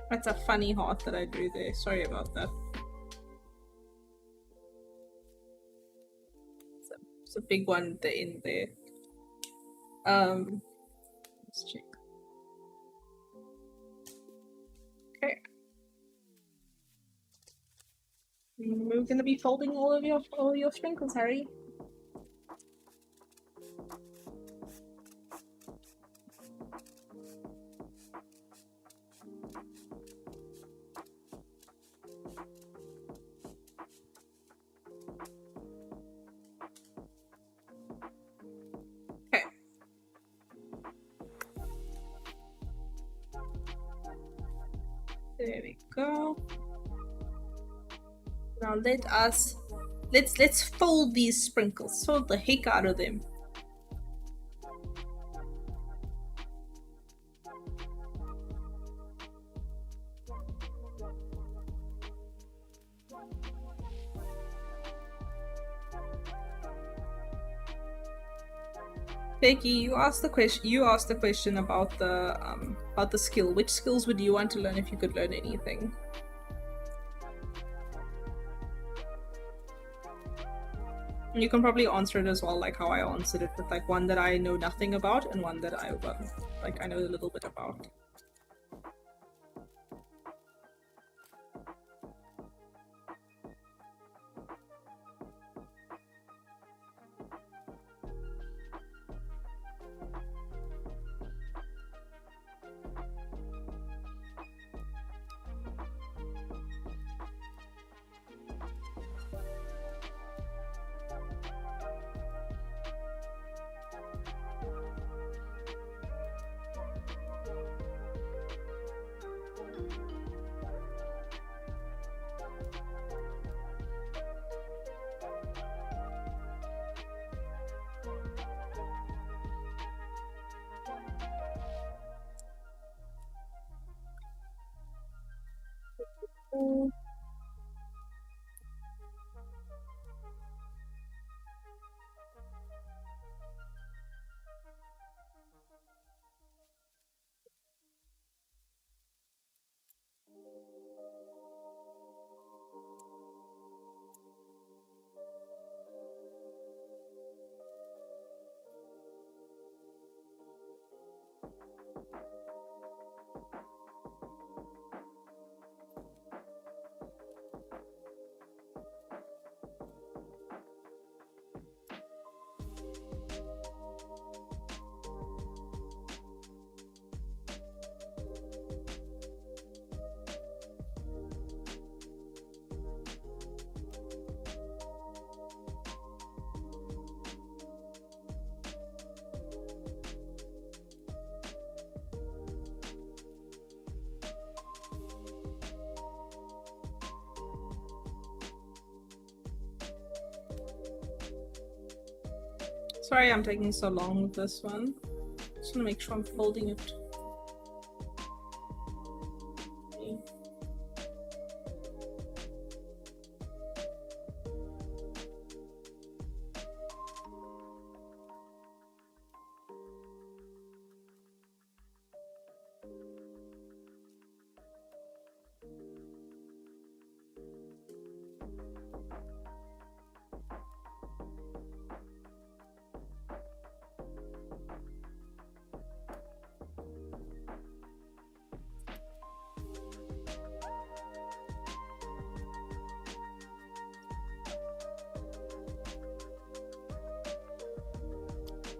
That's a funny heart that I drew there. Sorry about that. It's a big one at the end there. Let's check. Okay. We're gonna be folding all your sprinkles, Harry. There we go. Now let's fold these sprinkles. Fold the heck out of them. Becky, you asked the question about the skill. Which skills would you want to learn if you could learn anything? You can probably answer it as well, like how I answered it, with like one that I know nothing about and one that I I know a little bit about. Sorry I'm taking so long with this one. Just want to make sure I'm folding it.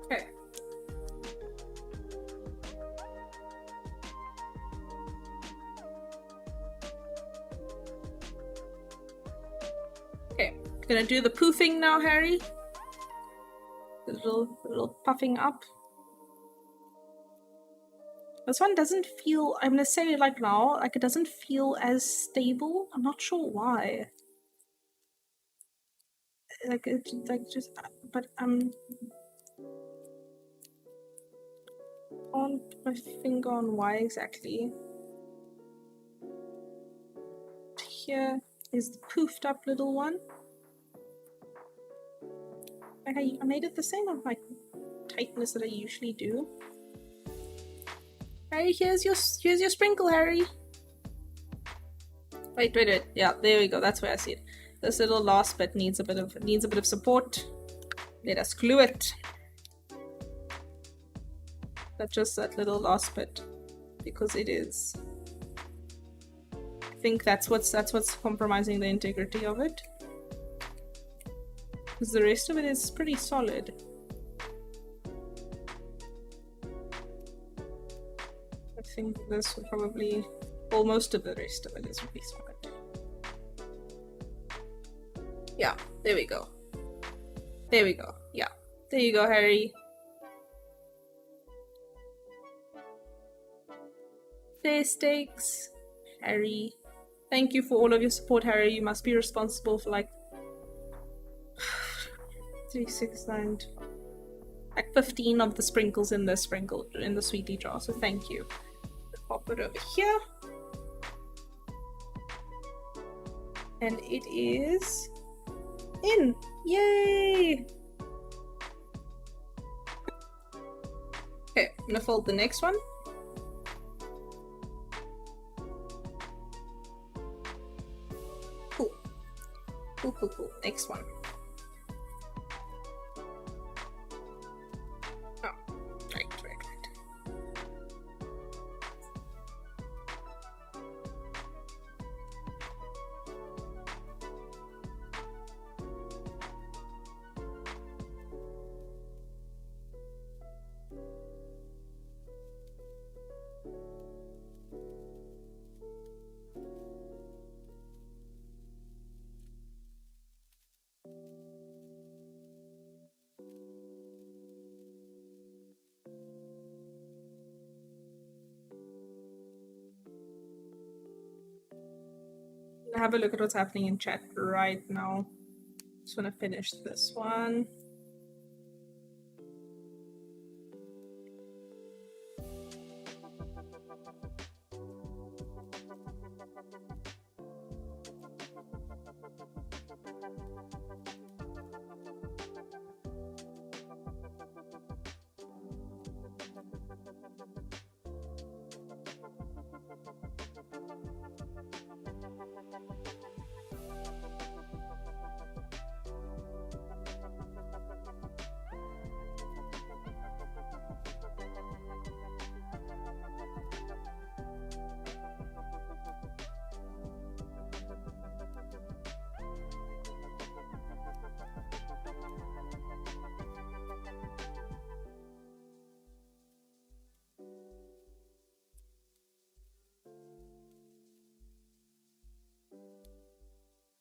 Okay. Okay, gonna do the poofing now, Harry. The little puffing up. This one doesn't feel, I'm gonna say like now, like it doesn't feel as stable. I'm not sure why. Like it, like just, but I'm on my finger on why exactly. Here is the poofed up little one. Okay, I made it the same of my tightness that I usually do. Harry, here's your sprinkle, Harry. Wait. Yeah, there we go. That's where I see it. This little last bit needs a bit of support. Let us glue it. But just that little last bit, because it is. I think that's what's compromising the integrity of it. Because the rest of it is pretty solid. I think this will probably, well, most of the rest of it is really solid. Yeah, there we go. There we go. Yeah, there you go, Harry. Fair stakes, Harry. Thank you for all of your support, Harry. You must be responsible for like 3, 6, 9, like 15 of the sprinkles in the sweetie jar. So thank you. Pop it over here. And it is in. Yay! Okay, I'm gonna fold the next one. Cool. Cool, cool, cool. Next one. Oh, right. Have a look at what's happening in chat right now. Just want to finish this one.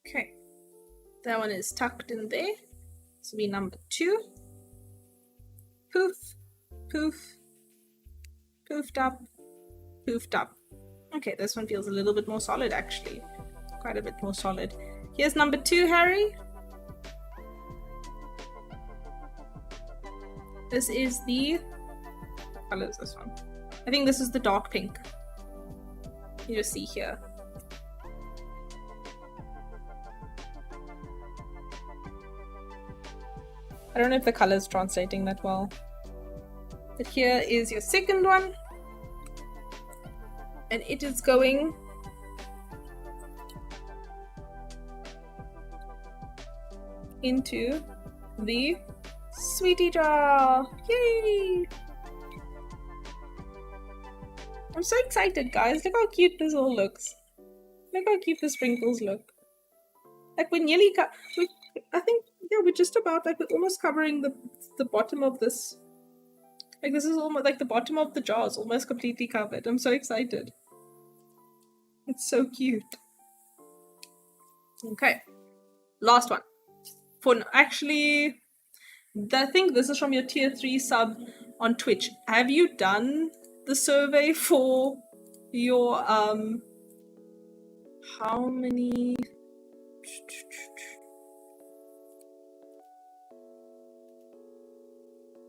Okay, that one is tucked in there. This will be number 2. Poof, poof, poofed up, poofed up. Okay, this one feels a little bit more solid actually. Quite a bit more solid. Here's number 2, Harry. This is the... what color is this one? I think this is the dark pink. You just see here. I don't know if the color is translating that well. But here is your second one. And it is going into the sweetie jar. Yay! I'm so excited, guys. Look how cute this all looks. Look how cute the sprinkles look. Like we're nearly I think, yeah, we're just about, like, we're almost covering the bottom of this. Like, this is almost, like, the bottom of the jar is almost completely covered. I'm so excited. It's so cute. Okay. Last one. Actually, I think this is from your tier 3 sub on Twitch. Have you done the survey for your, how many...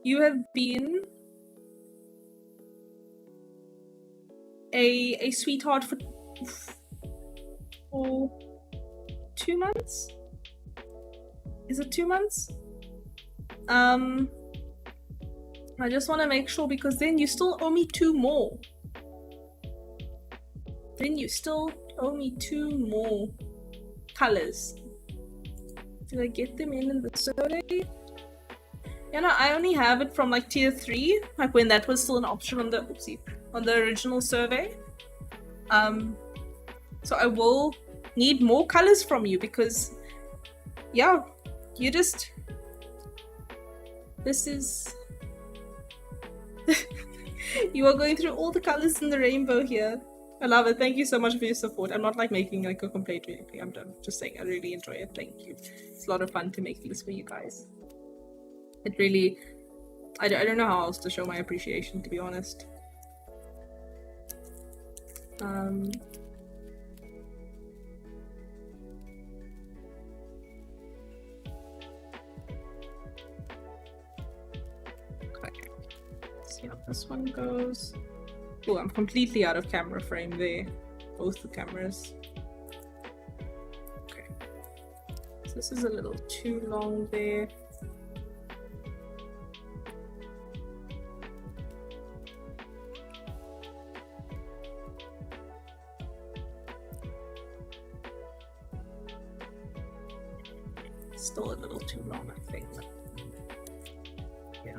You have been a sweetheart for 2 months? Is it 2 months? I just want to make sure, because then you still owe me 2 more. Then you still owe me 2 more colors. Did I get them in the survey? You know, I only have it from like tier 3, like when that was still an option on the original survey. So I will need more colors from you, because yeah, you just, this is you are going through all the colors in the rainbow here. I love it. Thank you so much for your support. I'm not like making like a complaint or anything. I'm just saying I really enjoy it. Thank you. It's a lot of fun to make these for you guys. It really, I don't know how else to show my appreciation, to be honest. This one goes. Oh, I'm completely out of camera frame there. Both the cameras. Okay. So this is a little too long there. Still a little too long, I think. Yeah.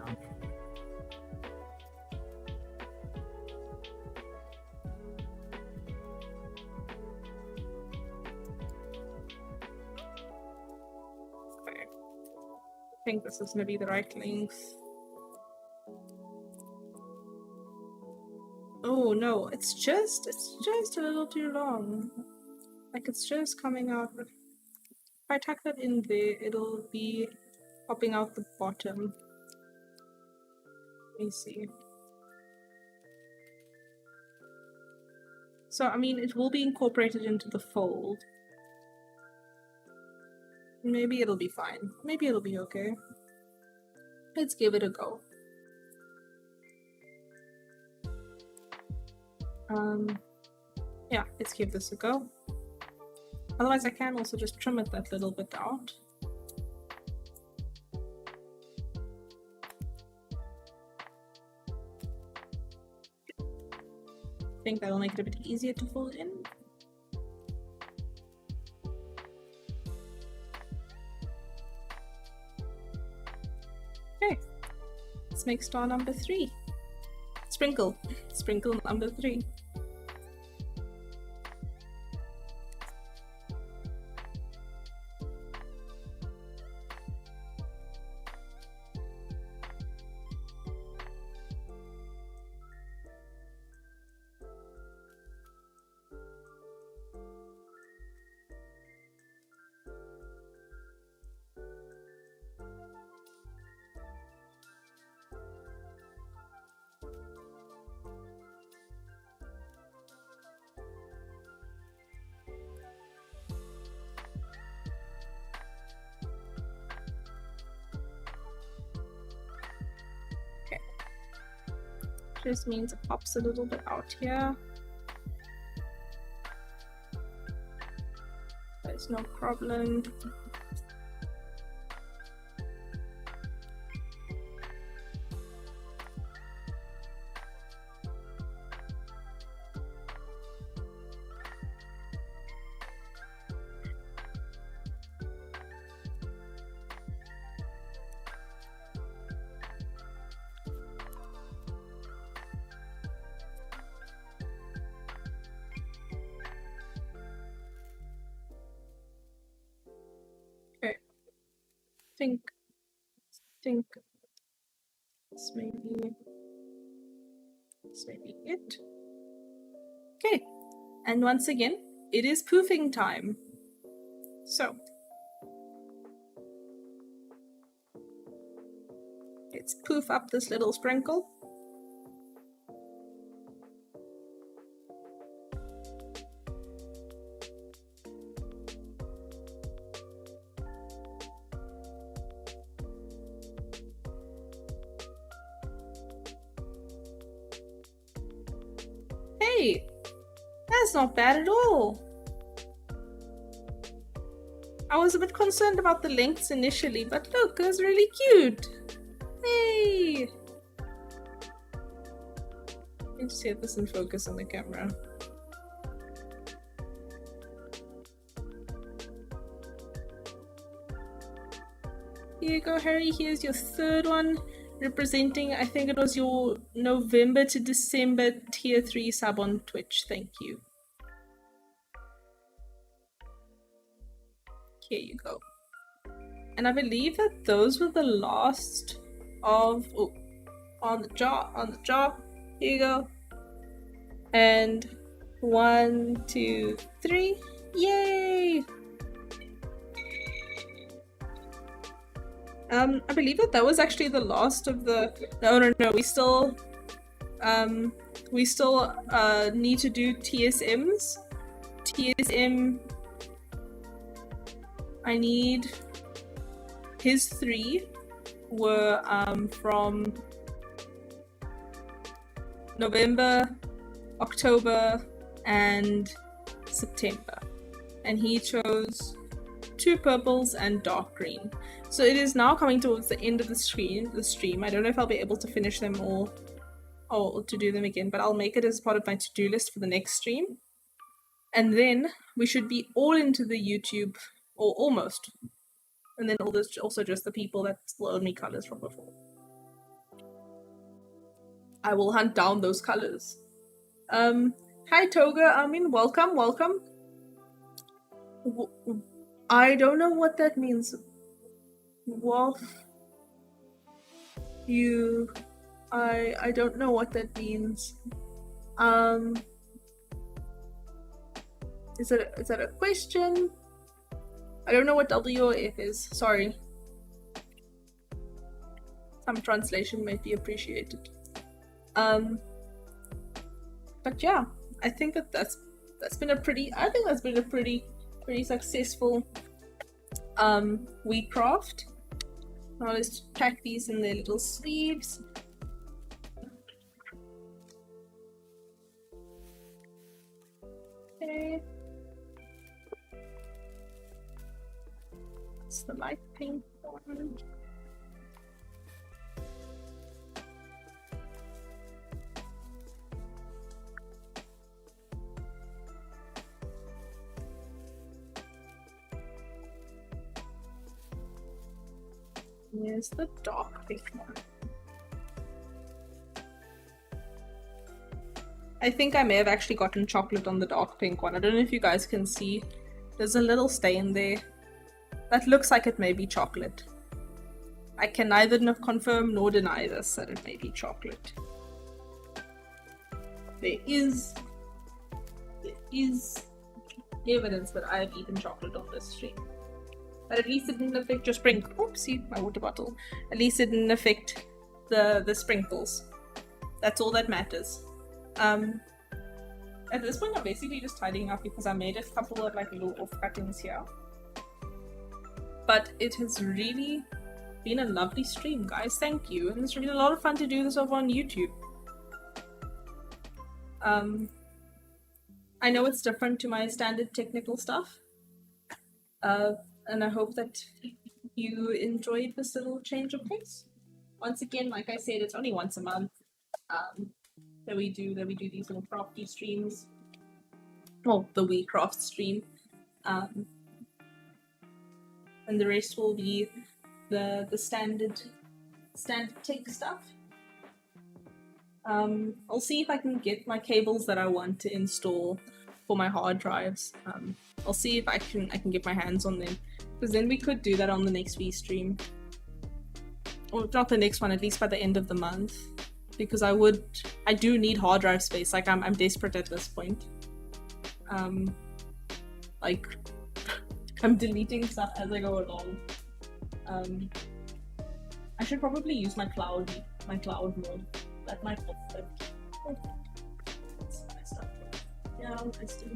Okay. I think this is gonna be the right length. Oh no, it's just a little too long. Like it's just coming out. If I tuck that in there, it'll be popping out the bottom. Let me see. So, I mean, it will be incorporated into the fold. Maybe it'll be fine. Maybe it'll be okay. Let's give it a go. Yeah, let's give this a go. Otherwise, I can also just trim it that little bit out. I think that'll make it a bit easier to fold in. Okay, let's make star number 3. Sprinkle number 3. Just means it pops a little bit out here. There's no problem. Think this may be it. Okay, and once again, it is poofing time. So let's poof up this little sprinkle. Hey, that's not bad at all. I was a bit concerned about the lengths initially, but look, it was really cute. Hey! Let's see if this in focus on the camera. Here you go, Harry. Here's your third one, representing, I think it was your November to December tier 3 sub on Twitch. Thank you. Here you go. And I believe that those were the last of, oh, on the jaw, here you go. And 1, 2, 3, yay! I believe that was actually the last of the, no, we still need to do TSMs. I need his 3 were from November, October, and September. And he chose 2 purples and dark green. So it is now coming towards the end of the stream. I don't know if I'll be able to finish them all or to do them again, but I'll make it as part of my to-do list for the next stream. And then we should be all into the YouTube, or almost. And then also just the people that still own me colors from before. I will hunt down those colors. Hi Toga, welcome. I don't know what that means. Wolf, I don't know what that means. Is that a question? I don't know what W or F is. Sorry. Some translation might be appreciated. But yeah, I think that's been a pretty successful OuiCraft. Now let's pack these in their little sleeves. Okay. That's the light pink one. Here's the dark pink one. I think I may have actually gotten chocolate on the dark pink one. I don't know if you guys can see. There's a little stain there. That looks like it may be chocolate. I can neither confirm nor deny this, that it may be chocolate. There is evidence that I have eaten chocolate on this stream. But at least it didn't affect your sprinkles. Oopsie, my water bottle. At least it didn't affect the sprinkles. That's all that matters. At this point I'm basically just tidying up because I made a couple of like little off cuttings here. But it has really been a lovely stream, guys. Thank you. And it's really a lot of fun to do this over on YouTube. I know it's different to my standard technical stuff. And I hope that you enjoyed this little change of pace. Once again, like I said, it's only once a month that we do these little crafty streams. Well, the OuiCraft stream. And the rest will be the standard tech stuff. I'll see if I can get my cables that I want to install for my hard drives. I'll see if I can get my hands on them, because then we could do that on the next Wii stream, or if not the next one, at least by the end of the month, because I do need hard drive space. Like I'm desperate at this point. Like I'm deleting stuff as I go along. I should probably use my cloud mode. That might help. That's my stuff. Yeah, I still.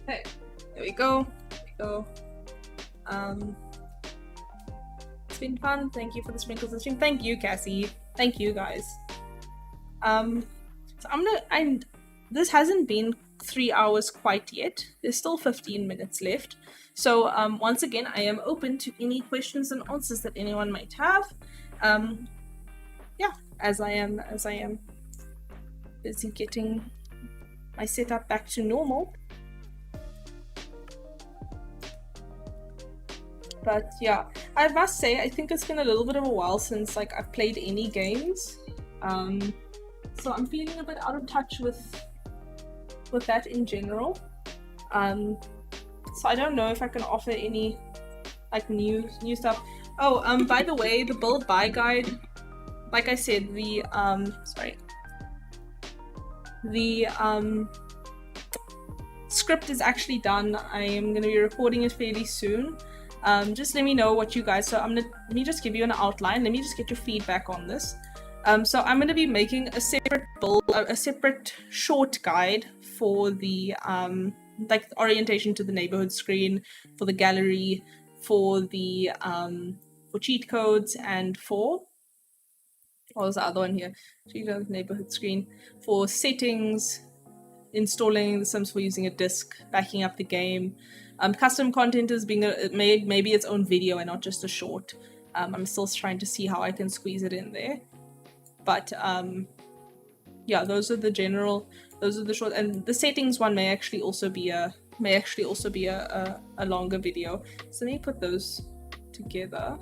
Okay, there we go. It's been fun. Thank you for the sprinkles and stream. Thank you, Cassie. Thank you, guys. So this hasn't been 3 hours quite yet. There's still 15 minutes left. So once again, I am open to any questions and answers that anyone might have. Yeah, as I am busy getting my setup back to normal. But yeah, I must say, I think it's been a little bit of a while since like I've played any games. So I'm feeling a bit out of touch with that in general. So I don't know if I can offer any like new stuff. Oh, by the way, the build buy guide, like I said, the script is actually done. I am going to be recording it fairly soon. Just let me know what you guys, let me just give you an outline. Let me just get your feedback on this. So I'm going to be making a separate short guide for the like the orientation to the neighborhood screen, for the gallery, for the for cheat codes, and for what was the other one here? Neighborhood screen for settings, installing the Sims for using a disc, backing up the game. Custom content is being made maybe its own video and not just a short. I'm still trying to see how I can squeeze it in there. But yeah, those are the short, and the settings one may actually also be a longer video. So let me put those together.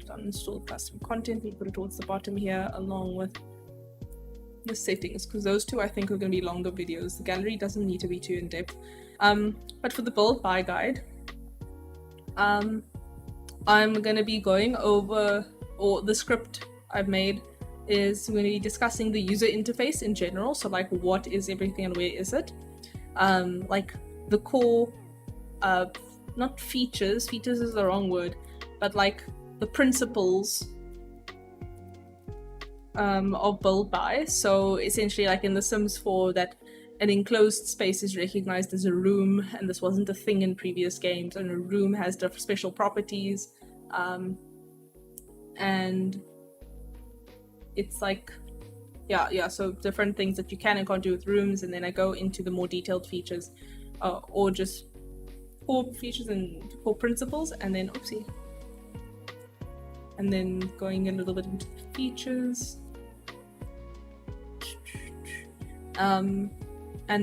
Uninstall custom content, we put it towards the bottom here along with the settings, because those two I think are going to be longer videos. The gallery doesn't need to be too in depth. But for the build buy guide, I'm going to be going over, or the script I've made is going to be discussing the user interface in general. So like, what is everything and where is it? Like the core, not features is the wrong word, but like the principles of build by. So essentially, like in The Sims 4, that an enclosed space is recognized as a room, and this wasn't a thing in previous games, and a room has different special properties, and it's like, yeah, so different things that you can and can't do with rooms. And then I go into the more detailed features, or just core features and core principles, and then and then going a little bit into the features, and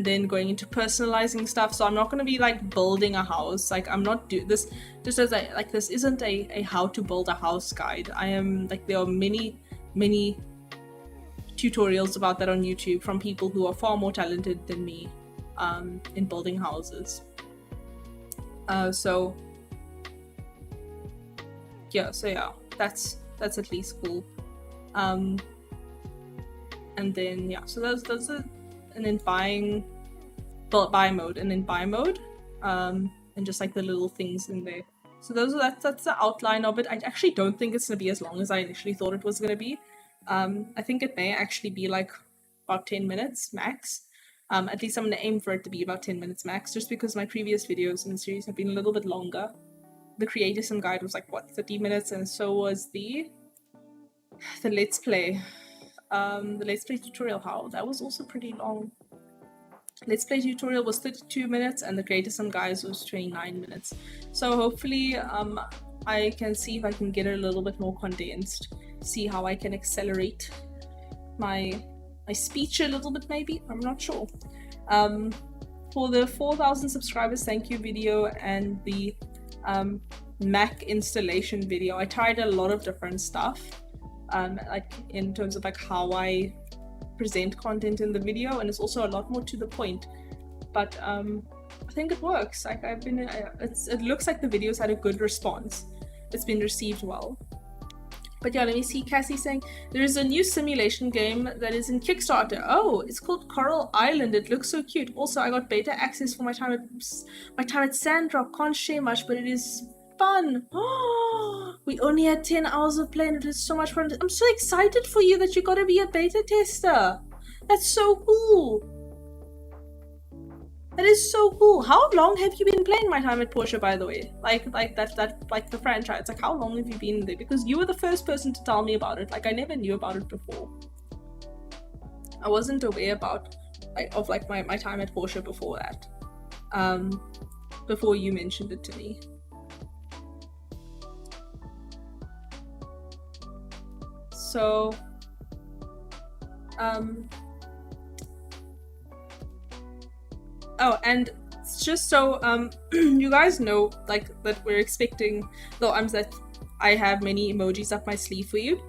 then going into personalizing stuff. So I'm not going to be like building a house, like I'm not this just as this isn't a how to build a house guide. I am like, there are many tutorials about that on YouTube from people who are far more talented than me in building houses. So yeah, that's at least cool. And then so those are, and then buy mode, and then buy mode, and just like the little things in there. So that's the outline of it. I actually don't think it's gonna be as long as I initially thought it was gonna be. I think it may actually be like about 10 minutes max. At least I'm gonna aim for it to be about 10 minutes max, just because my previous videos in the series have been a little bit longer. The Creatism guide was like, what, 30 minutes, and so was the Let's Play. The Let's Play tutorial, that was also pretty long. Let's Play tutorial was 32 minutes, and the Creatism guys was 29 minutes. So hopefully I can see if I can get it a little bit more condensed, see how I can accelerate my speech a little bit, maybe, I'm not sure. For the 4,000 subscribers thank you video and the Mac installation video, I tried a lot of different stuff, like in terms of like how I present content in the video, and it's also a lot more to the point, but I think it works. Like it looks like the videos had a good response. It's been received well. But yeah, let me see. Cassie saying there is a new simulation game that is in Kickstarter. Oh, it's called Coral Island. It looks so cute. Also, I got beta access for my time at Sandrock. Can't share much, but it is fun. Oh, we only had 10 hours of play and it was so much fun. I'm so excited for you that you got to be a beta tester. That's so cool. That is so cool. How long have you been playing My Time at Portia, by the way? Like the franchise. Like, how long have you been there? Because you were the first person to tell me about it. Like, I never knew about it before. I wasn't aware of my time at Portia before that. Before you mentioned it to me. So, oh, and just so you guys know, like, that we're expecting that I have many emojis up my sleeve for you.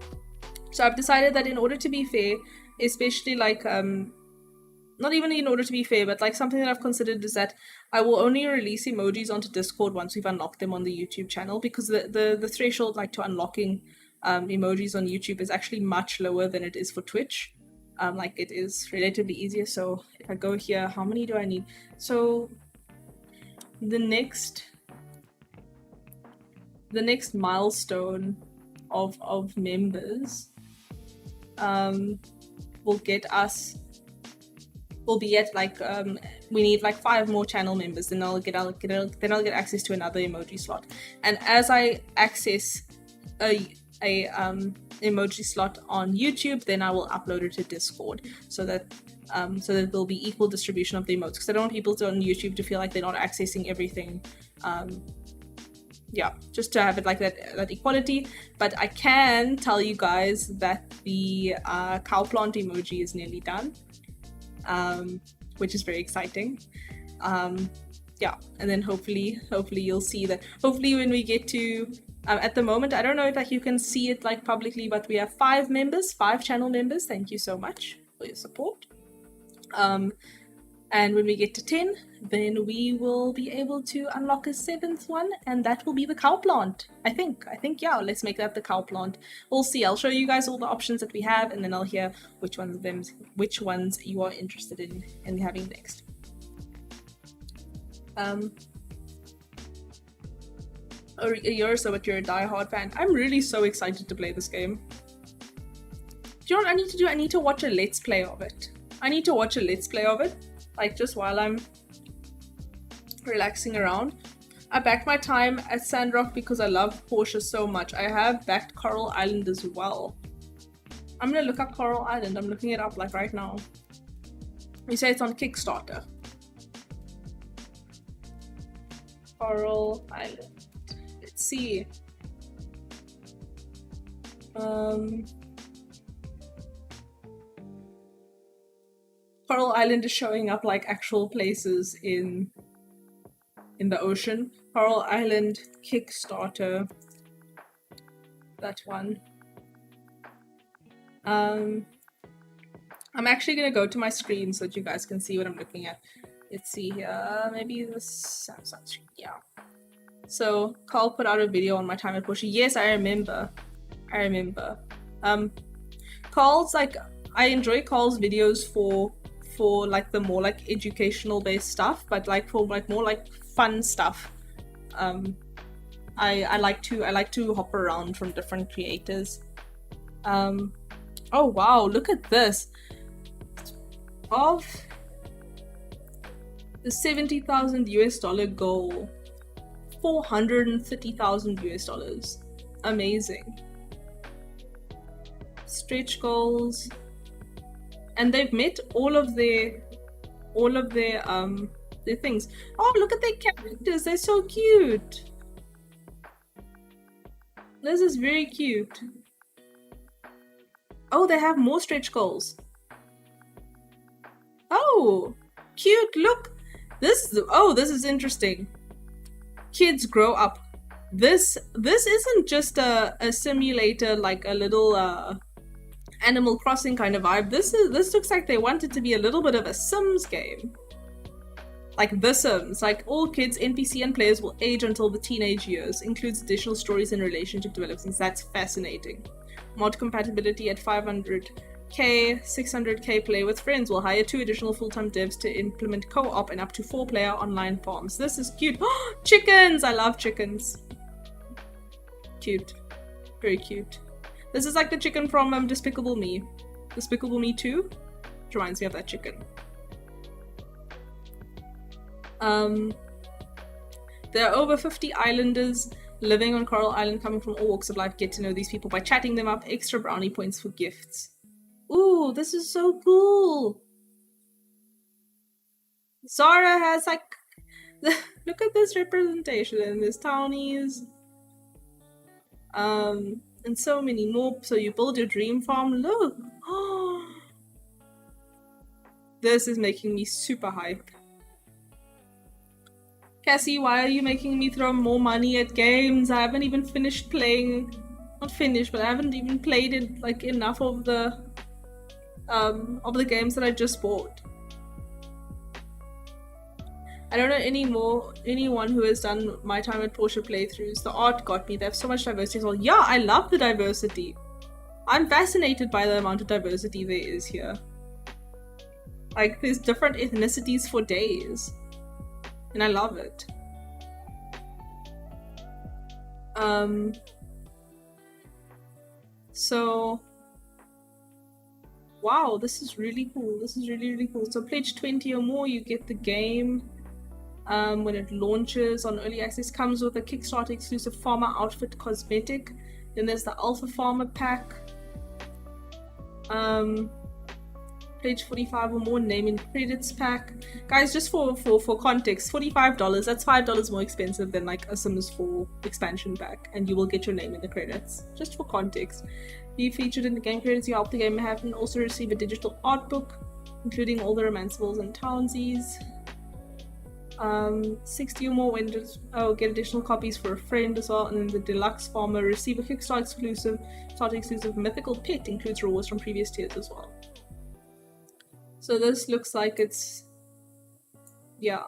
So I've decided that in order to be fair, especially like not even in order to be fair, but like something that I've considered is that I will only release emojis onto Discord once we've unlocked them on the YouTube channel, because the threshold like to unlocking emojis on YouTube is actually much lower than it is for Twitch. Like, it is relatively easier. So if I go here, how many do I need? So the next milestone of members will be at like we need like 5 more channel members, then I'll get access to another emoji slot. And as I access a emoji slot on YouTube, then I will upload it to Discord so that there'll be equal distribution of the emotes, because I don't want people on YouTube to feel like they're not accessing everything. Yeah, just to have it like that equality. But I can tell you guys that the cow plant emoji is nearly done, which is very exciting. Yeah, and then hopefully you'll see that. Hopefully when we get to at the moment, I don't know if you can see it like publicly, but we have 5 channel members. Thank you so much for your support. And when we get to 10, then we will be able to unlock a 7th one, and that will be the cow plant. I think, yeah, let's make that the cow plant. We'll see. I'll show you guys all the options that we have, and then I'll hear which ones you are interested in having next. A year or so, but you're a die-hard fan. I'm really so excited to play this game. Do you know what I need to do? I need to watch a let's play of it. Like just while I'm relaxing around. I backed my time at Sandrock because I love Porsche so much. I have backed Coral Island as well. I'm gonna look up Coral Island. I'm looking it up like right now. You say it's on Kickstarter. Coral Island. Let's see. Coral Island is showing up like actual places in the ocean. Coral Island Kickstarter. That one. I'm actually gonna go to my screen so that you guys can see what I'm looking at. Let's see here. Maybe this Samsung screen. Yeah. So Carl put out a video on my time at Porsche. Yes, I remember. Carl's like, I enjoy Carl's videos for like the more like educational based stuff, but like for like more like fun stuff. I like to hop around from different creators. Oh wow, look at this. Of the $70,000 goal, $430,000. Amazing. Stretch goals. And they've met all of their things. Oh, look at their characters, they're so cute. This is very cute. Oh, they have more stretch goals. Oh, cute, look. This is interesting. Kids grow up. This isn't just a simulator, like a little Animal Crossing kind of vibe. This looks like they wanted to be a little bit of a Sims game. Like The Sims, like all kids, NPC and players will age until the teenage years. Includes additional stories and relationship developments. That's fascinating. Mod compatibility at 500k, 600k play with friends. Will hire 2 additional full-time devs to implement co-op and up to 4-player online farms. This is cute. Chickens! I love chickens. Cute. Very cute. This is like the chicken from Despicable Me. Despicable Me 2? Which reminds me of that chicken. There are over 50 islanders living on Coral Island, coming from all walks of life. Get to know these people by chatting them up. Extra brownie points for gifts. Ooh, this is so cool. Zara has like... Look at this representation. And there's townies. And so many more. So you build your dream farm. Look. This is making me super hype. Cassie, why are you making me throw more money at games? I haven't even finished playing. Not finished, but I haven't even played it like enough of the games that I just bought. I don't know anyone who has done my time at Porsche playthroughs. The art got me. They have so much diversity as well. Yeah, I love the diversity. I'm fascinated by the amount of diversity there is here. Like, there's different ethnicities for days. And I love it. So... Wow, this is really cool. This is really, really cool. So pledge 20 or more, you get the game. When it launches on early access, comes with a Kickstarter exclusive farmer outfit cosmetic. Then there's the Alpha Farmer pack. Page 45 or more naming credits pack. Guys, just for context, $45, that's $5 more expensive than like a Sims 4 expansion pack, and you will get your name in the credits. Just for context. Be featured in the game credits, you help the game have, and also receive a digital art book, including all the romanceables and townsies. 60 or more windows. Oh, get additional copies for a friend as well. And then the deluxe farmer, receive a Kickstarter exclusive mythical pet, includes rewards from previous tiers as well. So this looks like it's, yeah.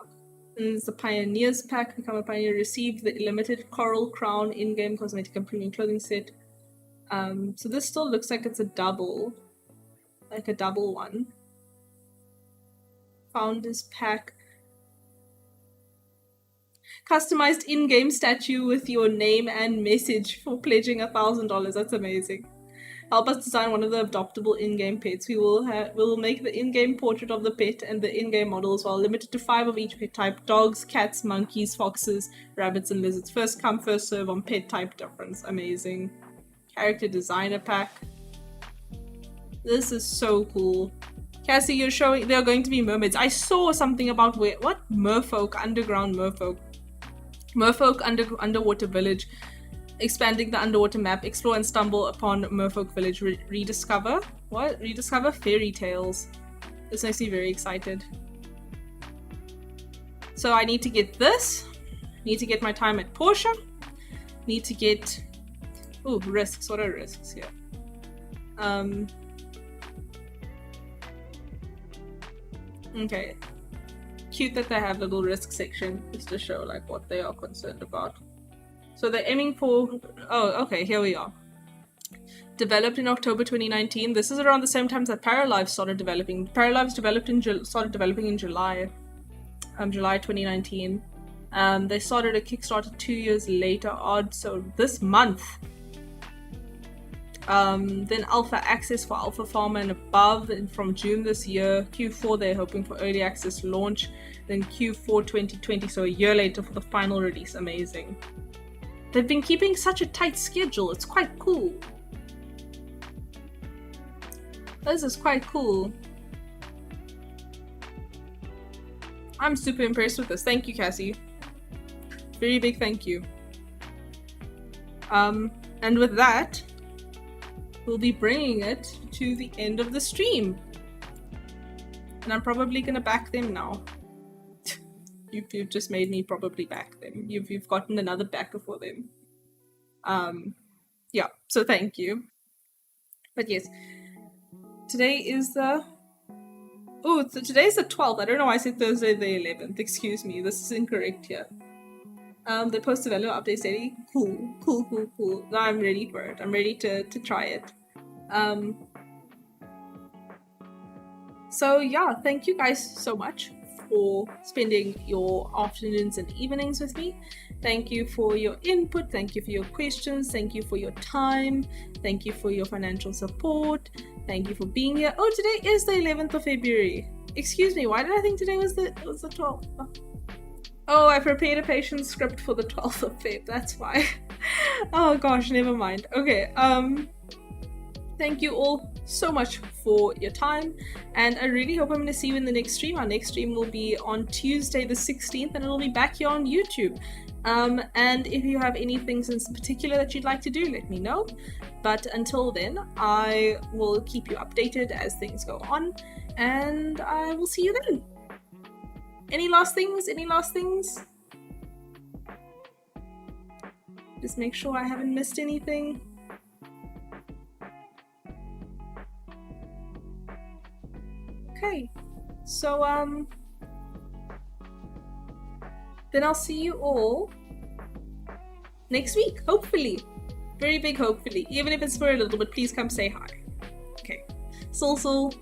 And there's the Pioneers pack, become a pioneer, receive the limited Coral Crown in-game cosmetic and premium clothing set. So this still looks like it's a double, like a double one. Founders pack. Customized in-game statue with your name and message for pledging $1,000. That's amazing. Help us design one of the adoptable in-game pets. We will make the in-game portrait of the pet and the in-game model as well. Limited to 5 of each pet type: dogs, cats, monkeys, foxes, rabbits, and lizards. First come, first serve on pet type difference. Amazing. Character designer pack. This is so cool. Cassie, you're showing there are going to be mermaids. I saw something about what? Merfolk, underground merfolk. Merfolk underwater village. Expanding the underwater map. Explore and stumble upon Merfolk village. Rediscover. What? Rediscover fairy tales. This makes me very excited. So I need to get this. Need to get my time at Portia. Need to get... Ooh, risks. What are risks here? Okay. Cute that they have little risk section just to show like what they are concerned about. So they're aiming for... Oh, okay, here we are. Developed in October 2019. This is around the same time that Paralive started developing. Paralive started developing in July. July 2019. They started a Kickstarter 2 years later, so this month. Then Alpha Access for Alpha Farmer and above, and from June this year. Q4 they're hoping for early access launch. Then Q4 2020, so a year later for the final release. Amazing. They've been keeping such a tight schedule. It's quite cool. This is quite cool. I'm super impressed with this. Thank you, Cassie. Very big thank you. And with that, we'll be bringing it to the end of the stream. And I'm probably gonna back them now. You've just made me probably back them. You've gotten another backer for them. Yeah, so thank you. But yes, today is the... Oh, so today's the 12th. I don't know why I said Thursday the 11th. Excuse me, this is incorrect here. The post-development update steady. Cool. Now I'm ready for it. I'm ready to try it. So yeah, thank you guys so much for spending your afternoons and evenings with me. Thank you for your input. Thank you for your questions. Thank you for your time. Thank you for your financial support. Thank you for being here. Oh, today is the 11th of February. Excuse me, why did I think today was the 12th? Oh, I prepared a patient script for the 12th of Feb. That's why. Oh gosh, never mind. Okay, thank you all so much for your time, and I really hope I'm going to see you in the next stream. Our next stream will be on Tuesday the 16th, and it'll be back here on YouTube. And if you have anything in particular that you'd like to do, let me know. But until then, I will keep you updated as things go on, and I will see you then. Any last things? Just make sure I haven't missed anything. Okay, so then I'll see you all next week, hopefully. Very big hopefully. Even if it's for a little bit, please come say hi. Okay, Soul.